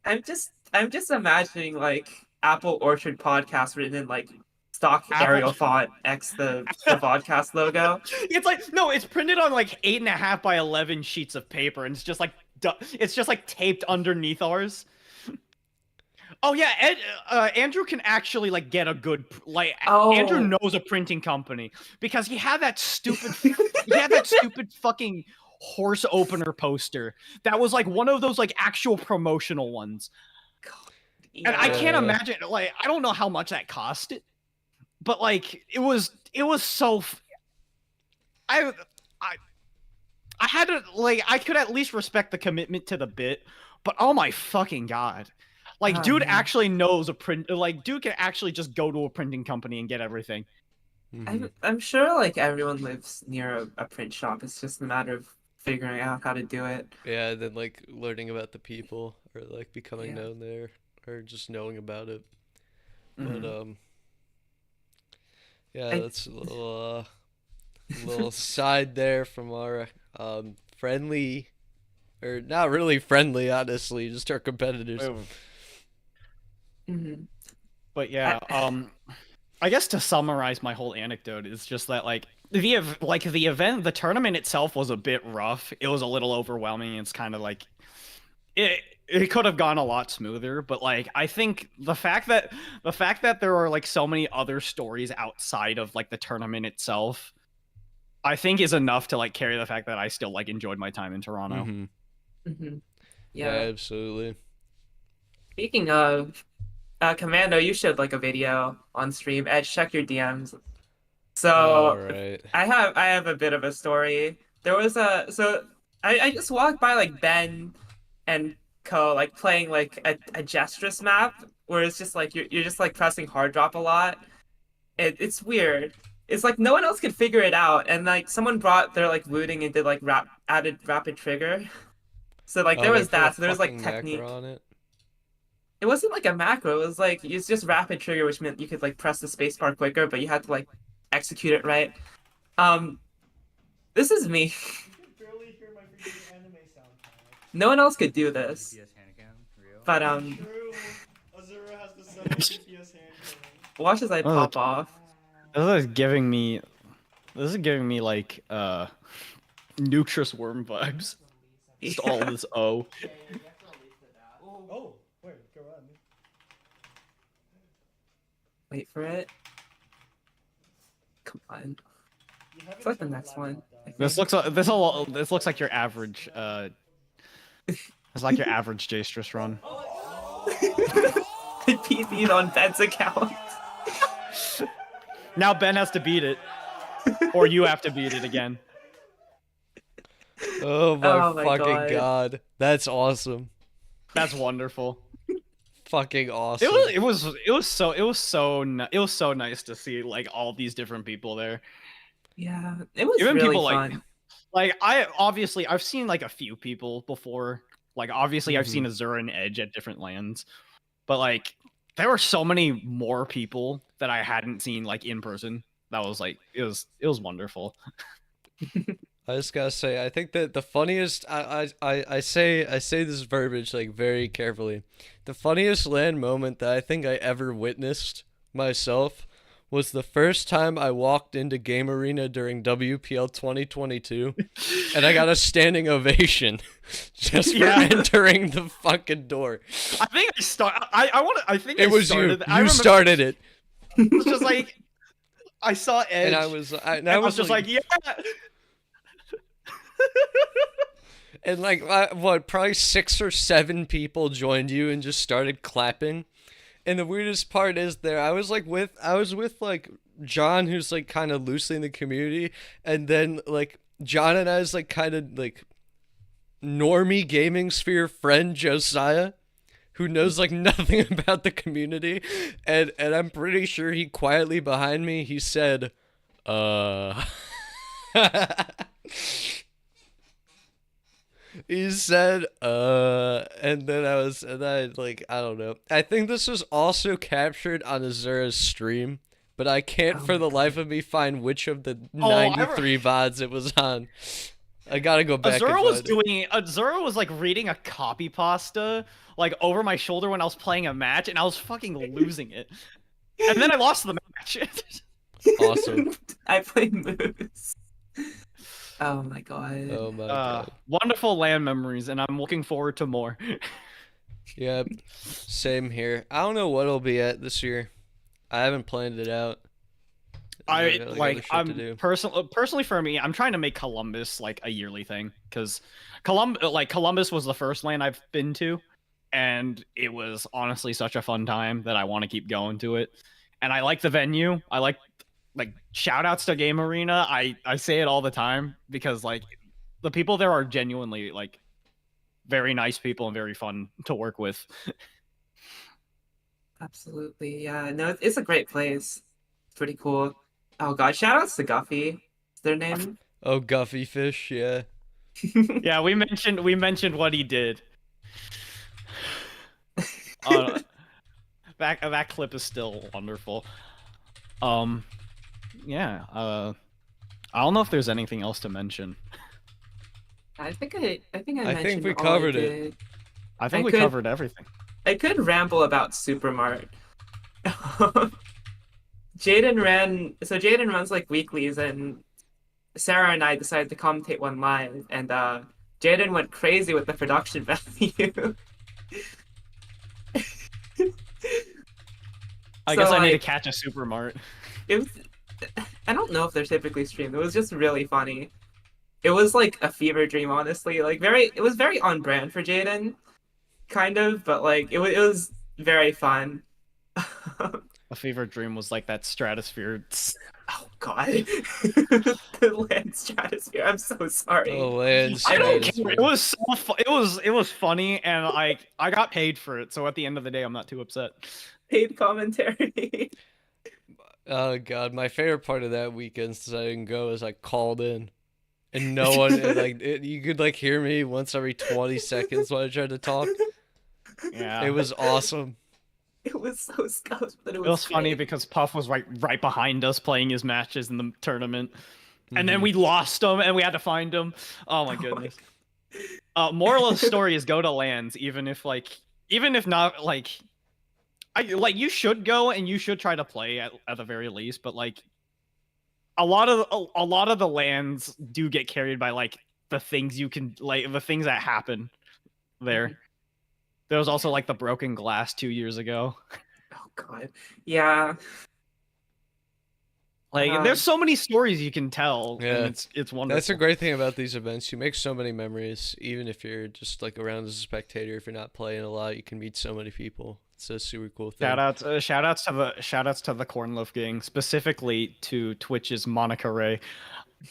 I'm just imagining like Apple Orchard podcast written in like stock Apple- Arial font X the podcast logo. It's like no, it's printed on like 8.5 by 11 sheets of paper, and it's just like taped underneath ours. Oh yeah, Andrew can actually like get a good Andrew Oh. knows a printing company because he had that stupid fucking horse opener poster that was like one of those like actual promotional ones. And I can't Yeah. imagine, like, I don't know how much that cost, but like it was so I had to like I could at least respect the commitment to the bit, but oh my fucking god. Like, Oh, dude man. actually knows dude can actually just go to a printing company and get everything. Mhm. I'm sure like everyone lives near a print shop. It's just a matter of figuring out how to do it. Yeah, and then like learning about the people or like becoming Yeah. known there or just knowing about it. Mhm. But yeah, I- that's a little side there from our friendly or not really friendly, honestly, just our competitors. Mhm. But yeah, I guess to summarize my whole anecdote is just that like the tournament itself was a bit rough. It was a little overwhelming. It's kind of like it could have gone a lot smoother, but like I think the fact that there are like so many other stories outside of like the tournament itself, I think is enough to like carry the fact that I still like enjoyed my time in Toronto. Mhm. Mhm. Yeah, Yeah. absolutely. Speaking of Commando, you showed like a video on stream. Edge, check your DMs. So All right. I have a bit of a story. There was I just walked by like Ben and Co like playing like a gestrous map where it's just like you're just like pressing hard drop a lot. It's weird. It's like no one else could figure it out, and like someone brought their like looting and did like added rapid trigger. So like there they was put a that. So there was like fucking macro technique. on it. It wasn't like a macro. It was like it's just rapid trigger, which meant you could like press the spacebar quicker, but you had to like execute it right. This is me. I can barely hear my freaking anime soundtrack. No one else could do this. But True. Azura has the 7 FPS hand cannon. watch as I pop off. This is giving me like Nutrus worm vibes. Just all this O. Oh, wait, go on. Wait for it. Come on. You haven't It's like the shown next laptop, one. though. This looks like your average it's like your average Jastrus run. I PC'd on Ben's account. Now Ben has to beat it. Or you have to beat it again. Oh my, Oh my fucking God. god. That's awesome. That's wonderful. Fucking awesome. It was so nice to see like all these different people there. Yeah, it was Even really people like fun. I've seen like a few people before. Like obviously I've seen Azura and Edge at different lands. But like there were so many more people that I hadn't seen like in person. That was like it was wonderful. I just gotta say, I think that the funniest I say this verbiage like very carefully. The funniest LAN moment that I think I ever witnessed myself was the first time I walked into Game Arena during WPL 2022, and I got a standing ovation just for Yeah. entering the fucking door. I think I start. I want to. I think It I was started. you. I You remember started it, it was just like I saw Edge, and I was and I was just like, yeah. and like what, probably 6 or 7 people joined you and just started clapping. And the weirdest part is there, I was with like John, who's like kind of loosely in the community, and then like John and I's like kind of like normie gaming sphere friend Josiah, who knows like nothing about the community, and I'm pretty sure he quietly behind me he said, he said, and then I like, I don't know. I think this was also captured on Azura's stream, but I can't Oh for my the God. life of me find which of the Oh, I 93 VODs it was on. I gotta go back Azura and was find it. doing. Azura was like reading a copy pasta like over my shoulder when I was playing a match, and I was fucking losing it. And then I lost the match. Awesome. I play Moose. Oh my god. Oh my god. Wonderful LAN memories, and I'm looking forward to more. Yep. Same here. I don't know what it'll be at this year. I haven't planned it out. I got, like. other shit to I'm do. personally for me. I'm trying to make Columbus like a yearly thing because Columbus was the first LAN I've been to, and it was honestly such a fun time that I want to keep going to it. And I like the venue. I like shout outs to Game Arena. I say it all the time because like the people there are genuinely like very nice people and very fun to work with. Absolutely. Yeah. No, it's a great place. It's pretty cool. Oh god, shout outs to Guffy. Is their name? Oh, Guffy Fish, yeah. Yeah, we mentioned what he did. Uh, that clip is still wonderful. Yeah. I don't know if there's anything else to mention. I think I I mentioned think we all I covered it. did. I think I we could- covered everything. I could ramble about Supermart. Jaden runs like weeklies, and Sarah and I decided to commentate one live, and Jaden went crazy with the production value. I So, guess I need to like, catch a Supermart. it was, I don't know if they're typically streamed. It was just really funny. It was like a fever dream, honestly. It was very on brand for Jaden, kind of, but like it was very fun. A fever dream was like that stratosphere. Oh God, the land stratosphere. I'm so sorry. Oh, land I don't stratosphere. care. It was so it was funny, and like I got paid for it. So at the end of the day, I'm not too upset. Paid commentary. Oh god, my favorite part of that weekend since I didn't go is I called in, and no one and, like you could like hear me once every 20 seconds when I tried to talk. Yeah, It was awesome. It was so scuffed, but it it was funny great. because Puff was right behind us playing his matches in the tournament, and then Mhm. we lost him, and we had to find him. Oh my goodness. Moral of the story is go to lands, even if not like. You should go and you should try to play at the very least, but like a lot of the lands do get carried by like the things you can like the things that happen there. There was also like the broken glass 2 years ago. Oh God, yeah. Like there's so many stories you can tell, Yeah. and it's wonderful. That's a great thing about these events. You make so many memories, even if you're just like around as a spectator. If you're not playing a lot, you can meet so many people. It's a super cool thing. Shout outs to the Cornloaf gang, specifically to Twitch's Monica Ray.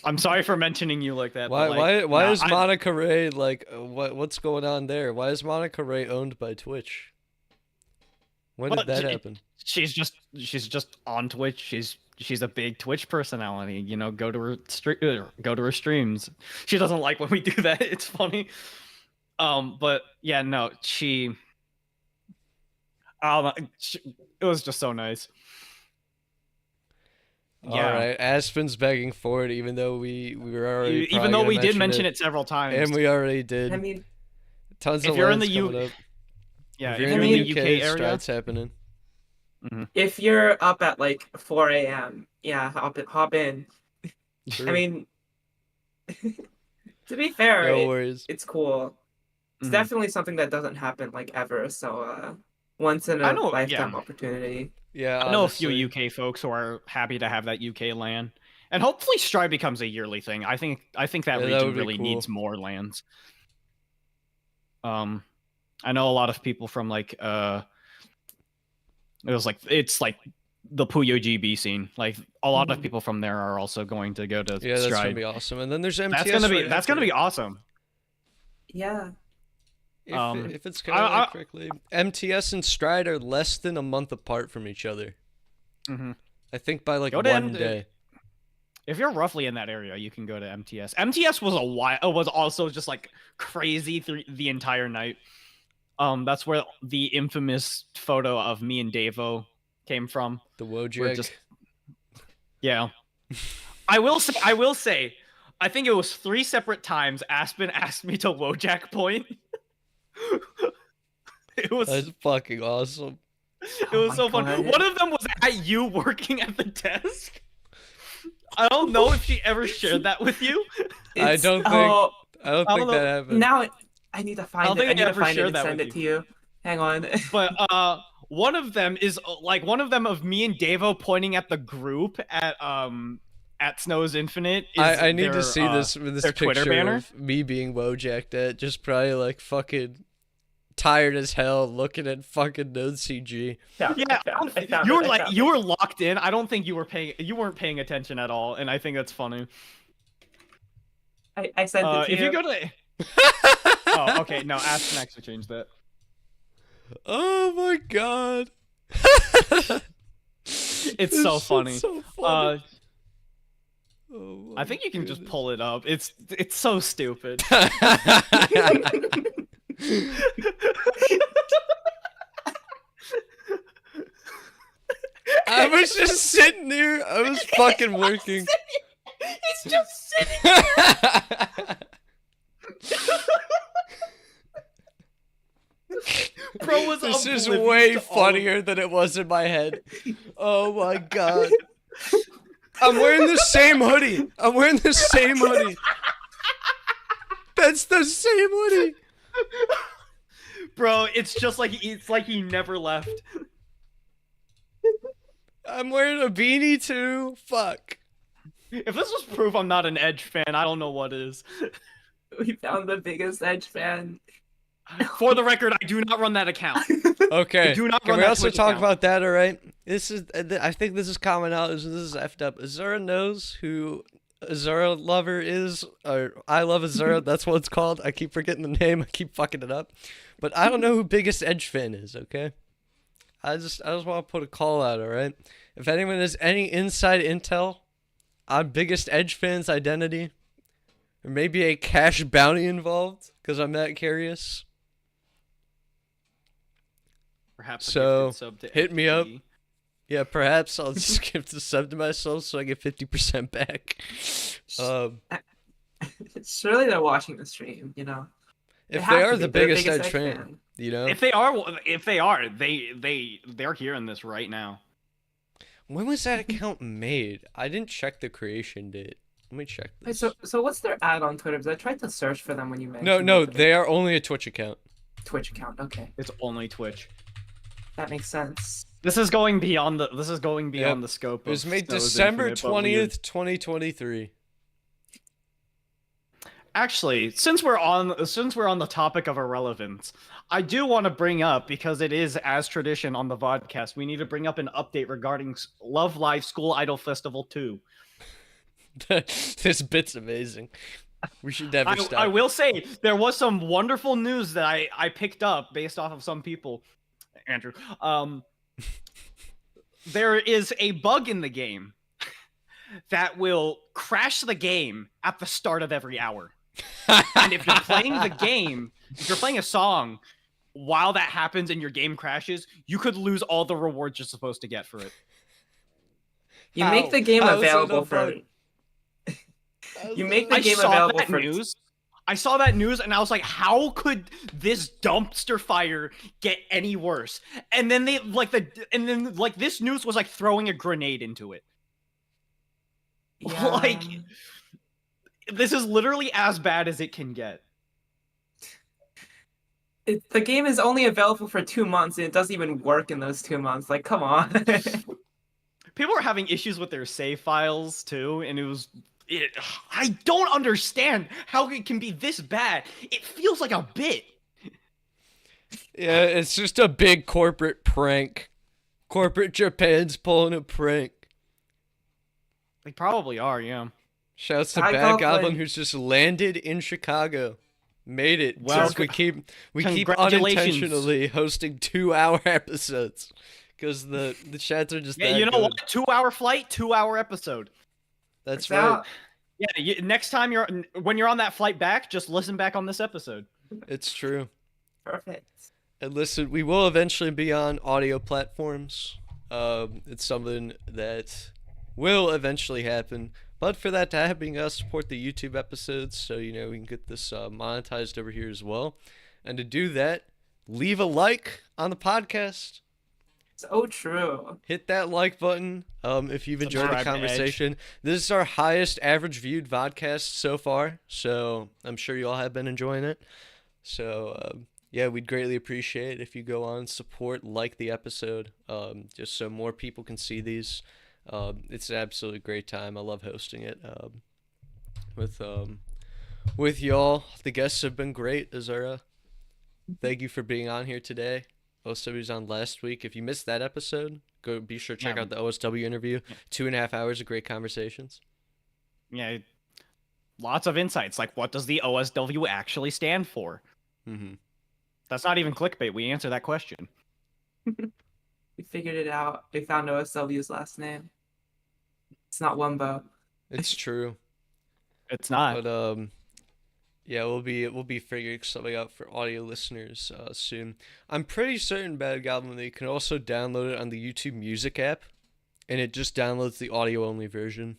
I'm sorry for mentioning you like that. Why but, like, why nah, is Monica Ray like what's going on there? Why is Monica Ray owned by Twitch? When did Well, that happen? she's just on Twitch. She's a big Twitch personality. You know, go to her streams. She doesn't like when we do that. It's funny. But yeah, no, it was just so nice. Yeah. All right, Aspen's begging for it, even though we were already Even though we did mention it several times. and we already did. I mean, Tons if of you're in lands the coming up. yeah, If if you're you're in in the the UK, UK area, Stride's happening. if you're up at like 4 a.m., yeah, hop in. True. I mean, to be fair, No worries. it's cool. It's Mhm. definitely something that doesn't happen like ever. So, once in a lifetime opportunity. Yeah, I know a few honestly. UK folks who are happy to have that UK land, and hopefully Stride becomes a yearly thing. I think that Yeah, that region would be really cool. needs more lands. I know a lot of people from like it's like the Puyo GB scene. Like a lot of people from there are also going to go to Yeah, that's gonna Stride. be awesome. And then there's MTS. That's gonna be awesome. Yeah. If it's calculated correctly, MTS and Stride are less than a month apart from each other. I think by like 1 day. If you're roughly in that area, you can go to MTS. MTS was was also just like crazy through the entire night. That's where the infamous photo of me and Davo came from. The Wojak. Yeah. I will say, I think it was 3 separate times Aspen asked me to Wojak point. That's fucking awesome. It was so fun. One of them was at you working at the desk. I don't know if she ever shared that with you. I don't think that happened. Now I need to find it. I need to find it and send it to you. Hang on. But one of them is like one of them of me and Davo pointing at the group at Snow's Infinite. I need to see this picture Twitter banner of me being Wojacked at, just probably like fucking tired as hell looking at fucking Node CG. You were locked in. I don't think you weren't paying attention at all, and I think that's funny. I sent it to you. If you go to oh, okay. No, Aspen actually changed that. Oh my god. It's so funny. So funny. I think you can just pull it up. It's so stupid. I was just sitting there. I was fucking working. He's just sitting there. Bro was This is way funnier than it was in my head. Oh my god. I'm wearing the same hoodie. That's the same hoodie. Bro, it's like he never left. I'm wearing a beanie too. Fuck. If this was proof I'm not an Edge fan, I don't know what is. We found the biggest Edge fan. For the record, I do not run that account. Okay. Do not Can run we that also Twitch talk account. about that? All right. I think this is common knowledge. This is effed up. Azura knows who Azura lover is, or I love Azura. That's what it's called. I keep forgetting the name. I keep fucking it up. But I don't know who biggest Edge fan is. Okay. I just want to put a call out. All right. If anyone has any inside intel on biggest Edge fan's identity, or maybe a cash bounty involved, because I'm that curious. Perhaps So, a gifted sub to hit me up. FTP. Yeah, perhaps I'll just give the sub to myself so I get 50% back. Surely they're watching the stream, you know. If they are the biggest Edge fan, you know. If they are, they're hearing this right now. When was that account made? I didn't check the creation date. Let me check this. So what's their ad on Twitter? Because I tried to search for them when you mentioned. No, they are only a Twitch account. Twitch account. Okay. It's only Twitch. That makes sense. This is going beyond the scope. It was of made Snow's December Infinite, but weird. 20th, 2023. Actually, since we're on the topic of irrelevance, I do want to bring up, because it is as tradition on the VODcast, we need to bring up an update regarding Love Live School Idol Festival 2. This bit's amazing. We should never stop. I will say there was some wonderful news that I picked up based off of some people. Andrew, there is a bug in the game that will crash the game at the start of every hour. And if you're playing the game, if you're playing a song while that happens and your game crashes, you could lose all the rewards you're supposed to get for it. You make the game How is that available not for. bug? How's You make that- the game available for. I saw that news and I was like, how could this dumpster fire get any worse? And then this news was like throwing a grenade into it. Yeah. Like, this is literally as bad as it can get. The game is only available for 2 months, and it doesn't even work in those 2 months. Like, come on. People are having issues with their save files too, and I don't understand how it can be this bad. It feels like a bit. Yeah, it's just a big corporate prank. Corporate Japan's pulling a prank. They probably are, yeah. Shouts to Badgoblin. Badgoblin, who's just landed in Chicago. Made it. Well, Since we keep congratulations. unintentionally hosting 2-hour episodes. Because the chats are just Yeah, that you know good. what? 2-hour flight, 2-hour episode. That's It's right. out. Yeah, next time when you're on that flight back, just listen back on this episode. It's true. Perfect. And listen, we will eventually be on audio platforms. It's something that will eventually happen. But for that to happen, you gotta support the YouTube episodes so we can get this monetized over here as well. And to do that, leave a like on the podcast. So true. Hit that like button if you've enjoyed the Subscribe to Edge. conversation. This is our highest average viewed vodcast so far, so I'm sure you all have been enjoying it. So yeah, we'd greatly appreciate it if you go on and support, like the episode, just so more people can see these. It's an absolutely great time. I love hosting it with y'all. The guests have been great. Azura, thank you for being on here today. OSW was on last week. If you missed that episode, be sure to check out the OSW interview. 2.5 hours of great conversations. Yeah, lots of insights. Like, what does the OSW actually stand for? Mm-hmm. That's not even clickbait. We answer that question. We figured it out. We found OSW's last name. It's not Wumbo. It's true. It's not. But yeah, we'll be figuring something out for audio listeners soon. I'm pretty certain, Badgoblin, that you can also download it on the YouTube Music app, and it just downloads the audio only version.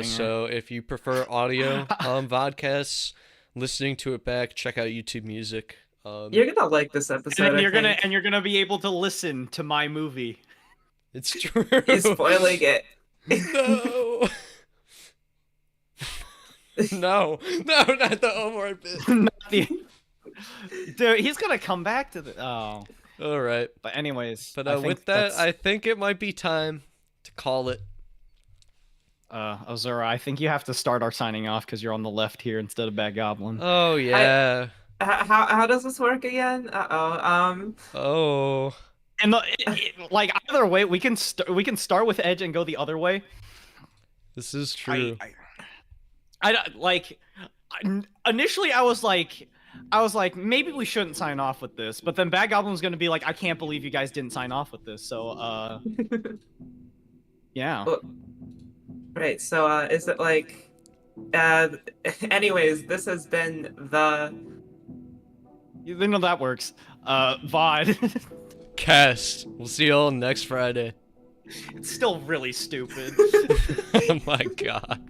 So if you prefer audio vodcasts, listening to it back, check out YouTube Music. You're gonna like this episode. And you're gonna be able to listen to my movie. It's true. He's spoiling it. No. No, not the Omar bit. Dude, he's gonna come back to the. Oh. All right. But anyways. But I think with that, that's- I think it might be time to call it. Azura, I think you have to start our signing off because you're on the left here instead of Badgoblin. Oh yeah. How does this work again? Oh. And like either way, we can start with Edge and go the other way. This is true. Initially I was like maybe we shouldn't sign off with this, but then Badgoblin was gonna be like, I can't believe you guys didn't sign off with this. So yeah. Well, right. So is it like? Anyways, this has been the. You know that works. VOD. Cast. We'll see y'all next Friday. It's still really stupid. Oh my god.